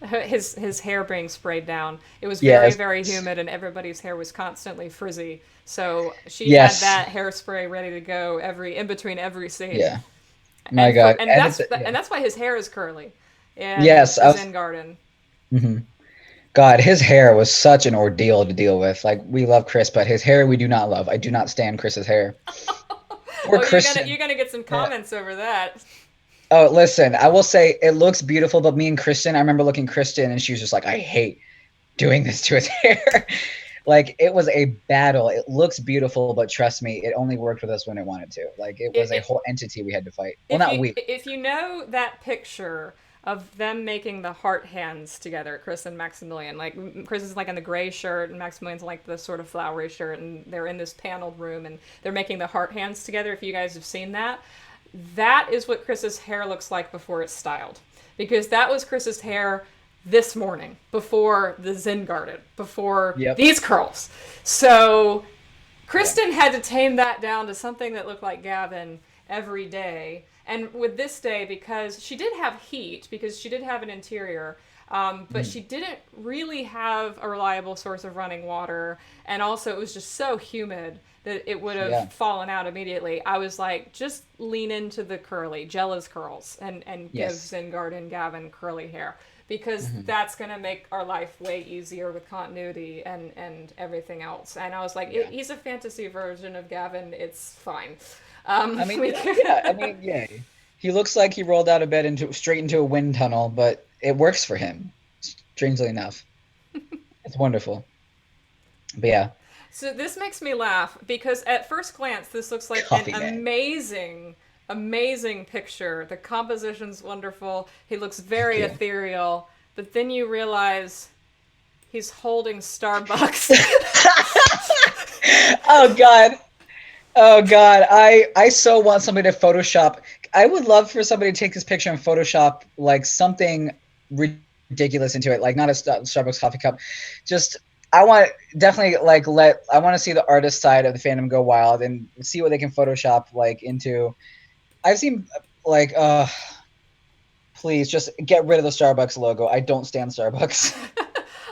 his hair being sprayed down. It was very, Yes. very humid, and everybody's hair was constantly frizzy. So she Yes. had that hairspray ready to go in between every scene. Yeah. My God. And that's why his hair is curly. And Yes, the Zen Garden. hmm God, his hair was such an ordeal to deal with. Like, we love Chris, but his hair we do not love. I do not stand Chris's hair. Or Christian. You're gonna get some comments over that. Oh, listen, I will say it looks beautiful, but me and Kristen, I remember looking Kristen and she was just like, I hate doing this to his hair. Like, it was a battle. It looks beautiful, but trust me, it only worked with us when it wanted to. Like, it was a whole entity we had to fight. Well, not we. If you know that picture of them making the heart hands together, Chris and Maximilian, like Chris is like in the gray shirt and Maximilian's like the sort of flowery shirt, and they're in this paneled room and they're making the heart hands together. If you guys have seen that, that is what Chris's hair looks like before it's styled, because that was Chris's hair this morning before the Zen Garden, before these curls. So Kristen had to tame that down to something that looked like Gavin every day. And with this day, because she did have heat, because she did have an interior, but she didn't really have a reliable source of running water. And also it was just so humid that it would have fallen out immediately. I was like, just lean into the curly, Jella's curls, and give Zen Garden Gavin curly hair. Because that's going to make our life way easier with continuity and everything else. And I was like, he's a fantasy version of Gavin. It's fine. He looks like he rolled out of bed straight into a wind tunnel, but it works for him, strangely enough. It's wonderful. But yeah. So this makes me laugh, because at first glance, this looks like amazing picture. The composition's wonderful. He looks very ethereal. But then you realize he's holding Starbucks. Oh God. I so want somebody to Photoshop. I would love for somebody to take this picture and Photoshop like something ridiculous into it. Like not a Starbucks coffee cup. Just, I want to see the artist side of the fandom go wild and see what they can Photoshop like into. I've seen like, please just get rid of the Starbucks logo. I don't stand Starbucks.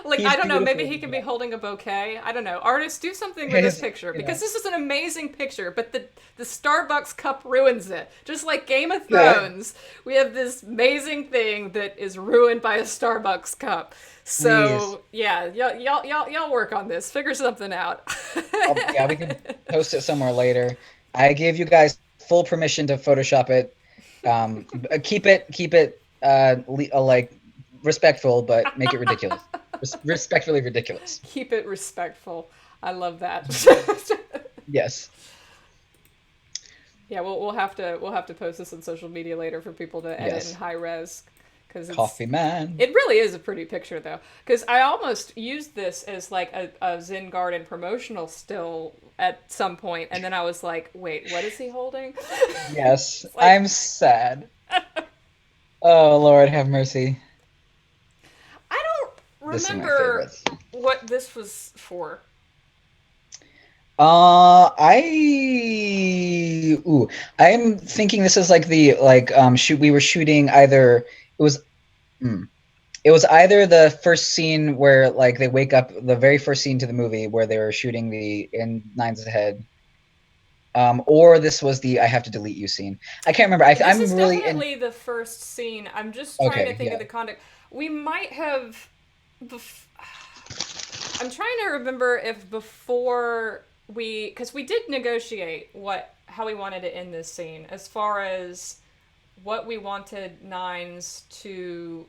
Like, I don't know, maybe he can be holding a bouquet. I don't know. Artists, do something with this picture, because this is an amazing picture, but the Starbucks cup ruins it. Just like Game of Thrones, we have this amazing thing that is ruined by a Starbucks cup. So, y'all work on this. Figure something out. We can post it somewhere later. I gave you guys full permission to Photoshop it. Keep it like respectful, but make it ridiculous. Respectfully ridiculous. Keep it respectful. I love that. Yes. Yeah, we'll have to post this on social media later for people to edit in high res, because Coffee Man. It really is a pretty picture though, because I almost used this as like a Zen Garden promotional still at some point, and then I was like, wait, what is he holding? Yes, like... I'm sad. Oh Lord, have mercy. I don't remember what this was for. I'm thinking this is like the we were shooting either it was either the first scene where like they wake up, the very first scene to the movie where they were shooting in Nines Ahead, or this was the I have to delete you scene. I can't remember. I'm really definitely the first scene. I'm just trying to think of the context. We might have. I'm trying to remember if before because we did negotiate how we wanted to end this scene as far as what we wanted Nines to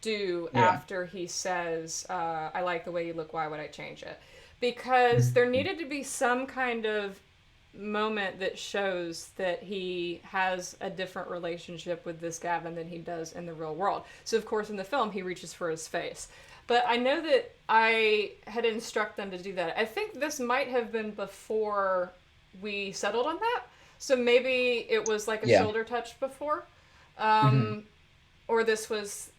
do after he says, I like the way you look, why would I change it? Because there needed to be some kind of moment that shows that he has a different relationship with this Gavin than he does in the real world. So, of course, in the film, he reaches for his face. But I know that I had instructed them to do that. I think this might have been before we settled on that. So maybe it was like a shoulder touch before. Or this was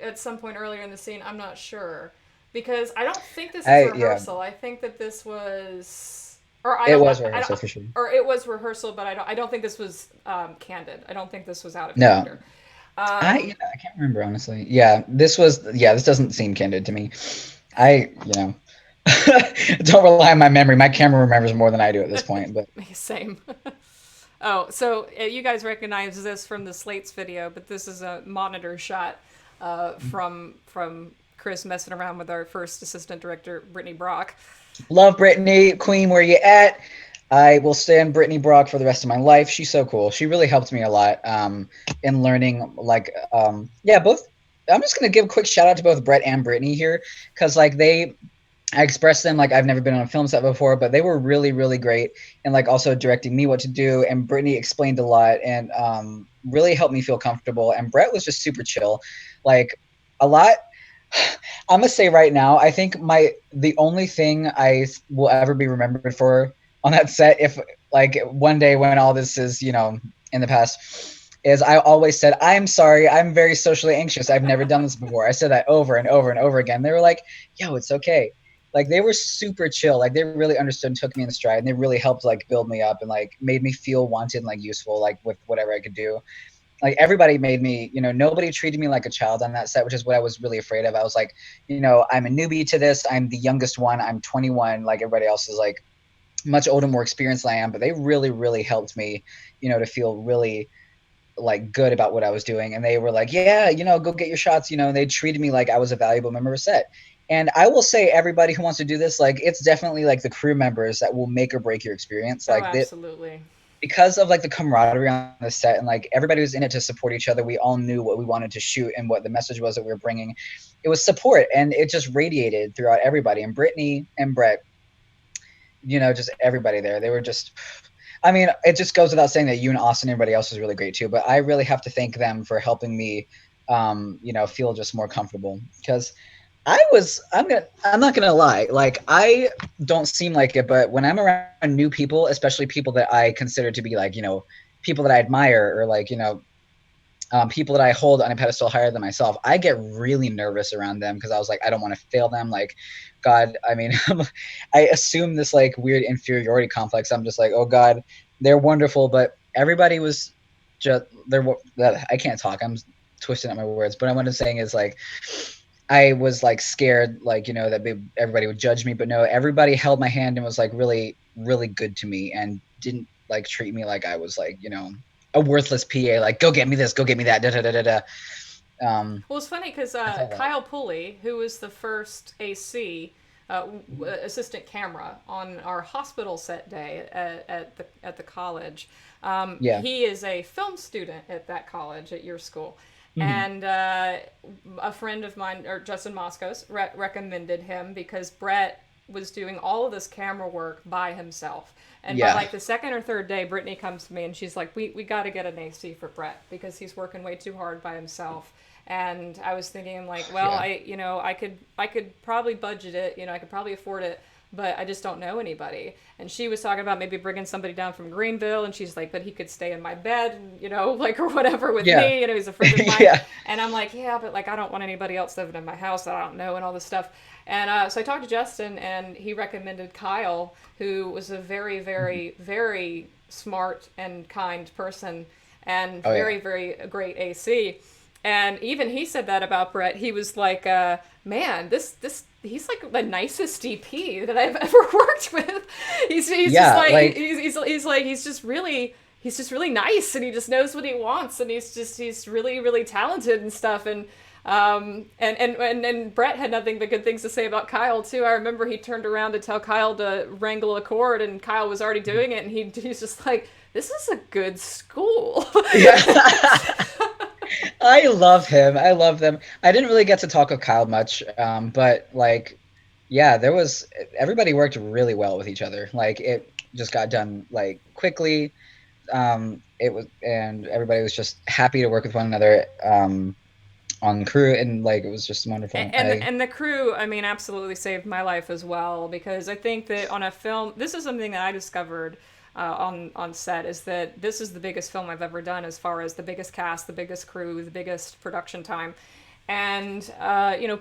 at some point earlier in the scene. I'm not sure. Because I don't think this is rehearsal. I think that this was... It was rehearsal for sure. Or it was rehearsal, but I don't think this was candid. I don't think this was out of character. I can't remember, honestly. Yeah, this doesn't seem candid to me. Don't rely on my memory. My camera remembers more than I do at this point. But same. Oh, so you guys recognize this from the Slates video, but this is a monitor shot from Chris messing around with our first assistant director, Brittany Brock. Love Brittany, Queen, where you at? I will stand Brittany Brock for the rest of my life. She's so cool. She really helped me a lot in learning, both. I'm just going to give a quick shout out to both Brett and Brittany here, because I expressed them like I've never been on a film set before, but they were really, really great, and also directing me what to do. And Brittany explained a lot and really helped me feel comfortable. And Brett was just super chill, a lot. I'm gonna say right now, I think the only thing I will ever be remembered for on that set, if one day when all this is in the past, is I always said, "I'm sorry, I'm very socially anxious. I've never done this before." I said that over and over and over again. They were like, "Yo, it's okay." They were super chill. They really understood and took me in stride, and they really helped build me up and made me feel wanted and useful with whatever I could do. Everybody made me, nobody treated me like a child on that set, which is what I was really afraid of. I was like, I'm a newbie to this. I'm the youngest one. I'm 21. Everybody else is much older, more experienced than I am. But they really, really helped me, to feel really good about what I was doing. And they were like, yeah, go get your shots. And they treated me like I was a valuable member of a set. And I will say, everybody who wants to do this, it's definitely the crew members that will make or break your experience. Absolutely. Because of the camaraderie on the set and everybody was in it to support each other. We all knew what we wanted to shoot and what the message was that we were bringing. It was support, and it just radiated throughout everybody. And Brittany and Brett, just everybody there. They were just, it just goes without saying that you and Austin and everybody else was really great too. But I really have to thank them for helping me, feel just more comfortable, because I'm not gonna lie, I don't seem like it, but when I'm around new people, especially people that I consider to be people that I admire, or people that I hold on a pedestal higher than myself, I get really nervous around them, because I was I don't want to fail them. God, I assume this weird inferiority complex. I'm just oh God, they're wonderful, but everybody was just I can't talk. I'm twisting up my words, but what I'm saying is I was scared, that everybody would judge me, but no, everybody held my hand and was really, really good to me, and didn't treat me like I was a worthless PA, go get me this, go get me that, da da da da da. Well, it's funny because Kyle Pulley, who was the first AC assistant camera on our hospital set day at the college, he is a film student at that college at your school. And a friend of mine, or Justin Moscos, recommended him because Brett was doing all of this camera work by himself. And by the second or third day, Brittany comes to me and she's like, we got to get an AC for Brett because he's working way too hard by himself. And I was thinking I could probably budget it, I could probably afford it, but I just don't know anybody. And she was talking about maybe bringing somebody down from Greenville, and she's like, but he could stay in my bed, or whatever with me, he's a friend of mine. And I'm like, but I don't want anybody else living in my house that I don't know and all this stuff. And so I talked to Justin, and he recommended Kyle, who was a very, very, very smart and kind person, and very, very great AC. And even he said that about Brett. He was like, man, he's the nicest DP that I've ever worked with. He's just really nice, and he just knows what he wants, and he's really, really talented and stuff. And Brett had nothing but good things to say about Kyle too. I remember he turned around to tell Kyle to wrangle a cord, and Kyle was already doing it, and he's just like, this is a good school. I love him. I love them. I didn't really get to talk with Kyle much, but everybody worked really well with each other. just got done like quickly. It was, and everybody was just happy to work with one another on crew, and like it was just wonderful. And the crew, I mean, absolutely saved my life as well, because I think that on a film, this is something that I discovered on set, is that this is the biggest film I've ever done as far as the biggest cast, the biggest crew, the biggest production time. And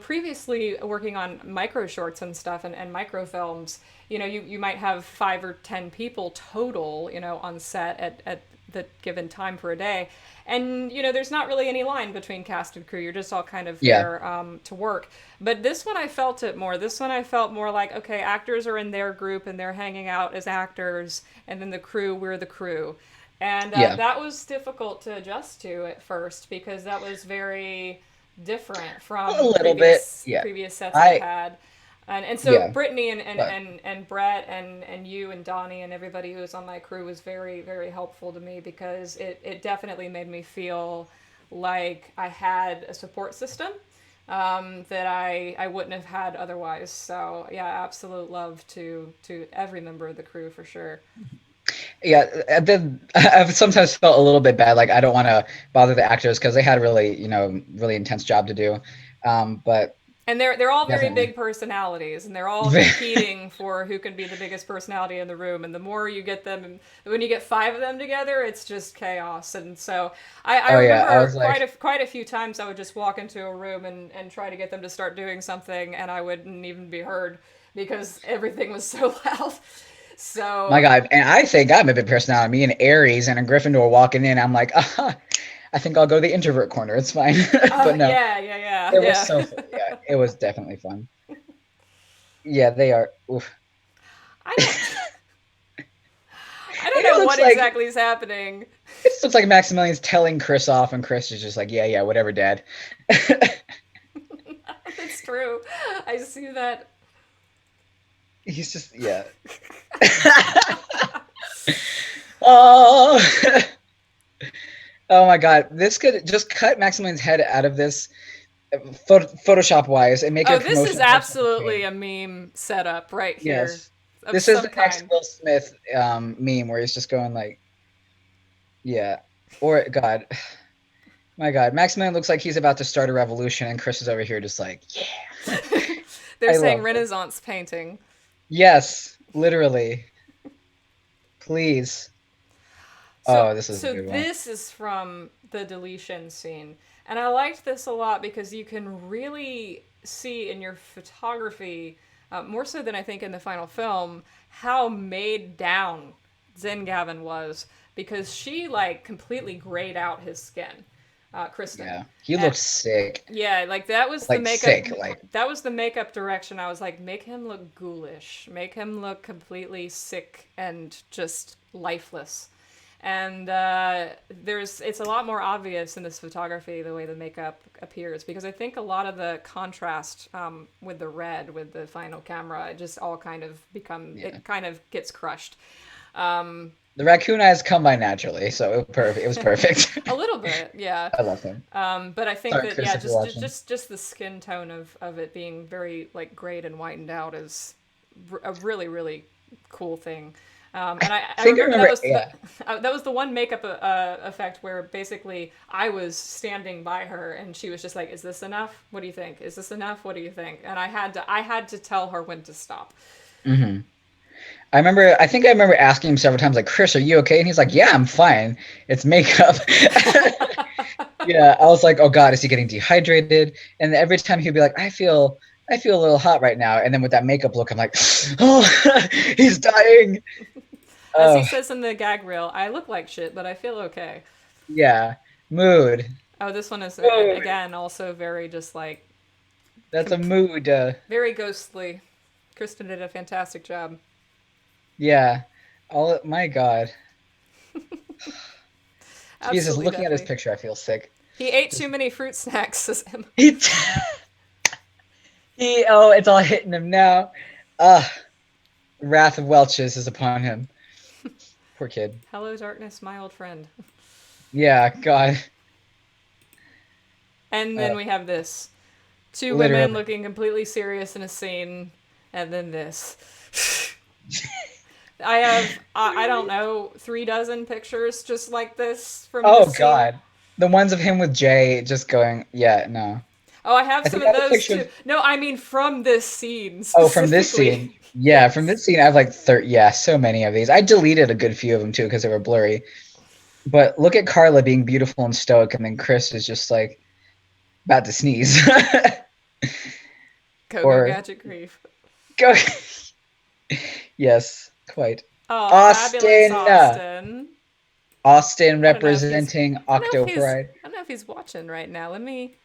previously working on micro shorts and stuff, and microfilms, you might have 5 or 10 people total, on set at the given time for a day. And, there's not really any line between cast and crew. You're just all kind of Yeah. there to work. But this one I felt it more. This one I felt more like, okay, actors are in their group and they're hanging out as actors, and then the crew, we're the crew. And Yeah. that was difficult to adjust to at first, because that was very different from A little bit. Yeah. previous sets I've I had. And so yeah. Brittany and, But and Brett and you and Donnie and everybody who was on my crew was very, very helpful to me, because it definitely made me feel like I had a support system that I wouldn't have had otherwise. So yeah, absolute love to every member of the crew for sure. yeah, I've sometimes felt a little bit bad. Like I don't want to bother the actors because they had really, really intense job to do. But And they're all very definitely. big personalities, and they're all competing for who can be the biggest personality in the room. And the more you get them, and when you get 5 of them together, it's just chaos. And so I Oh yeah, I remember was like, quite a few times I would just walk into a room and try to get them to start doing something, and I wouldn't even be heard because everything was so loud. my So God, and I think I'm a big personality. Me and Aries and a Gryffindor walking in, I'm like, I think I'll go to the introvert corner. It's fine. But no, yeah, yeah, yeah, it was yeah. so fun. Yeah, it was definitely fun. Yeah, they are. Oof. I don't I don't It know looks what like exactly is happening. it looks like Maximilian's telling Chris off, and Chris is just like, yeah, yeah, whatever, Dad. That's true. I see that. He's just yeah. Oh, oh my God! This could just cut Maximilian's head out of this Photoshop wise and make Oh, it this is promotional picture on the absolutely screen. a meme setup right here Yes, of this is some the next kind. Will Smith meme where he's just going like, yeah, or God, my God, Maximilian looks like he's about to start a revolution, and Chris is over here just like, yeah, They're I saying love this. Renaissance painting. Yes, literally, please. So, Oh, this is a so good one. this is from the deletion scene, and I liked this a lot because you can really see in your photography, more so than I think in the final film, how made down Zen Gavin was, because she like completely grayed out his skin, Kristen. Yeah, he And looks sick, yeah, like that was the like makeup. sick, like That was the makeup direction. I was like, make him look ghoulish, make him look completely sick and just lifeless. And it's a lot more obvious in this photography the way the makeup appears, because I think a lot of the contrast with the red with the final camera, it just all kind of yeah. it kind of gets crushed. Um, The raccoon eyes come by naturally, so perfect. It was perfect. a little bit, yeah. I love him. But I think Sorry, that Chris, yeah, if you're just watching. the skin tone of it being very like grayed and whitened out is a really really cool thing. And I I think I remember that remember. was Yeah. that was the one makeup effect where basically I was standing by her and she was just like, "Is this enough? What do you think? Is this enough? What do you think?" And I had to tell her when to stop. Hmm. I remember. I think I remember asking him several times, like, "Chris, are you okay?" And he's like, "Yeah, I'm fine. It's makeup." Yeah, I was like, "Oh God, is he getting dehydrated?" And every time he'd be like, I feel a little hot right now." And then with that makeup look, I'm like, "Oh, he's dying." As he Oh, says in the gag reel, "I look like shit, but I feel okay." yeah. Mood. Oh, this one is Mood. again also very just like That's a com- mood. very ghostly. Kristen did a fantastic job. Yeah. All my God. Jesus, Absolutely, looking at his definitely. picture, I feel sick. He ate too Just many fruit snacks, says Emma. he, oh, it's all hitting him now. Ah, wrath of Welch's is upon him. Poor kid. Hello, darkness, my old friend. Yeah, God. And then we have this. Two women Literally. looking completely serious in a scene, and then this. I have, I don't know, 3 dozen pictures just like this from Oh this scene. God, the ones of him with Jay just going, yeah, no. Oh, I have I some think I of have a those picture too. of. No, I mean from this scene Oh, from this scene. specifically. Yeah, from Yes. this scene, I have like 30. Yeah, so many of these. I deleted a good few of them too because they were blurry. But look at Carla being beautiful and stoic, and then Chris is just like about to sneeze. Go go Or gadget grief. go. Yes, quite. Oh, fabulous Austin. Austin. Austin I don't know if he's representing I don't know if Octo he's Pride. I don't know if he's watching right now. Let me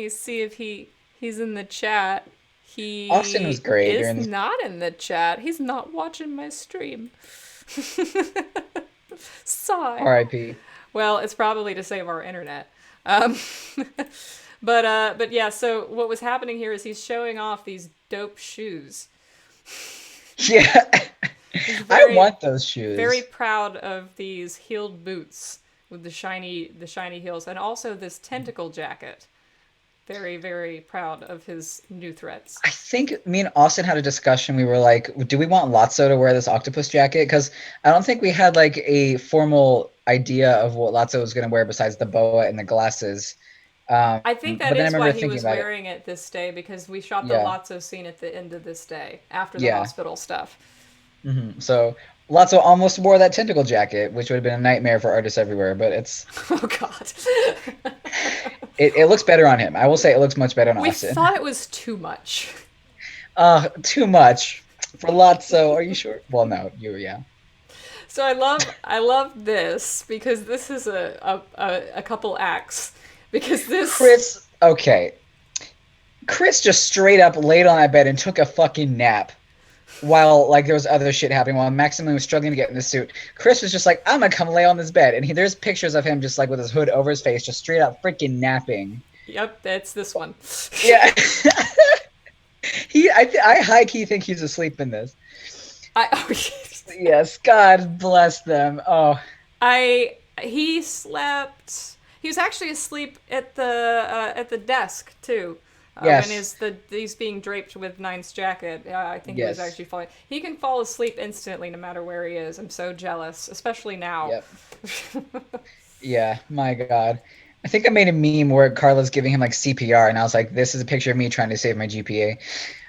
see if he's in the chat. Austin was He great is during this. not in the chat. He's not watching my stream. Sigh. R.I.P. Well, it's probably to save our internet. Um, but yeah. So what was happening here is he's showing off these dope shoes. Yeah, He's I very want those very shoes. proud of these heeled boots with the shiny heels, and also this tentacle jacket. Very very proud of his new threats. I think me and Austin had a discussion. We were like, do we want Lotso to wear this octopus jacket? Because I don't think we had like a formal idea of what Lotso was going to wear besides the boa and the glasses. I think that But then I is why remember he thinking was about it. wearing it this day because we shot the Yeah, Lotso scene at the end of this day after the yeah. hospital stuff. So Lotso almost wore that tentacle jacket, which would have been a nightmare for artists everywhere. But Oh God. it looks better on him. I will say it looks much better on We Austin. thought it was too much. Too much for Lotso. Are you sure? Well, no, yeah. So I love this because this is a couple acts because this Chris, okay. Chris just straight up laid on that bed and took a fucking nap while like there was other shit happening while Maximilian was struggling to get in the suit. Chris was just like, I'm gonna come lay on this bed, and there's pictures of him just like with his hood over his face, just straight up freaking napping. Yep, that's this one. Yeah, I high key think he's asleep in this. I Yes, God bless them. Oh, I he slept. He was actually asleep at the desk too. When yes, he's being draped with Nine's jacket, I think he was yes, actually falling. He can fall asleep instantly no matter where he is. I'm so jealous, especially now. yep, yeah. My God, I think I made a meme where Carla's giving him like CPR, and I was like, "This is a picture of me trying to save my GPA,"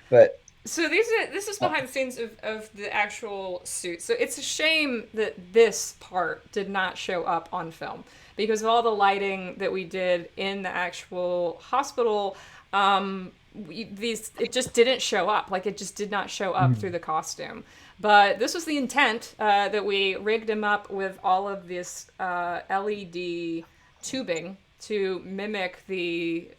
but. So this is behind the scenes of the actual suit. So it's a shame that this part did not show up on film because of all the lighting that we did in the actual hospital. It just didn't show up. Like it just did not show up through the costume. But this was the intent that we rigged him up with all of this LED tubing to mimic the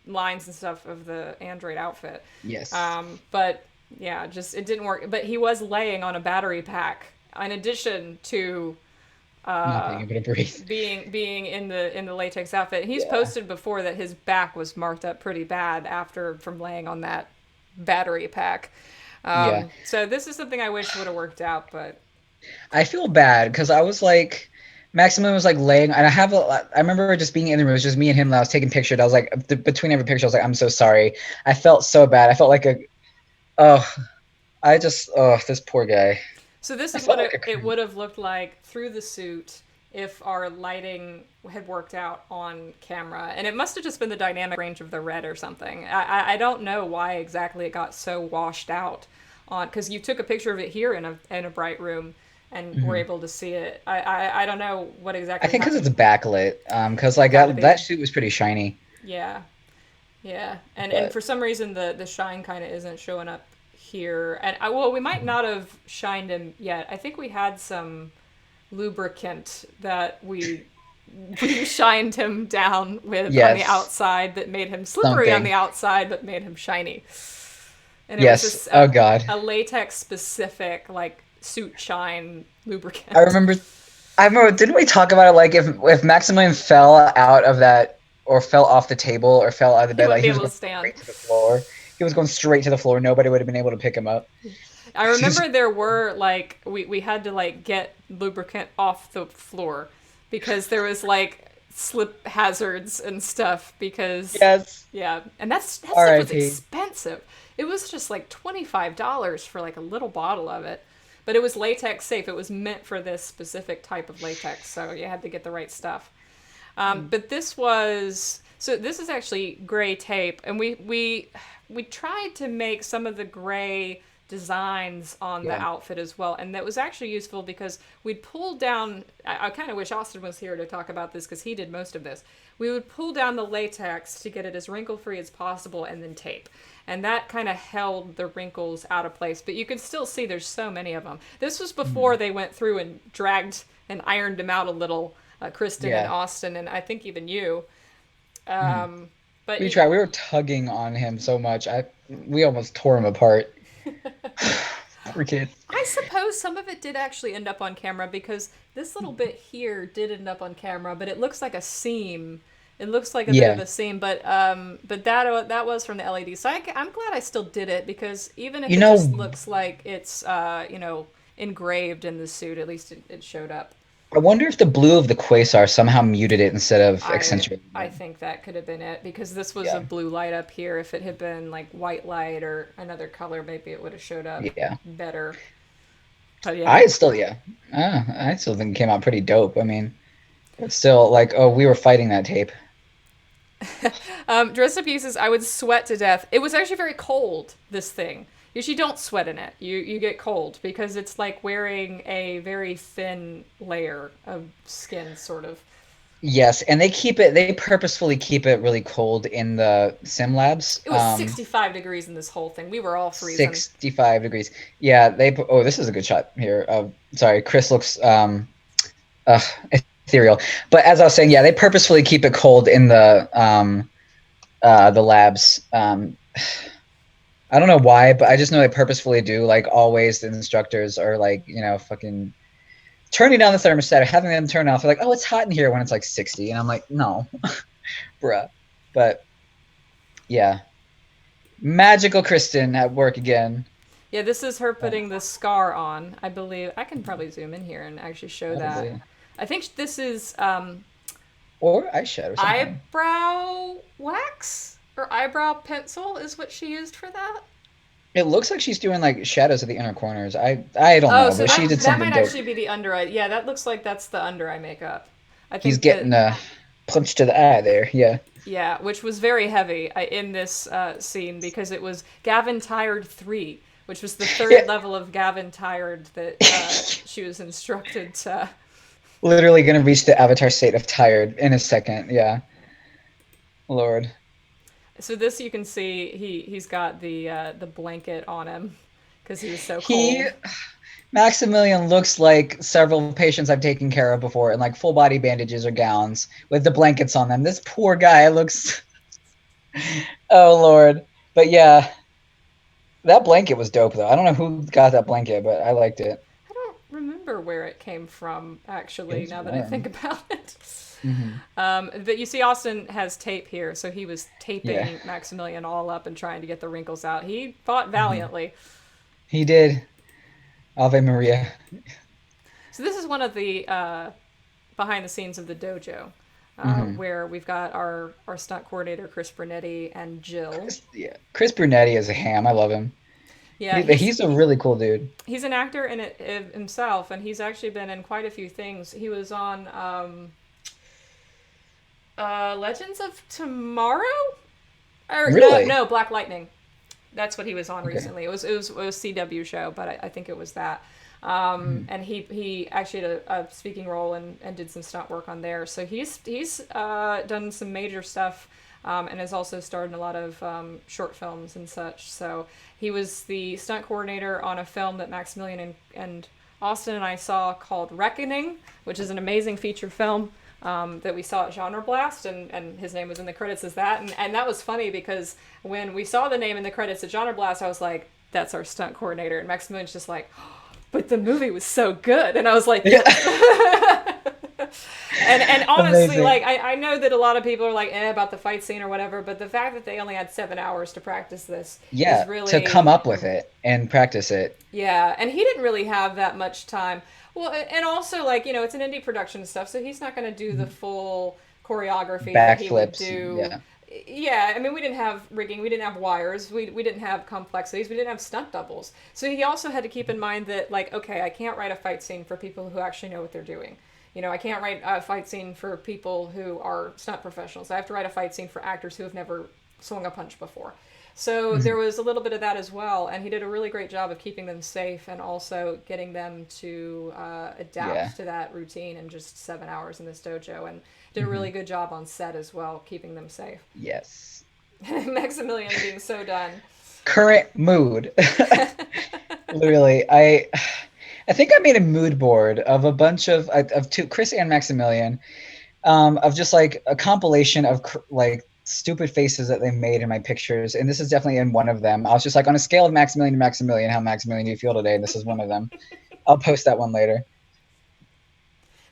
lines and stuff of the android outfit. Yes. But yeah, just it didn't work. But he was laying on a battery pack in addition to Not being able to breathe. being in the latex outfit. He's Yeah. posted before that his back was marked up pretty bad from laying on that battery pack. Yeah. So this is something I wish would have worked out, but I feel bad because I was like, Maximum was like laying, and I remember just being in the room. It was just me and him, and I was taking pictures. I was like, between every picture, I was like, I'm so sorry. I felt so bad. I felt like oh, this poor guy. so this I is felt what like a it creep. would have looked like through the suit if our lighting had worked out on camera. And it must have just been the dynamic range of the red or something. I don't know why exactly it got so washed out on, because you took a picture of it here in a bright room and were able to see it. I don't know what exactly I think because happened. it's backlit. Because like Gotta that be. suit was pretty shiny. Yeah. Yeah. And But for some reason the shine kind of isn't showing up here. And well, we might not have shined him yet. I think we had some lubricant that we shined him down with on the yes, outside that made him slippery on something. the outside but made him shiny. And it was Yes. just Oh God. a latex specific like suit shine I lubricant. remember. I remember. Didn't we talk about it? Like if Maximilian fell out of that, or fell off the table, or fell out of the He bed, wouldn't like be he was able to going stand. straight to the floor. He was going straight to the floor. Nobody would have been able to pick him up. I remember there were like we had to like get lubricant off the floor because there was like slip hazards and stuff because Yes. yeah, and that stuff was R.I.P. expensive. It was just like $25 for like a little bottle of it. but it was latex safe. It was meant for this specific type of latex, so you had to get the right stuff. But this is actually gray tape, and we tried to make some of the gray designs on the outfit as well, and that was actually useful because we'd pull down. I kind of wish Austin was here to talk about this because he did most of this. We would pull down the latex to get it as wrinkle free as possible, and then tape. And that kind of held the wrinkles out of place. But you can still see there's so many of them. This was before they went through and dragged and ironed them out a little, Kristen and Austin, and I think even you. But we tried. We were tugging on him so much. We almost tore him apart. Poor kid. I suppose some of it did actually end up on camera because this little bit here did end up on camera, but it looks like a seam. It looks like a bit of a seam, but that was from the LED. So I'm glad I still did it because even if it just looks like it's engraved in the suit, at least it showed up. I wonder if the blue of the quasar somehow muted it instead of accentuating it. I think that could have been it because this was a blue light up here. If it had been like white light or another color, maybe it would have showed up better. But I still think it came out pretty dope. I mean, but still, we were fighting that tape. Dress up pieces, I would sweat to death. It was actually very cold, this thing. Usually don't sweat in it. You get cold because it's like wearing a very thin layer of skin, sort of. Yes, and they purposefully keep it really cold in the sim labs. It was 65 degrees in this whole thing. We were all freezing. 65 degrees. Yeah, this is a good shot here. Sorry, Chris looks ethereal. But as I was saying, they purposefully keep it cold in the labs. I don't know why, but I just know they purposefully do. Like always, the instructors are fucking turning down the thermostat or having them turn off. They're like, "Oh, it's hot in here" when it's like 60, and I'm like, "No, bruh." But yeah, magical Kristen at work again. Yeah, this is her putting the scar on. I believe I can probably zoom in here and actually show that. I think this is or eyeshadow or something. Eyebrow wax. Or eyebrow pencil is what she used for that. It looks like she's doing like shadows of the inner corners. I don't know, so but she did something that might dope. actually be the under eye. Yeah, that looks like that's the under eye makeup. I think he's getting a punch to the eye there. Yeah. Yeah, which was very heavy in this scene because it was Gavin Tired 3, which was the third level of Gavin Tired that she was instructed to. Literally going to reach the avatar state of tired in a second. Yeah. Lord. So this you can see he's got the blanket on him because he was so cold. Maximilian looks like several patients I've taken care of before in like full body bandages or gowns with the blankets on them. This poor guy looks oh Lord. But yeah. That blanket was dope though. I don't know who got that blanket, but I liked it. I don't remember where it came from actually now that I think about it. Mm-hmm. But you see Austin has tape here, so he was taping Maximilian all up and trying to get the wrinkles out. He fought valiantly. He did. Ave Maria. So this is one of the behind the scenes of the dojo, where we've got our stunt coordinator Chris Brunetti and Jill. Chris Brunetti is a ham. I love him. Yeah, he's a really cool dude. He's an actor in it himself, and he's actually been in quite a few things. He was on Legends of Tomorrow? Really? No, Black Lightning. That's what he was on recently. It was a CW show, but I think it was that. And he actually had a speaking role and did some stunt work on there. So he's done some major stuff and has also starred in a lot of short films and such. So he was the stunt coordinator on a film that Maximilian and Austin and I saw called Reckoning, which is an amazing feature film. That we saw at Genre Blast, and his name was in the credits as that. And that was funny because when we saw the name in the credits at Genre Blast, I was like, that's our stunt coordinator. And Maximilian's just like, oh, but the movie was so good. And I was like, yeah. and honestly, amazing. Like, I know that a lot of people are like, about the fight scene or whatever, but the fact that they only had 7 hours to practice this is really... to come up with it and practice it. Yeah, and he didn't really have that much time. Well, and also, like, it's an indie production stuff, so he's not going to do the full choreography that he would do. Yeah, I mean, we didn't have rigging, we didn't have wires, we didn't have complexities, we didn't have stunt doubles. So he also had to keep in mind that, like, okay, I can't write a fight scene for people who actually know what they're doing. You know, I can't write a fight scene for people who are stunt professionals. I have to write a fight scene for actors who have never swung a punch before. So there was a little bit of that as well, and he did a really great job of keeping them safe and also getting them to adapt to that routine in just 7 hours in this dojo, and did a really good job on set as well, keeping them safe. Yes. Maximilian being so done. Current mood. Literally, I think I made a mood board of a bunch of two, Chris and Maximilian, of just like a compilation of like stupid faces that they made in my pictures, and this is definitely in one of them. I was just like, on a scale of Maximilian to Maximilian, how Maximilian do you feel today? And this is one of them. I'll post that one later.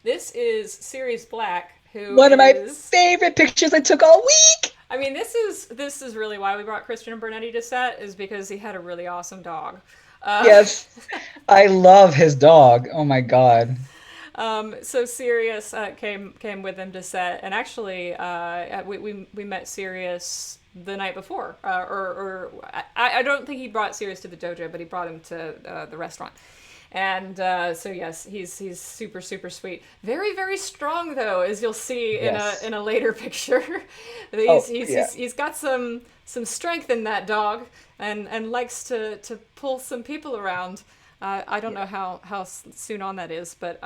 This is Sirius Black, who one of my favorite pictures I took all week. I mean, this is really why we brought Christian Bernetti to set, is because he had a really awesome dog. Yes, I love his dog. Oh my god. So Sirius came with him to set, and actually, we met Sirius the night before, or I don't think he brought Sirius to the dojo, but he brought him to the restaurant. And so yes, he's super super sweet. Very very strong though, as you'll see in a later picture. He's got some strength in that dog, and likes to pull some people around. I don't know how soon on that is, but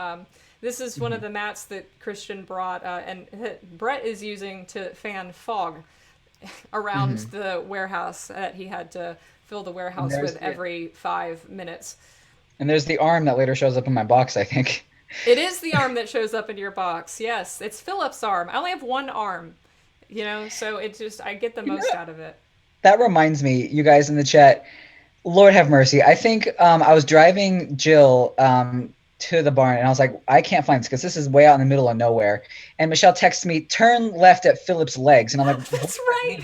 this is one of the mats that Christian brought, and Brett is using to fan fog around the warehouse that he had to fill the warehouse with every 5 minutes. And there's the arm that later shows up in my box, I think. It is the arm that shows up in your box. Yes, it's Philip's arm. I only have one arm, so it just, I get the most out of it. That reminds me, you guys in the chat, Lord have mercy. I think I was driving Jill to the barn, and I was like, I can't find this because this is way out in the middle of nowhere. And Michelle texts me, turn left at Philip's legs. And I'm like, that's right.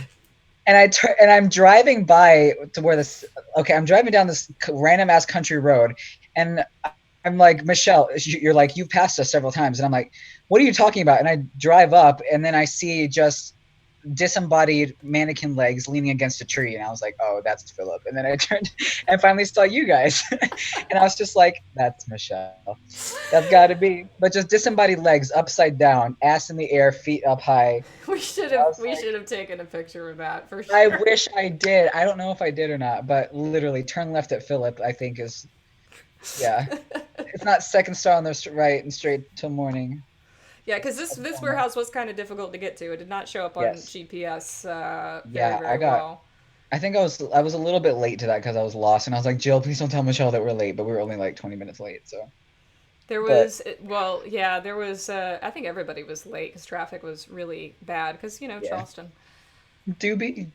And I'm driving by to where this. Okay, I'm driving down this random ass country road, and I'm like, Michelle, you're like, you've passed us several times, and I'm like, what are you talking about? And I drive up, and then I see just disembodied mannequin legs leaning against a tree, and I was like, oh, that's Philip. And then I turned and finally saw you guys, and I was just like, that's Michelle. That's got to be. But just disembodied legs upside down, ass in the air, feet up high. We should have taken a picture of that for sure. I wish I did. I don't know if I did or not, but literally turn left at Philip, I think is, yeah. It's not second star on the right and straight till morning. Yeah, because this warehouse was kind of difficult to get to. It did not show up on GPS very well. I think I was a little bit late to that because I was lost, and I was like, Jill, please don't tell Michelle that we're late, but we were only like 20 minutes late, so. There was, I think everybody was late because traffic was really bad because, Charleston. Do be.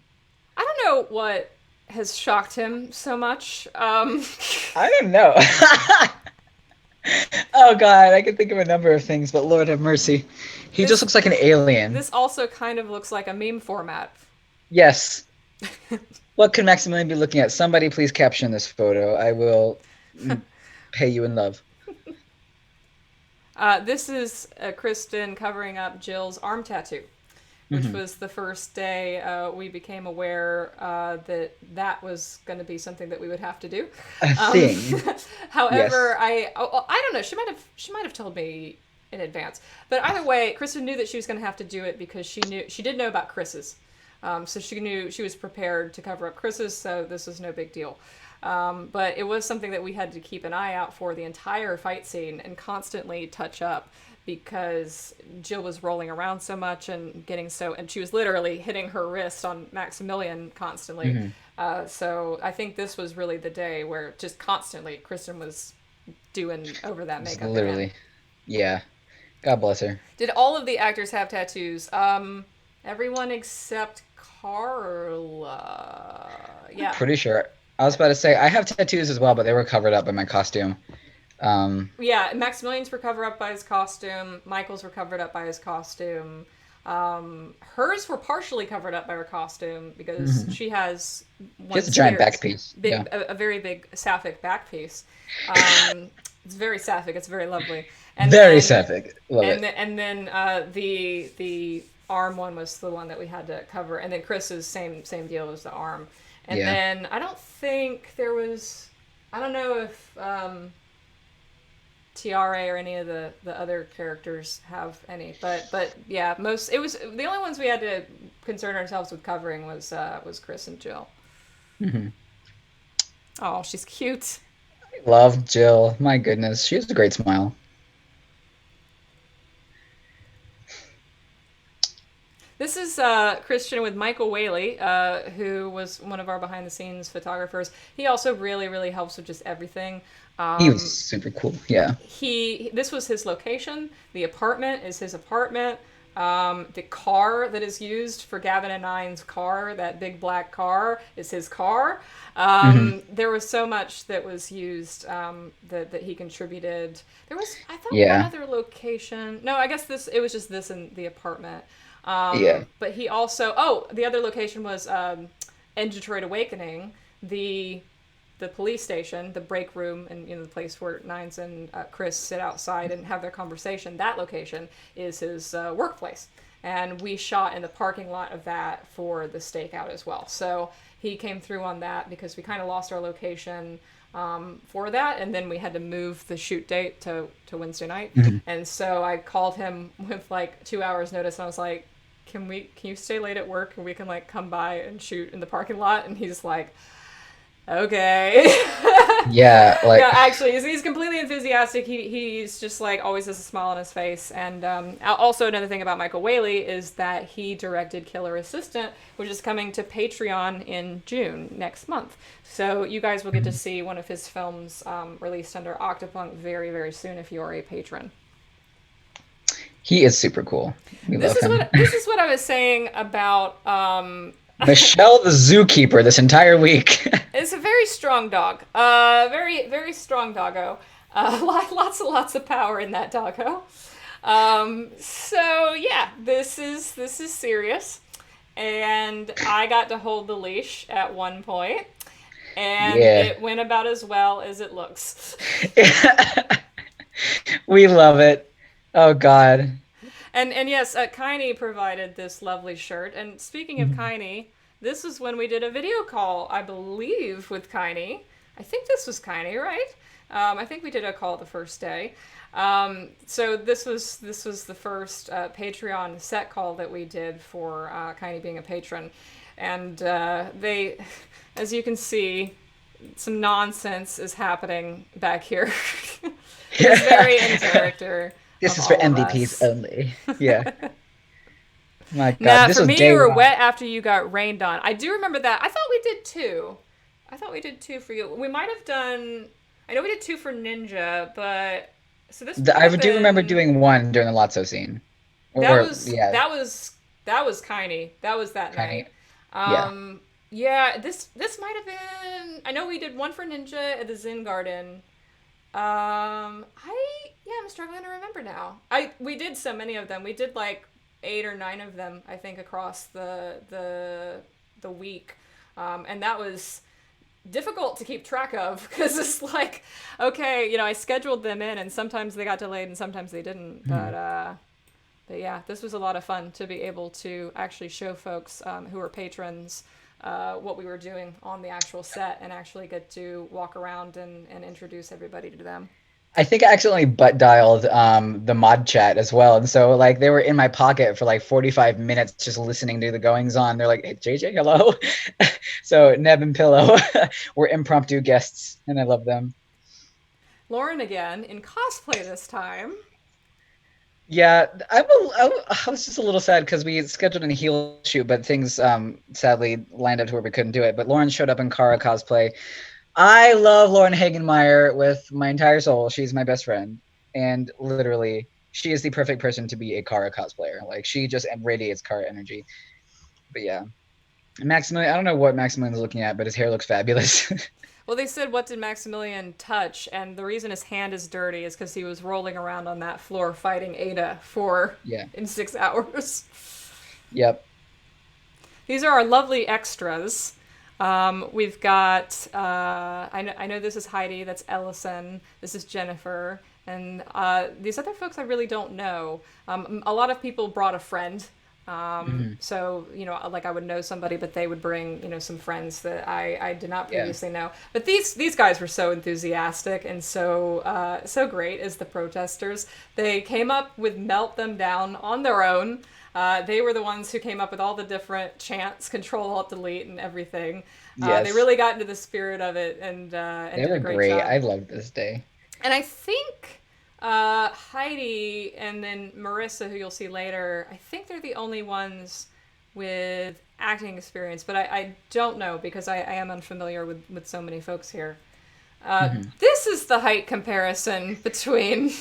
I don't know what has shocked him so much. I don't know. Oh God, I can think of a number of things, but Lord have mercy. He just looks like an alien. This also kind of looks like a meme format. Yes. What could Maximilian be looking at? Somebody please caption this photo. I will pay you in love. This is Kristen covering up Jill's arm tattoo, which was the first day we became aware that was going to be something that we would have to do. A thing. However, yes. I don't know. She might have told me in advance, but either way, Kristen knew that she was going to have to do it because she did know about Chris's, so she knew she was prepared to cover up Chris's. So this was no big deal. But it was something that we had to keep an eye out for the entire fight scene and constantly touch up because Jill was rolling around so much and and she was literally hitting her wrist on Maximilian constantly. So I think this was really the day where just constantly Kristen was doing over that makeup. Literally. Again. Yeah. God bless her. Did all of the actors have tattoos? Everyone except Carla. Yeah. I'm pretty sure. I was about to say, I have tattoos as well, but they were covered up by my costume. Yeah, Maximilian's were covered up by his costume. Michael's were covered up by his costume. Hers were partially covered up by her costume because she has a giant back piece. A very big sapphic back piece. It's very sapphic. It's very lovely. Very sapphic. Love it. And then the arm one was the one that we had to cover, and then Chris's same deal was the arm. And Yeah. then I don't think there was. I don't know if Tiare or any of the other characters have any, but yeah, most it was the only ones we had to concern ourselves with covering was Chris and Jill. Hmm. Oh, she's cute. Love Jill. My goodness, she has a great smile. This is Christian with Michael Whaley, who was one of our behind-the-scenes photographers. He also really, really helps with just everything. He was super cool. Yeah. This was his location. The apartment is his apartment. The car that is used for Gavin and Nine's car, that big black car, is his car. There was so much that was used that he contributed. There was, I thought, Yeah. one other location. No, I guess it was just this in the apartment. Yeah. But he also, the other location was in Detroit Awakening, the police station, the break room, and the place where Nines and Chris sit outside and have their conversation. That location is his workplace, and we shot in the parking lot of that for the stakeout as well. So he came through on that because we kind of lost our location for that, and then we had to move the shoot date to Wednesday night. And so I called him with like 2 hours notice, and I was like, can you stay late at work and we can like come by and shoot in the parking lot? And he's like, okay. Yeah, like Yeah, actually, he's completely enthusiastic. He's just like always has a smile on his face. And also another thing about Michael Whaley is that he directed Killer Assistant, which is coming to Patreon in June next month. So you guys will get to see one of his films released under Octopunk very, very soon if you are a patron. he is super cool. We love him. This is what I was saying about Michelle the zookeeper this entire week. It's a very strong dog. Very, very strong doggo. Lots of power in that doggo. So yeah, this is serious. And I got to hold the leash at one point, and it went about as well as it looks. We love it. Oh God. And yes, Kaini provided this lovely shirt. And speaking of Kaini, this is when we did a video call, I believe, with Kaini. I think this was Kaini, right? I think we did a call the first day. So this was the first Patreon set call that we did for Kaini being a patron. And they, as you can see, some nonsense is happening back here. It's very in character. This is for MVPs only. Yeah. My God, Nah, this for was me, day you were one. wet after you got rained on. I do remember that. I thought we did two. For you. We might have done. I know we did two for Ninja, but so this. I do remember doing one during the Lotso scene. That was Kaini. That was that Kaini. night. Yeah. This might have been. I know we did one for Ninja at the Zen Garden. I'm struggling to remember now. We did so many of them. We did like 8 or 9 of them, I think, across the week, and that was difficult to keep track of because it's like, okay, I scheduled them in, and sometimes they got delayed, and sometimes they didn't. But yeah, this was a lot of fun to be able to actually show folks who are patrons what we were doing on the actual set and actually get to walk around and introduce everybody to them. I think I accidentally butt dialed the mod chat as well. And so like they were in my pocket for like 45 minutes just listening to the goings on. They're like, hey, JJ, hello. So Neb and Pillow were impromptu guests and I love them. Lauren again in cosplay this time. Yeah, I was just a little sad because we scheduled a heel shoot, but things sadly lined up to where we couldn't do it. But Lauren showed up in Kara cosplay. I love Lauren Hagenmeyer with my entire soul. She's my best friend. And literally, she is the perfect person to be a Kara cosplayer. Like, she just radiates Kara energy. But yeah. Maximilian, I don't know what Maximilian's looking at, but his hair looks fabulous. Well, they said, what did Maximilian touch? And the reason his hand is dirty is because he was rolling around on that floor fighting Ada in 6 hours. Yep. These are our lovely extras. We've got, I know this is Heidi, that's Ellison, this is Jennifer, and these other folks I really don't know. A lot of people brought a friend Mhm. So, like I would know somebody, but they would bring, some friends that I did not Yeah. previously know. But these guys were so enthusiastic and so great as the protesters. They came up with Melt Them Down on their own. They were the ones who came up with all the different chants, Control Alt Delete, and everything. They Yes. really got into the spirit of it and They did were a great great. job. I loved this day. And I think Heidi and then Marissa, who you'll see later, I think they're the only ones with acting experience, but I don't know because I am unfamiliar with so many folks here. Mhm. This is the height comparison between.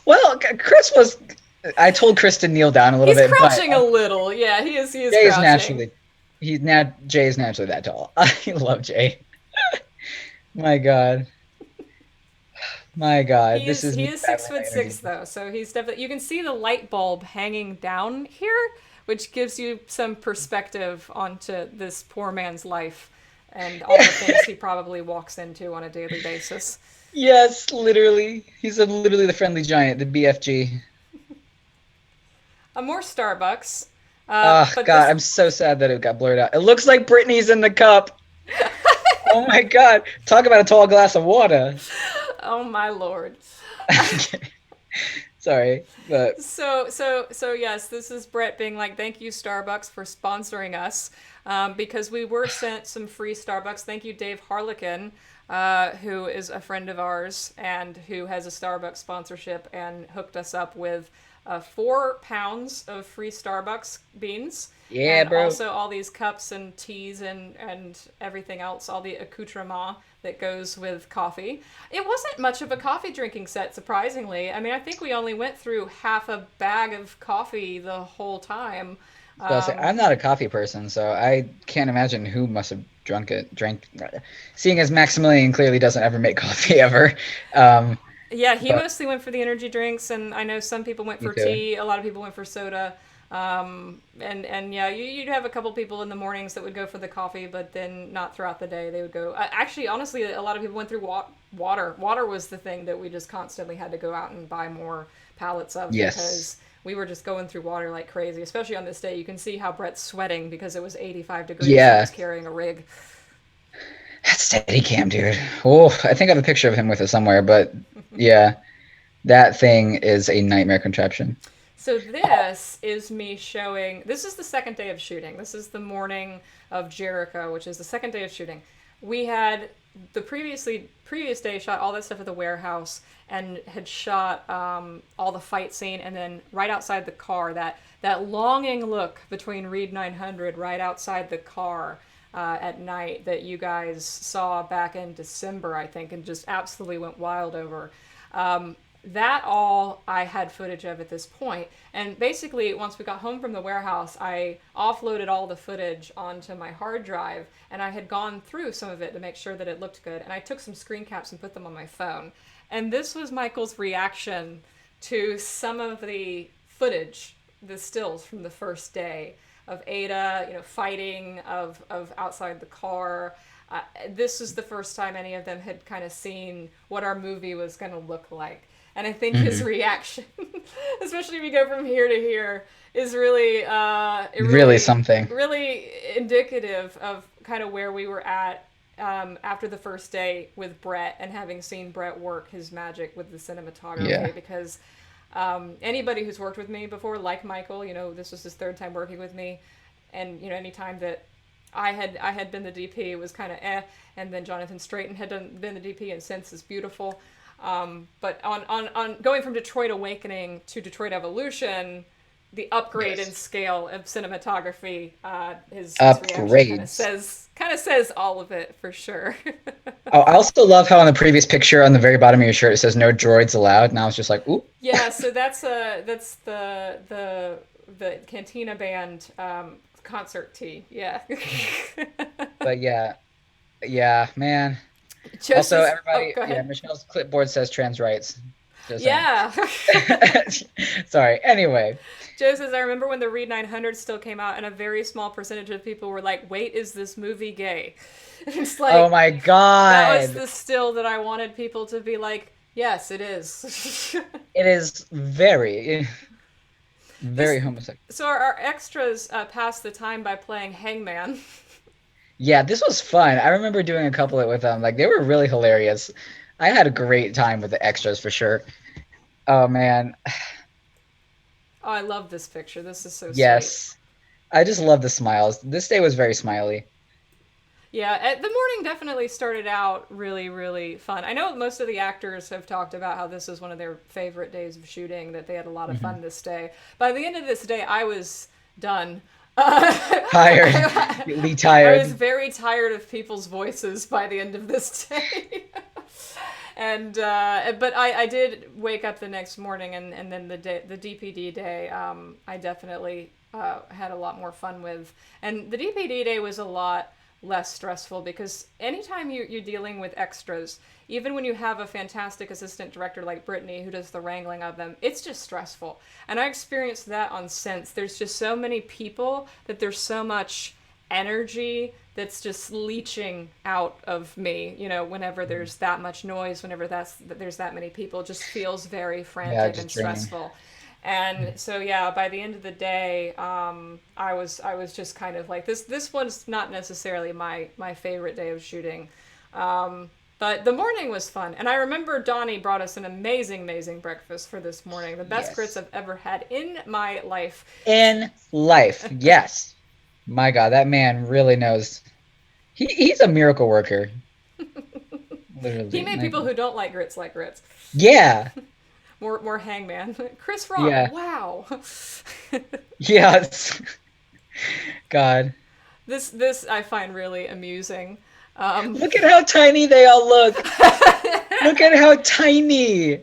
Well, Chris was. I told Chris to kneel down a little He's bit, but crouching a little. Yeah, he is Jay is crouching. naturally. Jay is naturally that tall. I love Jay. My God. My God. He This is is he me is six battling my foot energy. six though, so he's definitely. You can see the light bulb hanging down here, which gives you some perspective onto this poor man's life and all the things he probably walks into on a daily basis. Yes, literally. He's literally the friendly giant, the BFG. More Starbucks, Oh but God, this. I'm so sad that it got blurred out. It looks like Britney's in the cup. Oh my God. Talk about a tall glass of water. Oh my lord. Sorry, but So yes, this is Brett being like, thank you Starbucks for sponsoring us, because we were sent some free Starbucks. Thank you Dave Harlequin, who is a friend of ours and who has a Starbucks sponsorship and hooked us up with 4 pounds of free Starbucks beans. yeah, And bro. also all these cups and teas and everything else, all the accoutrement that goes with coffee. It wasn't much of a coffee drinking set, surprisingly. I mean, I think we only went through half a bag of coffee the whole time. So I'll say, I'm not a coffee person, so I can't imagine who must have drank. Seeing as Maximilian clearly doesn't ever make coffee ever. Um, Yeah, he but mostly went for the energy drinks, and I know some people went me for too. tea. A lot of people went for soda. And yeah, you'd have a couple people in the mornings that would go for the coffee, but then not throughout the day. They would go. Actually, honestly, a lot of people went through water. Water was the thing that we just constantly had to go out and buy more pallets of Yes. because we were just going through water like crazy. Especially on this day, you can see how Brett's sweating because it was 85 degrees and Yeah. he's carrying a rig. That's steady cam, dude. Oh, I think I have a picture of him with it somewhere, but yeah, that thing is a nightmare contraption. So this is me showing. This is the second day of shooting. This is the morning of Jericho, which is the second day of shooting. We had the previous day shot all that stuff at the warehouse and had shot all the fight scene, and then right outside the car, that longing look between Reed 900 right outside the car at night that you guys saw back in December, I think, and just absolutely went wild over. That all I had footage of at this point. And basically, once we got home from the warehouse, I offloaded all the footage onto my hard drive, and I had gone through some of it to make sure that it looked good. And I took some screen caps and put them on my phone. And this was Michael's reaction to some of the footage, the stills from the first day of Ada, fighting, of outside the car. This is the first time any of them had kind of seen what our movie was going to look like. And I think his Hmm. reaction, especially if you go from here to here, is really, Really something. really indicative of kind of where we were at after the first day with Brett and having seen Brett work his magic with the cinematography. Yeah. Because anybody who's worked with me before, like Michael, this was his third time working with me, and any time that I had been the DP, it was kind of and then Jonathan Straighton had been the DP, and since is beautiful. But on going from Detroit Awakening to Detroit Evolution, the upgrade in Yes. scale of cinematography, his reaction Upgrades. kind of says all of it for sure. Oh, I also love how on the previous picture on the very bottom of your shirt it says no droids allowed, and I was just like, ooh. Yeah, so that's the Cantina Band concert tee. Yeah. But yeah, man. Just Also, as, everybody, go yeah, ahead. Michelle's clipboard says trans rights. Just saying. Yeah. Sorry. Anyway, Joe says, I remember when the Reed 900 still came out, and a very small percentage of people were like, wait, is this movie gay? And it's like, oh my that was God, the still that I wanted people to be like, yes, it is. it is very. Very homosexual. So our extras passed the time by playing Hangman. Yeah, this was fun. I remember doing a couple with them. Like they were really hilarious. I had a great time with the extras for sure. Oh man, Oh, I love this picture. This is so sweet. yes. I just love the smiles. This day was very smiley. Yeah, the morning definitely started out really, really fun. I know most of the actors have talked about how this was one of their favorite days of shooting, that they had a lot of Hmm. fun this day. By the end of this day, I was done. Tired, really I was tired. very tired of people's voices by the end of this day. And but I did wake up the next morning, and then the DPD day, I definitely had a lot more fun with. And the DPD day was a lot less stressful because anytime you're dealing with extras, even when you have a fantastic assistant director like Brittany who does the wrangling of them, it's just stressful. And I experienced that on Sense. There's just so many people that there's so much energy that's just leaching out of me, whenever there's that much noise, whenever there's that many people. It just feels very Yeah, frantic and just draining. stressful. And so yeah, by the end of the day, I was just kind of like this was not necessarily my favorite day of shooting. But the morning was fun, and I remember Donnie brought us an amazing breakfast for this morning, the best grits Yes. I've ever had in my life. In life, yes. My God, that man really knows. He's a miracle worker, He literally. made Like, people who don't like grits. yeah, More Hangman. Chris Rock, yeah, wow. yes. God, This I find really amusing. look at how tiny they all look. Look at how tiny.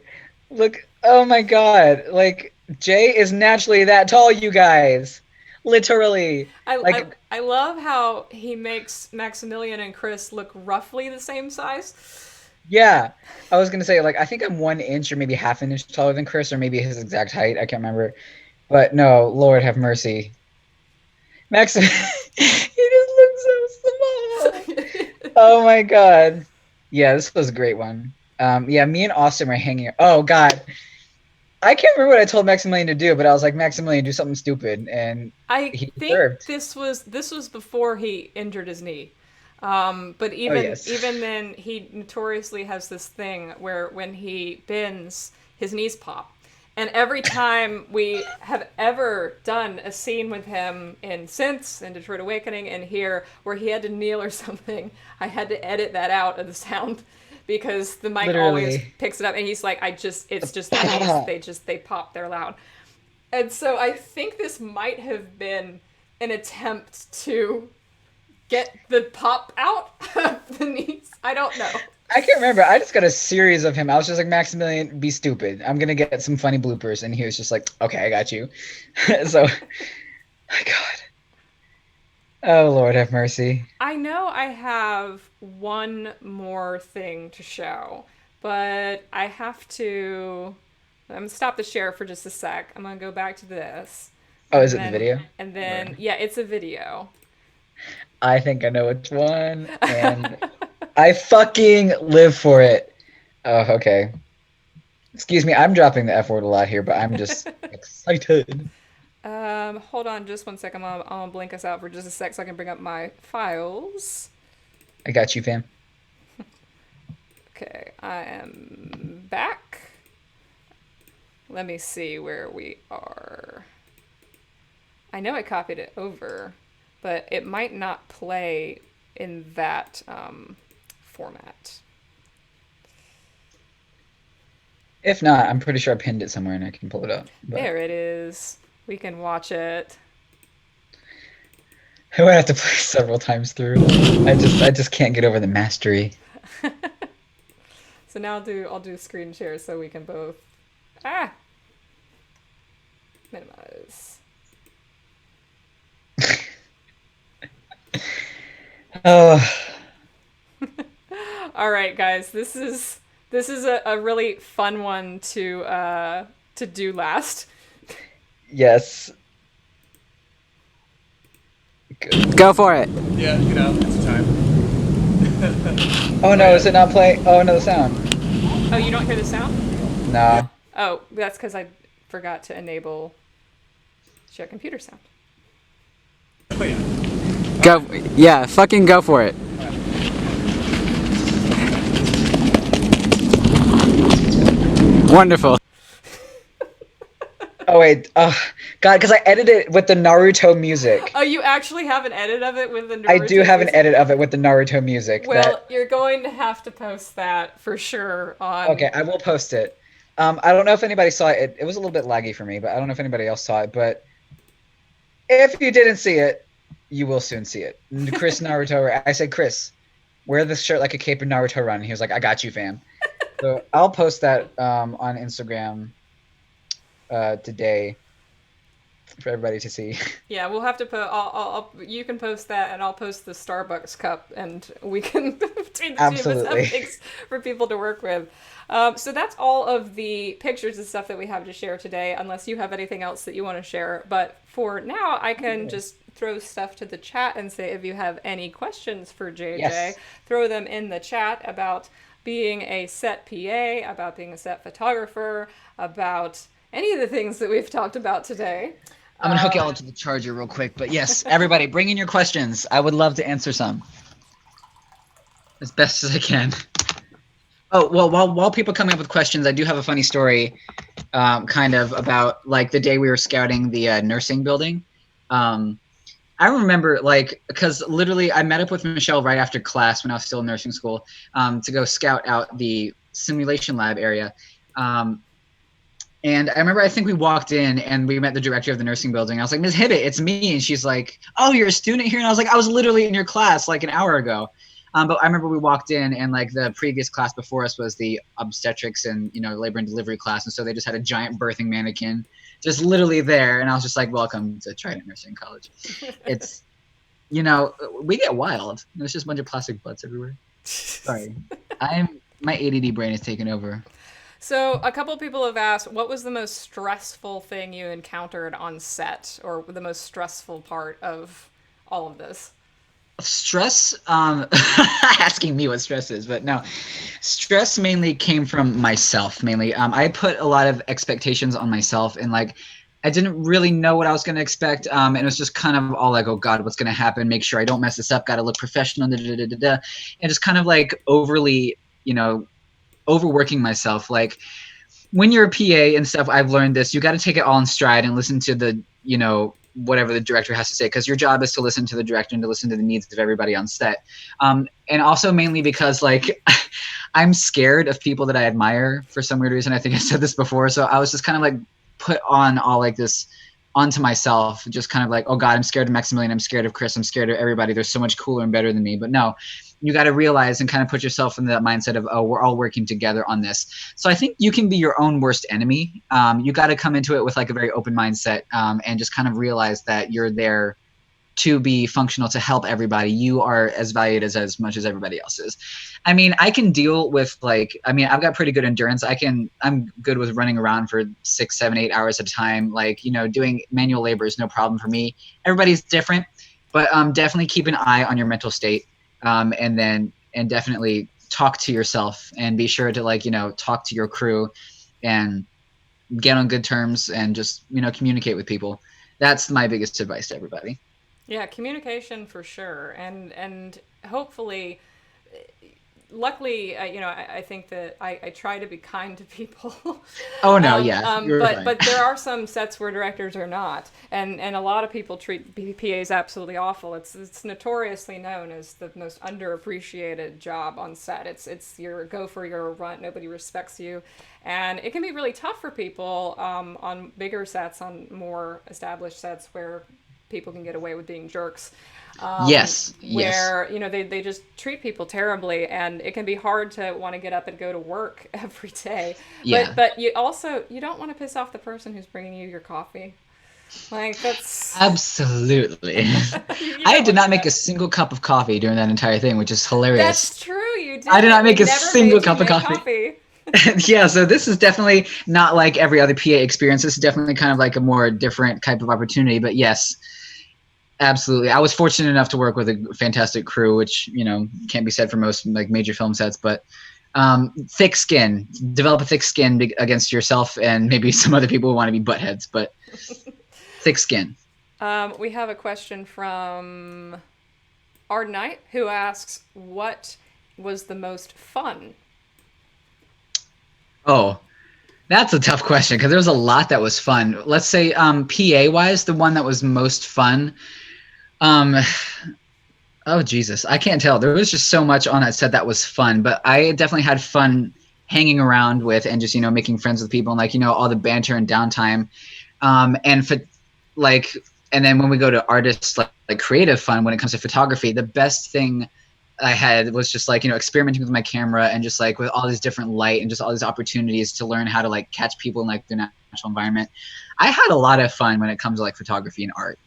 Look, oh my God. Like Jay is naturally that tall, you guys. Literally. I, I Like, I love how he makes Maximilian and Chris look roughly the same size. yeah. I was gonna say, like, I think I'm 1 inch or maybe half an inch taller than Chris, or maybe his exact height. I can't remember. But no, Lord have mercy. Max, he just looks so small. Oh my God. Yeah, this was a great one. Yeah, me and Austin were hanging. Oh God, I can't remember what I told Maximilian to do, but I was like, Maximilian, do something stupid, and I he think deserved. this was before he injured his knee. But Oh even yes, even then, he notoriously has this thing where when he bends, his knees pop. And every time we have ever done a scene with him in Since, in Detroit Awakening, and here where he had to kneel or something, I had to edit that out of the sound because the mic always literally. picks it up, and he's like, it's just the knees, they pop, they're loud. And so I think this might have been an attempt to get the pop out of the knees. I don't know. I can't remember. I just got a series of him. I was just like, Maximilian, be stupid. I'm gonna get some funny bloopers, and he was just like, okay, I got you. So, my God. Oh Lord, have mercy. I know I have one more thing to show, but I have to. I'm gonna stop the share for just a sec. I'm gonna go back to this, Oh, is and it the then video? and Or then yeah, it's a video. I think I know which one, and I fucking live for it. Oh, okay. Excuse me, I'm dropping the F word a lot here, but I'm just excited. Hold on just one second. I'm gonna blink us out for just a sec so I can bring up my files. I got you, fam. Okay, I am back. Let me see where we are. I know I copied it over, but it might not play in that format. If not, I'm pretty sure I pinned it somewhere and I can pull it up. But There it is. We can watch it. I would have to play several times through. I just can't get over the mastery. So now I'll do screen share so we can both minimize. Oh, All right, guys. This is a really fun one to do last. yes. Good. Go for it. Yeah, it's time. Oh no, is it not playing? Oh no, the sound. Oh, you don't hear the sound? No. Oh, that's because I forgot to enable share computer sound. Oh, yeah. Go, yeah, fucking go for it. Wonderful. Oh wait, God, because I edited it with the Naruto music. Oh, you actually have an edit of it with the Naruto I do have an music? edit of it with the Naruto music. Well, you're going to have to post that for sure on... Okay, I will post it. I don't know if anybody saw it. It was a little bit laggy for me, but I don't know if anybody else saw it. But if you didn't see it, you will soon see it. Chris Naruto, I said, Chris, wear this shirt like a cape and Naruto run. And he was like, I got you, fam. So I'll post that on Instagram today for everybody to see. Yeah, we'll have to put. You can post that, and I'll post the Starbucks cup, and we can between the two of us have Absolutely. things for people to work with. So that's all of the pictures and stuff that we have to share today, unless you have anything else that you want to share. But for now, I can just throw stuff to the chat and say if you have any questions for JJ, Yes. throw them in the chat about being a set PA, about being a set photographer, about any of the things that we've talked about today. I'm gonna hook y'all to the charger real quick, but yes, everybody, bring in your questions. I would love to answer some as best as I can. Oh well, while people coming up with questions, I do have a funny story, kind of about like the day we were scouting the nursing building. I remember because literally I met up with Michelle right after class when I was still in nursing school to go scout out the simulation lab area. And I remember, I think we walked in and we met the director of the nursing building. I was like, Ms. Hibbett, it's me. And she's like, oh, you're a student here? And I was like, I was literally in your class like an hour ago. But I remember we walked in and like the previous class before us was the obstetrics and, labor and delivery class. And so they just had a giant birthing mannequin just literally there. And I was just like, welcome to Trident Nursing College. It's, we get wild. There's just a bunch of plastic butts everywhere. Sorry. My ADD brain is taking over. So a couple of people have asked, what was the most stressful thing you encountered on set, or the most stressful part of all of this? Stress, asking me what stress is, but no. Stress mainly came from myself, mainly. I put a lot of expectations on myself, and I didn't really know what I was going to expect, and it was just kind of all like, oh God, what's going to happen? Make sure I don't mess this up, got to look professional, and just kind of overly, overworking myself. Like when you're a PA and stuff, I've learned this, you got to take it all in stride and listen to the, whatever the director has to say, because your job is to listen to the director and to listen to the needs of everybody on set. And also mainly because I'm scared of people that I admire for some weird reason. I think I said this before. So I was just kind of put on all this onto myself, just kind of oh God, I'm scared of Maximilian. I'm scared of Chris. I'm scared of everybody. They're so much cooler and better than me. But no, you got to realize and kind of put yourself in that mindset of, oh, we're all working together on this. So I think you can be your own worst enemy. You got to come into it with a very open mindset and just kind of realize that you're there to be functional, to help everybody. You are as valued as much as everybody else is. I mean, I can deal with I've got pretty good endurance. I'm good with running around for 6, 7, 8 hours at a time. Doing manual labor is no problem for me. Everybody's different, but definitely keep an eye on your mental state. And definitely talk to yourself and be sure to talk to your crew and get on good terms and just, communicate with people. That's my biggest advice to everybody. Yeah, communication for sure. And hopefully, luckily, I think that I try to be kind to people. Oh no, yeah. But there are some sets where directors are not, and a lot of people treat PAs absolutely awful. It's notoriously known as the most underappreciated job on set. It's your go for your runt. Nobody respects you, and it can be really tough for people on bigger sets, on more established sets where people can get away with being jerks. Yes. Where, they just treat people terribly, and it can be hard to want to get up and go to work every day. Yeah. But you don't want to piss off the person who's bringing you your coffee. That's... Absolutely. I did not make a single cup of coffee during that entire thing, which is hilarious. That's true, you did. I did not make a Never single made cup you of make coffee. Yeah, so this is definitely not like every other PA experience. This is definitely kind of a more different type of opportunity, but yes. Absolutely. I was fortunate enough to work with a fantastic crew, which, can't be said for most major film sets, but thick skin, develop a thick skin against yourself and maybe some other people who want to be buttheads, but thick skin. We have a question from Arden Knight, who asks, what was the most fun? Oh, that's a tough question because there was a lot that was fun. Let's say PA wise, the one that was most fun. Um, oh Jesus, I can't tell. There was just so much on that set that was fun, but I definitely had fun hanging around with and just making friends with people and all the banter and downtime. And for like, and then when we go to artists like creative fun when it comes to photography, the best thing I had was just experimenting with my camera and just with all these different light and just all these opportunities to learn how to catch people in their natural environment. I had a lot of fun when it comes to photography and art.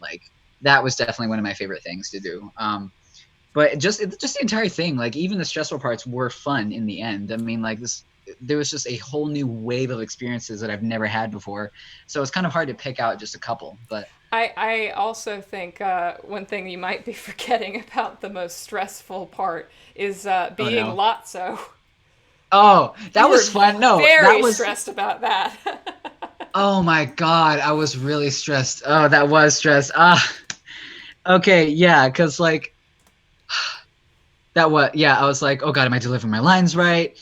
That was definitely one of my favorite things to do. But just the entire thing, even the stressful parts were fun in the end. I mean, there was just a whole new wave of experiences that I've never had before. So it's kind of hard to pick out just a couple, but I also think one thing you might be forgetting about the most stressful part is being no. Lotso. Oh, that was fun. No, very that was stressed about that. Oh my God, I was really stressed. Oh, that was stress. Okay, yeah, because that was, yeah, I was like, oh God, am I delivering my lines right?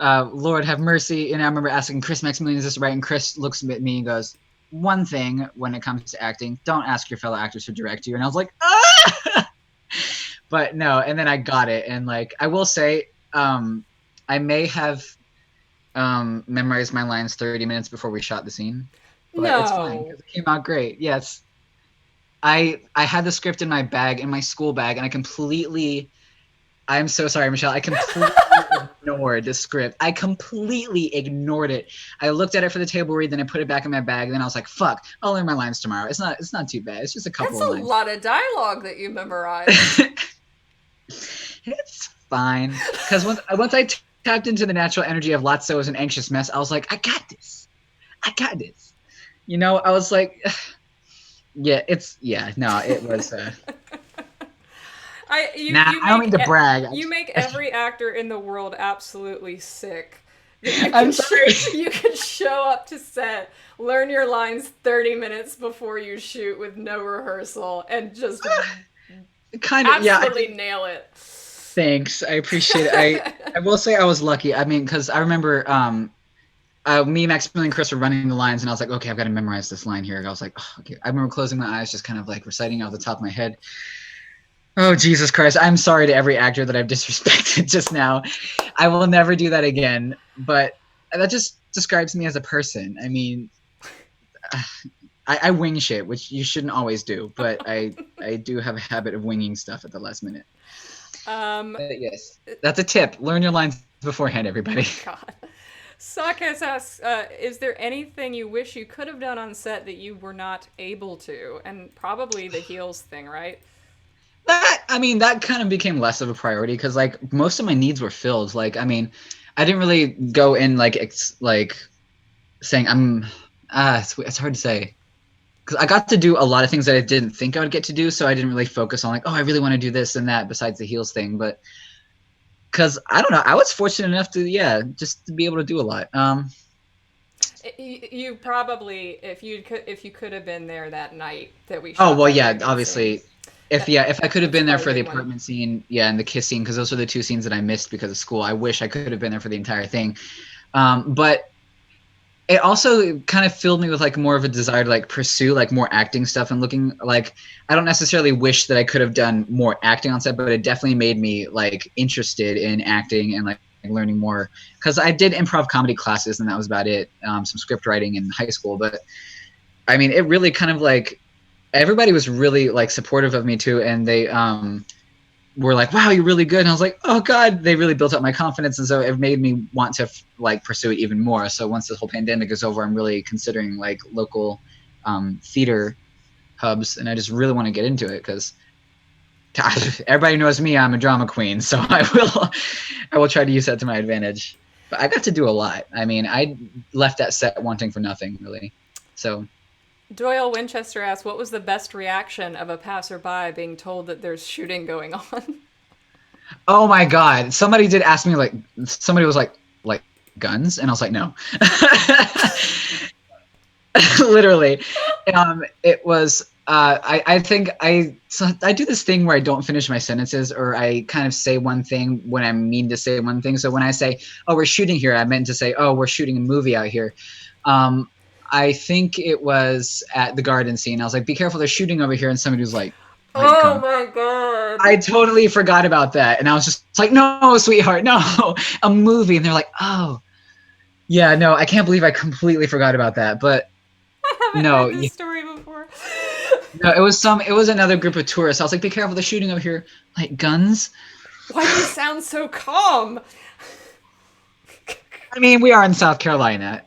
Lord have mercy. And I remember asking Chris Maximilian, is this right? And Chris looks at me and goes, one thing when it comes to acting, don't ask your fellow actors to direct you. And I was like, ah! But no, and then I got it. And I will say, I may have memorized my lines 30 minutes before we shot the scene. But it's fine because it came out great. Yes. I had the script in my bag, in my school bag, and I'm so sorry, Michelle. I completely ignored the script. I completely ignored it. I looked at it for the table read, then I put it back in my bag, and then I was like, fuck, I'll learn my lines tomorrow. It's not too bad. It's just a couple of lines. That's a lot of dialogue that you memorized. It's fine. Because once I tapped into the natural energy of Lotso as an anxious mess, I was like, I got this. I was like, it was. I don't mean to brag. You make every actor in the world absolutely sick. I'm sorry. You can show up to set, learn your lines 30 minutes before you shoot with no rehearsal, and just absolutely nail it. Thanks, I appreciate it. I will say I was lucky. I mean, because I remember me, Maximilian, and Chris were running the lines, and I was like, okay, I've got to memorize this line here. I was like, oh, okay. I remember closing my eyes, just kind of reciting off the top of my head. Oh, Jesus Christ. I'm sorry to every actor that I've disrespected just now. I will never do that again. But that just describes me as a person. I mean, I wing shit, which you shouldn't always do. But I do have a habit of winging stuff at the last minute. Yes, that's a tip. Learn your lines beforehand, everybody. God. Sakes asks, is there anything you wish you could have done on set that you were not able to? And probably the heels thing, right? That kind of became less of a priority because most of my needs were filled. I didn't really go in saying it's hard to say because I got to do a lot of things that I didn't think I would get to do. So I didn't really focus on I really want to do this and that besides the heels thing. But because I don't know, I was fortunate enough to just to be able to do a lot. You probably, if you could have been there that night that we. Oh well, yeah, obviously. If I could have been there for the apartment scene, and the kiss scene, because those were the two scenes that I missed because of school. I wish I could have been there for the entire thing. But it also kind of filled me with more of a desire to pursue more acting stuff and looking I don't necessarily wish that I could have done more acting on set, but it definitely made me interested in acting and learning more because I did improv comedy classes and that was about it. Some script writing in high school, but I mean, it really kind of everybody was really supportive of me too, and they were like, wow, you're really good. And I was like, oh God, they really built up my confidence. And so it made me want to pursue it even more. So once this whole pandemic is over, I'm really considering local theater hubs. And I just really want to get into it because everybody knows me, I'm a drama queen. So I will try to use that to my advantage. But I got to do a lot. I mean, I left that set wanting for nothing really. So Doyle Winchester asks, what was the best reaction of a passerby being told that there's shooting going on? Oh my God. Somebody did ask me somebody was like guns? And I was like, no. Literally. It was I think I do this thing where I don't finish my sentences, or I kind of say one thing when I mean to say one thing. So when I say, "Oh, we're shooting here," I meant to say, "Oh, we're shooting a movie out here." I think it was at the garden scene. I was like, "Be careful, they're shooting over here," and somebody was like, Oh my god. I totally forgot about that, and I was just like, "No, sweetheart, no, a movie." And they're like, "Oh, yeah, no, I can't believe I completely forgot about that." But I haven't no, heard this story before. no, it was another group of tourists. I was like, "Be careful, they're shooting over here, like guns." Why do you sound so calm? I mean, we are in South Carolina,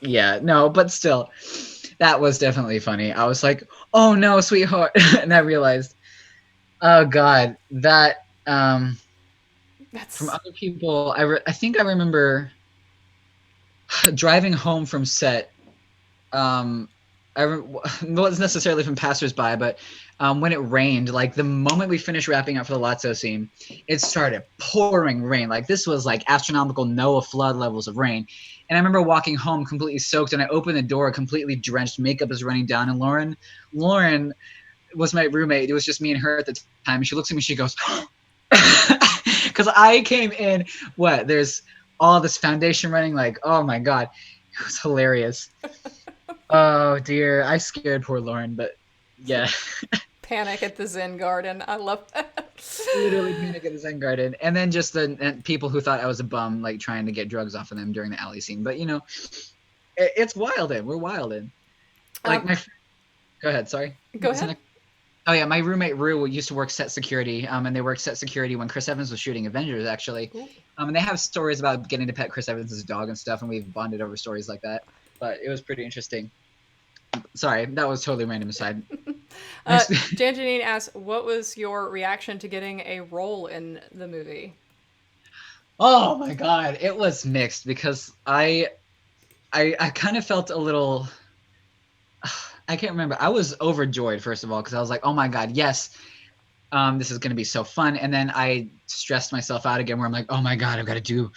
yeah, no, but still, that was definitely funny. I was like, "Oh no, sweetheart," and I realized, oh god, that That's from other people, I think I remember driving home from set. Wasn't necessarily from passersby, but when it rained, like the moment we finished wrapping up for the Lotso scene, it started pouring rain. Like this was like astronomical Noah flood levels of rain. And I remember walking home completely soaked, and I opened the door completely drenched. Makeup is running down, and Lauren was my roommate. It was just me and her at the time. And she looks at me, she goes, because I came in, there's all this foundation running, like, oh my God, it was hilarious. Oh dear, I scared poor Lauren, but yeah. Panic at the Zen Garden. I love that. Literally Panic at the Zen Garden. And then just the people who thought I was a bum, like trying to get drugs off of them during the alley scene. But it's wildin'. We're wildin'. Like go ahead, sorry. Go ahead. Oh yeah, my roommate Rue used to work set security, and they worked set security when Chris Evans was shooting Avengers, actually. And they have stories about getting to pet Chris Evans' dog and stuff, and we've bonded over stories like that. But it was pretty interesting. Sorry, that was totally random aside. Janjanine asks, what was your reaction to getting a role in the movie? Oh my God, it was mixed because I kind of felt a little. I can't remember. I was overjoyed, first of all, because I was like, oh my God, yes, this is going to be so fun. And then I stressed myself out again where I'm like, oh my God, I've got to do,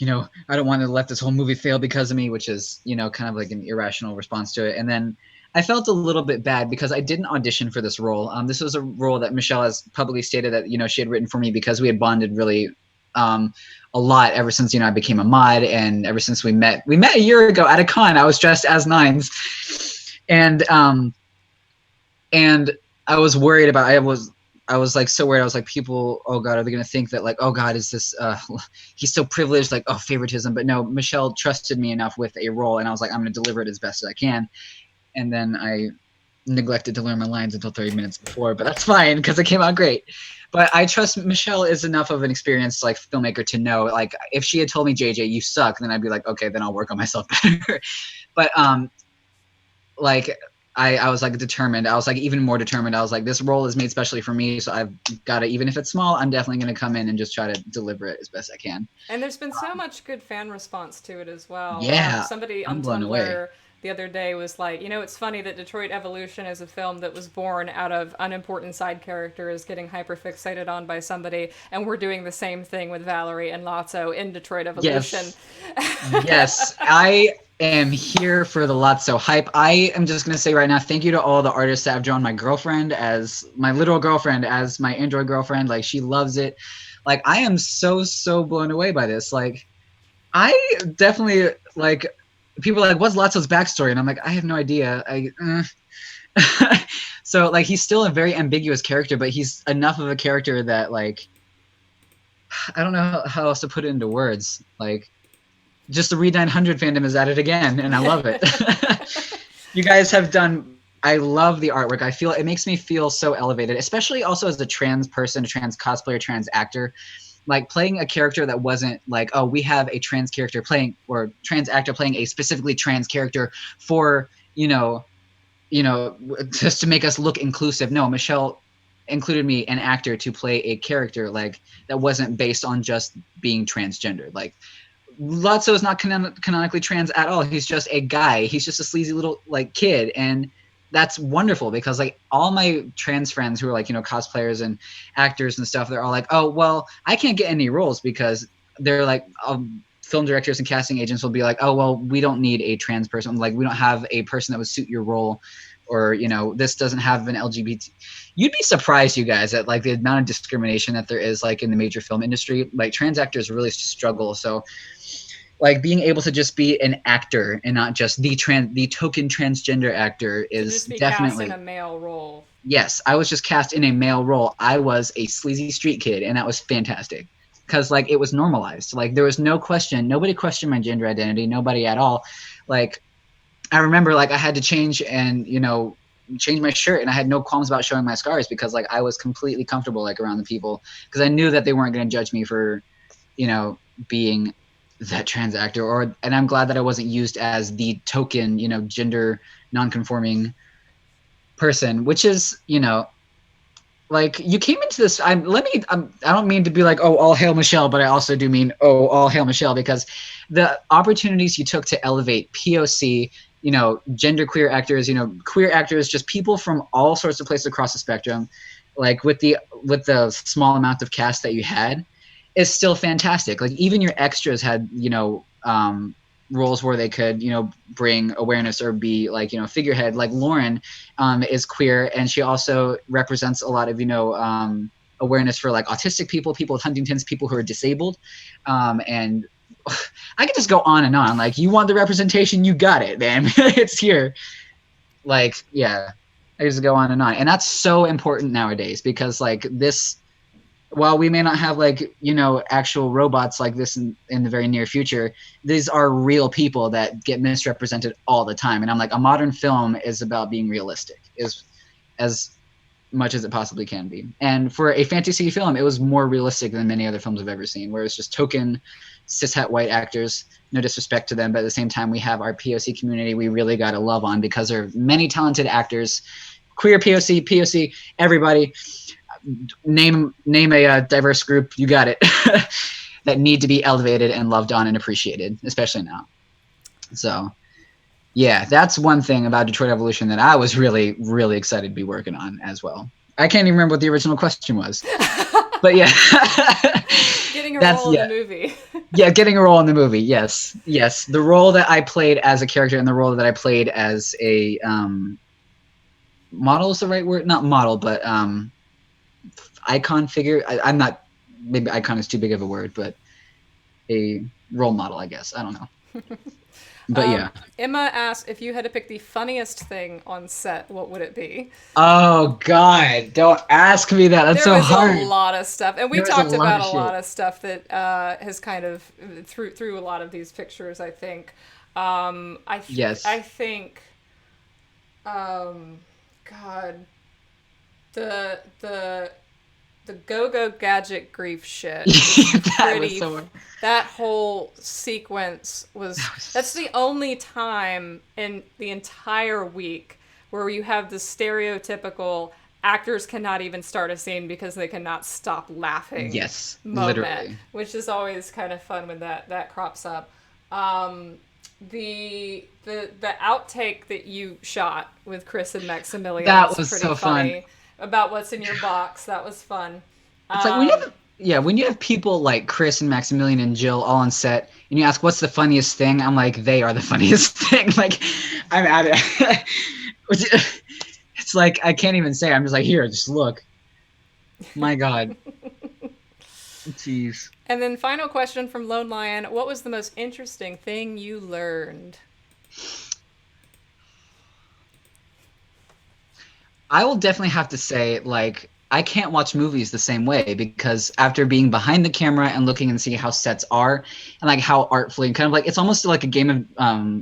I don't want to let this whole movie fail because of me, which is, kind of like an irrational response to it. And then I felt a little bit bad because I didn't audition for this role. This was a role that Michelle has publicly stated that, she had written for me because we had bonded really a lot ever since, I became a mod, and ever since we met a year ago at a con. I was dressed as Nines. And I was worried about, I was like so worried. I was like, people, oh God, are they going to think that like, oh God, is this, he's so privileged, like, oh, favoritism. But no, Michelle trusted me enough with a role, and I was like, I'm going to deliver it as best as I can. And then I neglected to learn my lines until 30 minutes before, but that's fine because it came out great. But I trust Michelle is enough of an experienced like filmmaker to know, like, if she had told me, JJ, you suck, then I'd be like, okay, then I'll work on myself better. But like I was like determined. I was like even more determined. I was like, this role is made specially for me, so I've got to, even if it's small, I'm definitely going to come in and just try to deliver it as best I can. And there's been so much good fan response to it as well. Yeah, somebody I'm on blown Tumblr away. The other day was like, it's funny that Detroit Evolution is a film that was born out of unimportant side characters getting hyperfixated on by somebody, and we're doing the same thing with Valerie and Lotso in Detroit Evolution. Yes, I am here for the Lotso hype. I am just going to say right now, thank you to all the artists that have drawn my girlfriend as my literal girlfriend, as my Android girlfriend. Like, she loves it. Like, I am so blown away by this. Like, I definitely, like, people are like, what's Lotso's backstory? And I'm like, I have no idea. So, like, he's still a very ambiguous character, but he's enough of a character that, like, I don't know how else to put it into words. Like, just the Read 900 fandom is at it again, and I love it. You guys have done, I love the artwork. I feel, it makes me feel so elevated, especially also as a trans person, a trans cosplayer, trans actor. Like, playing a character that wasn't like, oh, we have a trans character playing, or trans actor playing a specifically trans character for, just to make us look inclusive. No, Michelle included me, an actor, to play a character like that wasn't based on just being transgendered. Like, Lotso is not canonically trans at all. He's just a guy. He's just a sleazy little like kid, and that's wonderful because like all my trans friends who are like, cosplayers and actors and stuff, they're all like, oh, well, I can't get any roles because they're like, film directors and casting agents will be like, oh, well, we don't need a trans person. Like, we don't have a person that would suit your role, or, you know, this doesn't have an LGBT. You'd be surprised, you guys, at like the amount of discrimination that there is like in the major film industry. Like, trans actors really struggle. So like being able to just be an actor and not just the token transgender actor is just be definitely cast in a male role. Yes, I was just cast in a male role. I was a sleazy street kid, and that was fantastic because like it was normalized. Like there was no question, nobody questioned my gender identity, nobody at all. Like I remember like I had to change and, you know, change my shirt, and I had no qualms about showing my scars because like I was completely comfortable like around the people because I knew that they weren't going to judge me for, you know, being that trans actor. Or and I'm glad that I wasn't used as the token, you know, gender non-conforming person, which is, you know, like you came into this. I don't mean to be like, oh, all hail Michelle, but I also do mean, oh, all hail Michelle, because the opportunities you took to elevate POC, you know, genderqueer actors, you know, queer actors, just people from all sorts of places across the spectrum, like with the small amount of cast that you had, is still fantastic. Like even your extras had, you know, roles where they could, you know, bring awareness or be like, you know, figurehead. Like Lauren is queer, and she also represents a lot of, you know, awareness for like autistic people, people with Huntington's, people who are disabled. And I could just go on and on. Like, you want the representation, you got it, man. It's here. Like, yeah, I just go on and on. And that's so important nowadays because like this, while we may not have like, you know, actual robots like this in the very near future, these are real people that get misrepresented all the time. And I'm like, a modern film is about being realistic, is as much as it possibly can be. And for a fantasy film, it was more realistic than many other films I've ever seen, where it's just token cishet white actors. No disrespect to them, but at the same time, we have our POC community we really got to love on, because there are many talented actors, queer POC, everybody. Name a diverse group, you got it, that need to be elevated and loved on and appreciated, especially now. So yeah, that's one thing about Detroit Evolution that I was really, really excited to be working on as well. I can't even remember what the original question was, but yeah. Getting a role in the movie. Yeah, getting a role in the movie. Yes. The role that I played as a character and the role that I played as a model is the right word, not model, but icon figure. I'm not, maybe icon is too big of a word, but a role model, I guess. I don't know. But yeah. Emma asked, if you had to pick the funniest thing on set, what would it be? Oh God, don't ask me that. That's so hard. There was a lot of stuff, and we talked about a lot of stuff that has kind of through a lot of these pictures. I think. I think. God, the go-go gadget grief shit. That whole sequence that's the only time in the entire week where you have the stereotypical actors cannot even start a scene because they cannot stop laughing. Yes, moment, literally. Which is always kind of fun when that crops up. The outtake that you shot with Chris and Maximilian, that was pretty so funny. Fun. About what's in your box, that was fun. It's like when you have people like Chris and Maximilian and Jill all on set, and you ask what's the funniest thing, I'm like, they are the funniest thing. Like, I'm at it. It's like I can't even say. I'm just like, here, just look. My God. Jeez. And then final question from Lone Lion: what was the most interesting thing you learned? I will definitely have to say, like, I can't watch movies the same way, because after being behind the camera and looking and seeing how sets are and like how artfully and kind of like, it's almost like a game of,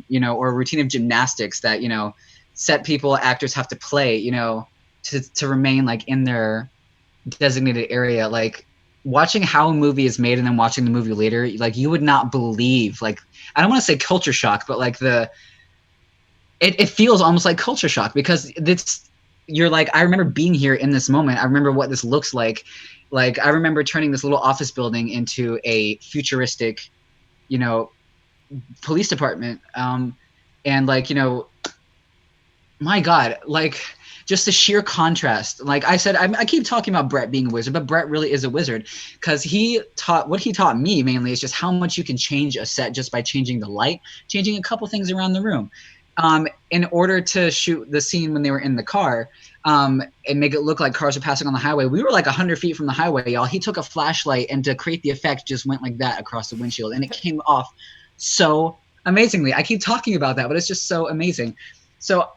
you know, or a routine of gymnastics that, you know, set people, actors have to play, you know, to remain like in their designated area. Like watching how a movie is made and then watching the movie later, like you would not believe, like, I don't want to say culture shock, but like it feels almost like culture shock, because you're like, I remember being here in this moment. I remember what this looks like. Like, I remember turning this little office building into a futuristic, you know, police department. And like, you know, my God, like just the sheer contrast. Like I said, I keep talking about Brett being a wizard, but Brett really is a wizard because what he taught me mainly is just how much you can change a set just by changing the light, changing a couple things around the room. In order to shoot the scene when they were in the car, and make it look like cars are passing on the highway, we were like 100 feet from the highway, y'all. He took a flashlight and to create the effect just went like that across the windshield, and it came off so amazingly. I keep talking about that, but it's just so amazing. So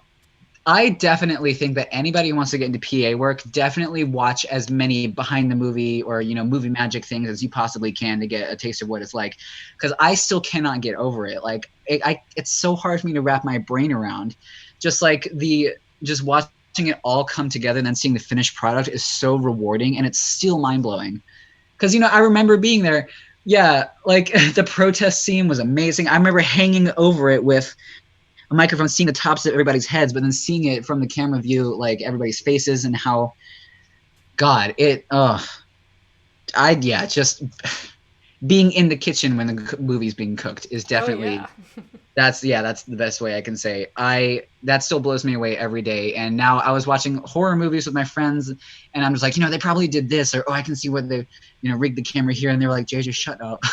I definitely think that anybody who wants to get into PA work, definitely watch as many behind the movie or, movie magic things as you possibly can to get a taste of what it's like. Because I still cannot get over it. Like it's so hard for me to wrap my brain around. Just watching it all come together and then seeing the finished product is so rewarding, and it's still mind blowing. Because, I remember being there. Yeah, like the protest scene was amazing. I remember hanging over it with a microphone, seeing the tops of everybody's heads, but then seeing it from the camera view, like everybody's faces, and how, God, just being in the kitchen when the movie's being cooked is definitely, that's the best way I can say. That still blows me away every day. And now I was watching horror movies with my friends, and I'm just like, they probably did this, or I can see what they, rigged the camera here, and they were like, JJ, shut up.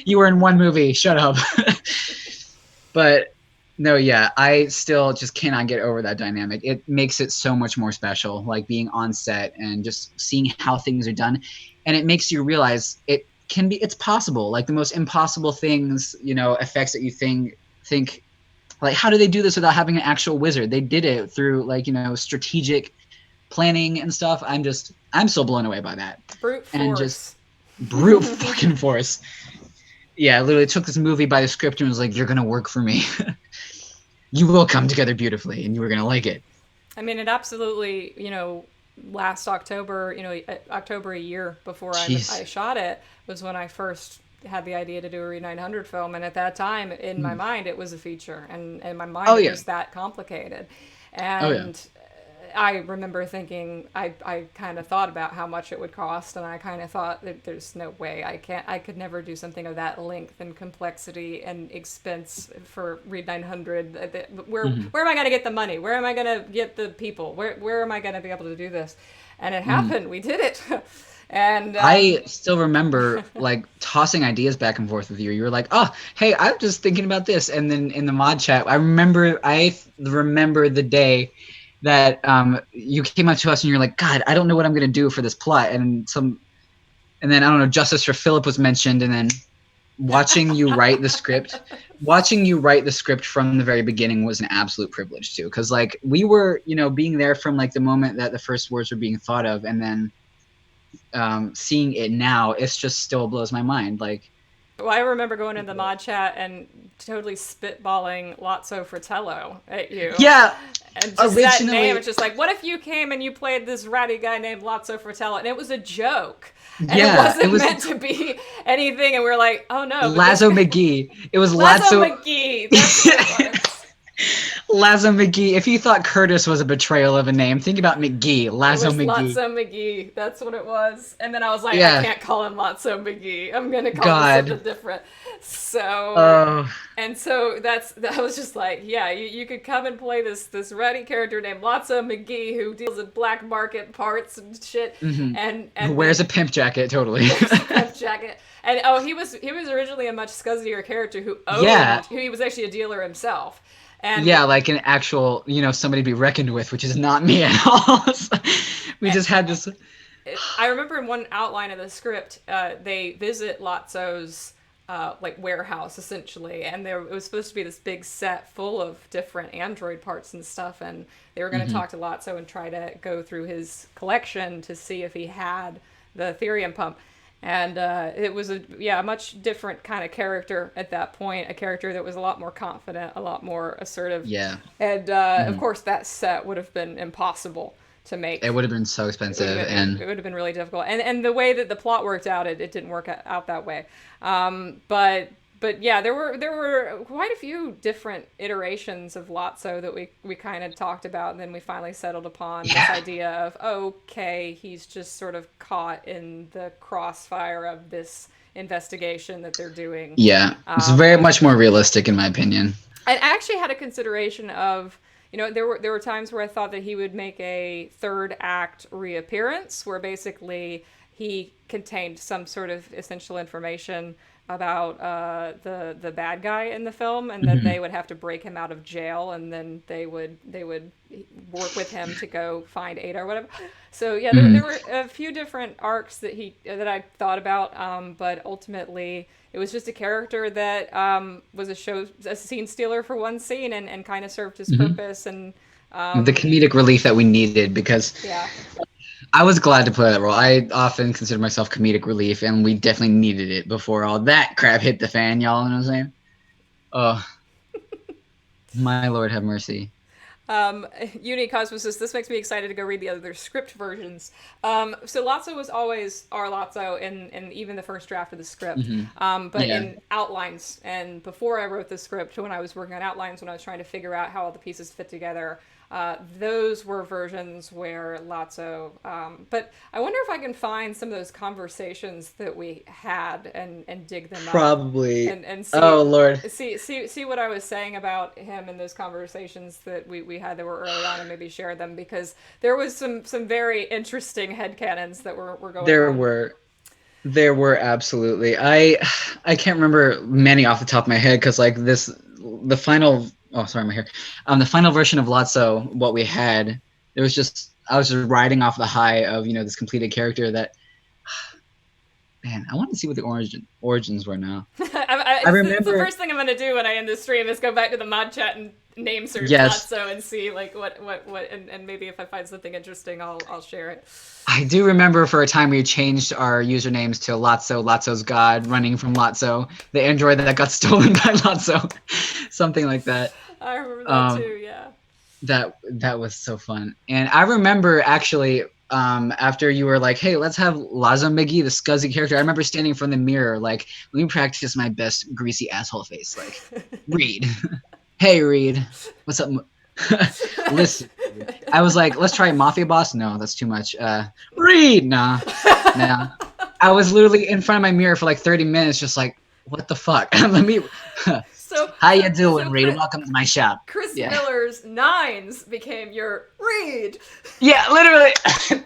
You were in one movie, shut up. But no, yeah, I still just cannot get over that dynamic. It makes it so much more special, like being on set and just seeing how things are done. And it makes you realize it's possible. Like the most impossible things, effects that you think like, how do they do this without having an actual wizard? They did it through strategic planning and stuff. I'm still blown away by that. Brute force. And just brute fucking force. Yeah, I literally took this movie by the script and was like, you're going to work for me. You will come together beautifully, and you were going to like it. I mean, it absolutely, last October, October a year before I shot it was when I first had the idea to do a Read 900 film. And at that time, in my mind, it was a feature. And in my mind, it was that complicated. And I remember thinking, I kind of thought about how much it would cost, and I kind of thought that there's no way I could never do something of that length and complexity and expense for Read 900. Where am I going to get the money? Where am I going to get the people? Where am I going to be able to do this? And it happened. We did it. And I still remember tossing ideas back and forth with you. You were like, "Oh, hey, I'm just thinking about this." And then in the mod chat, I remember the day that you came up to us and you're like, God, I don't know what I'm going to do for this plot. And then I don't know, Justice for Philip was mentioned. And then watching you write the script from the very beginning was an absolute privilege too. Cause we were, being there from the moment that the first words were being thought of, and then seeing it now, it's just still blows my mind. Well, I remember going in the mod chat and totally spitballing Lotso Fratello at you. Yeah. And just that name, it's just like, what if you came and you played this ratty guy named Lotso Fratello? And it was a joke. And it wasn't meant to be anything. And we were like, oh no. Lazo McGee. It was Lazo McGee. That's what it was. Lazo McGee. If you thought Curtis was a betrayal of a name, think about McGee. Lazo McGee. Lotso McGee. That's what it was. And then I was like, I can't call him Lotso McGee. I'm going to call him something different. So, and so that was just like, you could come and play this ratty character named Lotso McGee who deals in black market parts and shit. Mm-hmm. And who wears a pimp jacket, totally. Pimp jacket. And he was originally a much scuzzier character who he was actually a dealer himself. And like an actual, somebody to be reckoned with, which is not me at all. We just had this. I remember in one outline of the script, they visit Lotso's warehouse essentially, and it was supposed to be this big set full of different android parts and stuff, and they were going to talk to Lotso and try to go through his collection to see if he had the Therium pump. And it was a much different kind of character at that point, a character that was a lot more confident, a lot more assertive. Yeah. And of course, that set would have been impossible to make. It would have been so expensive, it would have been really difficult. And the way that the plot worked out, it didn't work out that way. But yeah, there were quite a few different iterations of Lotso that we kind of talked about, and then we finally settled upon this idea of, okay, he's just sort of caught in the crossfire of this investigation that they're doing. Yeah, it's very much more realistic in my opinion. I actually had a consideration of, there were times where I thought that he would make a third act reappearance, where basically he contained some sort of essential information about the bad guy in the film, and then they would have to break him out of jail, and then they would work with him to go find Ada or whatever. So yeah, there were a few different arcs that I thought about, but ultimately it was just a character that was a scene stealer for one scene, and kind of served his purpose, and the comedic relief that we needed, because yeah. I was glad to play that role. I often consider myself comedic relief, and we definitely needed it before all that crap hit the fan, y'all know what I'm saying? Oh, my Lord have mercy. Uni Cosmos, this makes me excited to go read the other script versions. So Lotso was always our Lotso in even the first draft of the script, but in outlines. And before I wrote the script, when I was working on outlines, when I was trying to figure out how all the pieces fit together, those were versions where Lotso, but I wonder if I can find some of those conversations that we had and dig them Probably. up. And see, oh, Lord. See what I was saying about him in those conversations that we had that were early on, and maybe share them, because there was some very interesting headcanons that were going on. There were absolutely. I can't remember many off the top of my head, because like the final the final version of Lotso, what we had, I was just riding off the high of this completed character that, man, I want to see what the origins were now. I remember it's the first thing I'm going to do when I end this stream is go back to the mod chat and name search Lotso and see like what and maybe if I find something interesting, I'll share it. I do remember for a time we changed our usernames to Lotso, Lotso's God, running from Lotso, the android that got stolen by Lotso, something like that. I remember that too, yeah. That was so fun. And I remember actually after you were like, hey, let's have Lazo McGee, the scuzzy character, I remember standing from the mirror like, let me practice my best greasy asshole face. Like, Reed. Hey, Reed. What's up? Listen. I was like, let's try Mafia Boss. No, that's too much. Reed. Nah. I was literally in front of my mirror for like 30 minutes just like, what the fuck? Let me... How you doing, Reed? Welcome to my shop. Chris Miller's nines became your Reed. Yeah, literally.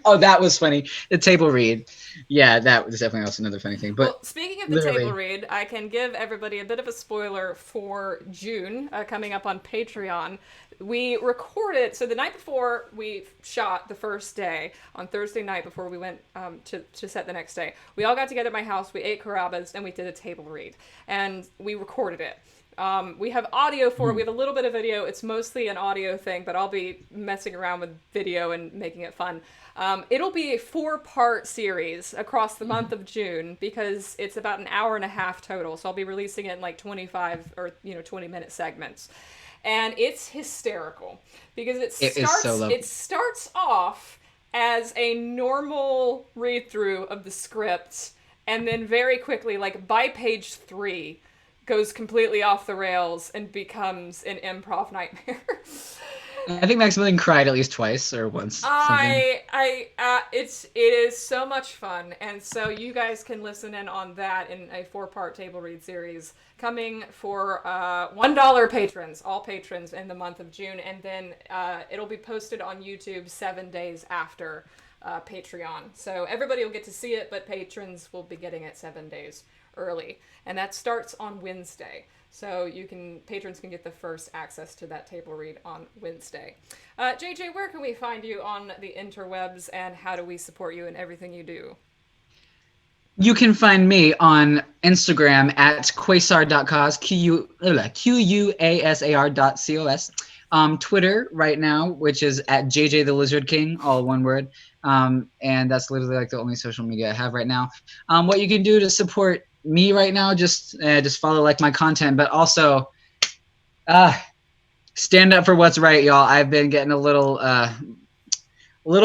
Oh, that was funny. The table read. Yeah, that was definitely also another funny thing. But well, speaking of the table read, I can give everybody a bit of a spoiler for June coming up on Patreon. We recorded, so the night before we shot the first day, on Thursday night before we went to set the next day, we all got together at my house, we ate carabas, and we did a table read. And we recorded it. We have audio for it. We have a little bit of video. It's mostly an audio thing, but I'll be messing around with video and making it fun. It'll be a 4-part series across the month of June because it's about an hour and a half total. So I'll be releasing it in like 25 or 20-minute segments. And it's hysterical because it starts off as a normal read-through of the script, and then very quickly, like by page 3, goes completely off the rails and becomes an improv nightmare. I think Maximilian cried at least twice or once. It is so much fun, and so you guys can listen in on that in a 4-part table read series coming for $1 patrons, all patrons in the month of June, and then it'll be posted on YouTube 7 days after Patreon. So everybody will get to see it, but patrons will be getting it 7 days early, and that starts on Wednesday. So patrons can get the first access to that table read on Wednesday. JJ, where can we find you on the interwebs, and how do we support you in everything you do? You can find me on Instagram at quasar.cos, QUASAR.cos. Twitter right now, which is at JJ the Lizard King, all one word. And that's literally like the only social media I have right now. What you can do to support me right now, just follow like my content, but also stand up for what's right, y'all. I've been getting a little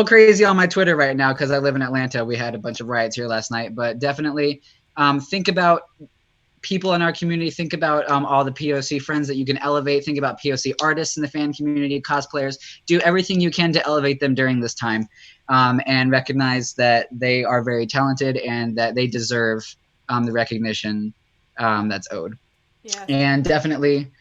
crazy on my Twitter right now because I live in Atlanta. We had a bunch of riots here last night, but definitely think about people in our community. Think about all the POC friends that you can elevate. Think about POC artists in the fan community, cosplayers. Do everything you can to elevate them during this time, and recognize that they are very talented and that they deserve the recognition that's owed. Yeah. And definitely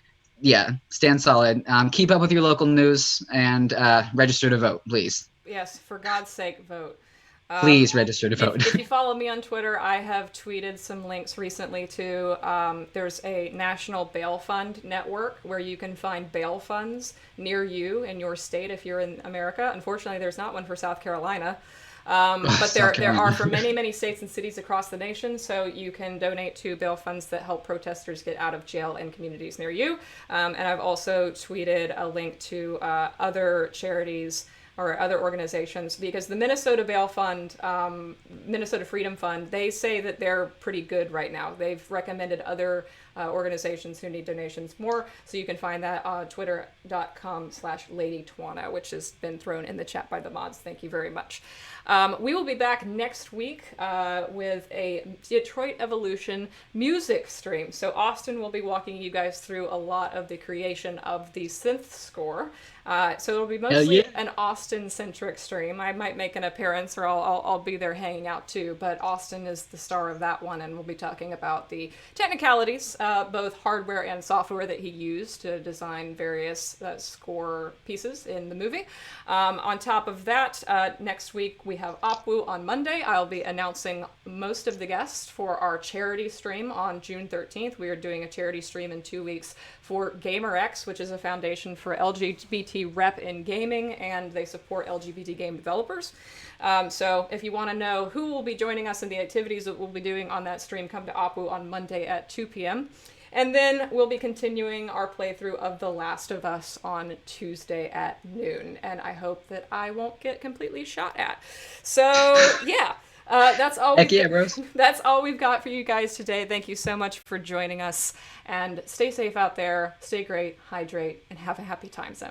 yeah, stand solid. Keep up with your local news and register to vote, please. Yes, for God's sake, vote. Please register to vote. If you follow me on Twitter, I have tweeted some links recently to there's a National Bail Fund network where you can find bail funds near you in your state if you're in America. Unfortunately, there's not one for South Carolina. But there are for many, many states and cities across the nation, so you can donate to bail funds that help protesters get out of jail in communities near you. And I've also tweeted a link to other charities or other organizations, because the Minnesota Bail Fund, Minnesota Freedom Fund, they say that they're pretty good right now. They've recommended other organizations who need donations more, so you can find that on twitter.com/LadyTwana, which has been thrown in the chat by the mods. Thank you very much. We will be back next week with a Detroit Evolution music stream. So Austin will be walking you guys through a lot of the creation of the synth score. So it'll be mostly an Austin-centric stream. I might make an appearance, or I'll be there hanging out too. But Austin is the star of that one, and we'll be talking about the technicalities, both hardware and software that he used to design various score pieces in the movie. On top of that, next week we have Opwu on Monday. I'll be announcing most of the guests for our charity stream on June 13th. We are doing a charity stream in 2 weeks for GamerX, which is a foundation for LGBT rep in gaming, and they support LGBT game developers. So if you want to know who will be joining us in the activities that we'll be doing on that stream, come to Opwu on Monday at 2 p.m. And then we'll be continuing our playthrough of The Last of Us on Tuesday at noon. And I hope that I won't get completely shot at. So, yeah. That's all. That's all we've got for you guys today. Thank you so much for joining us. And stay safe out there. Stay great, hydrate, and have a happy time zone.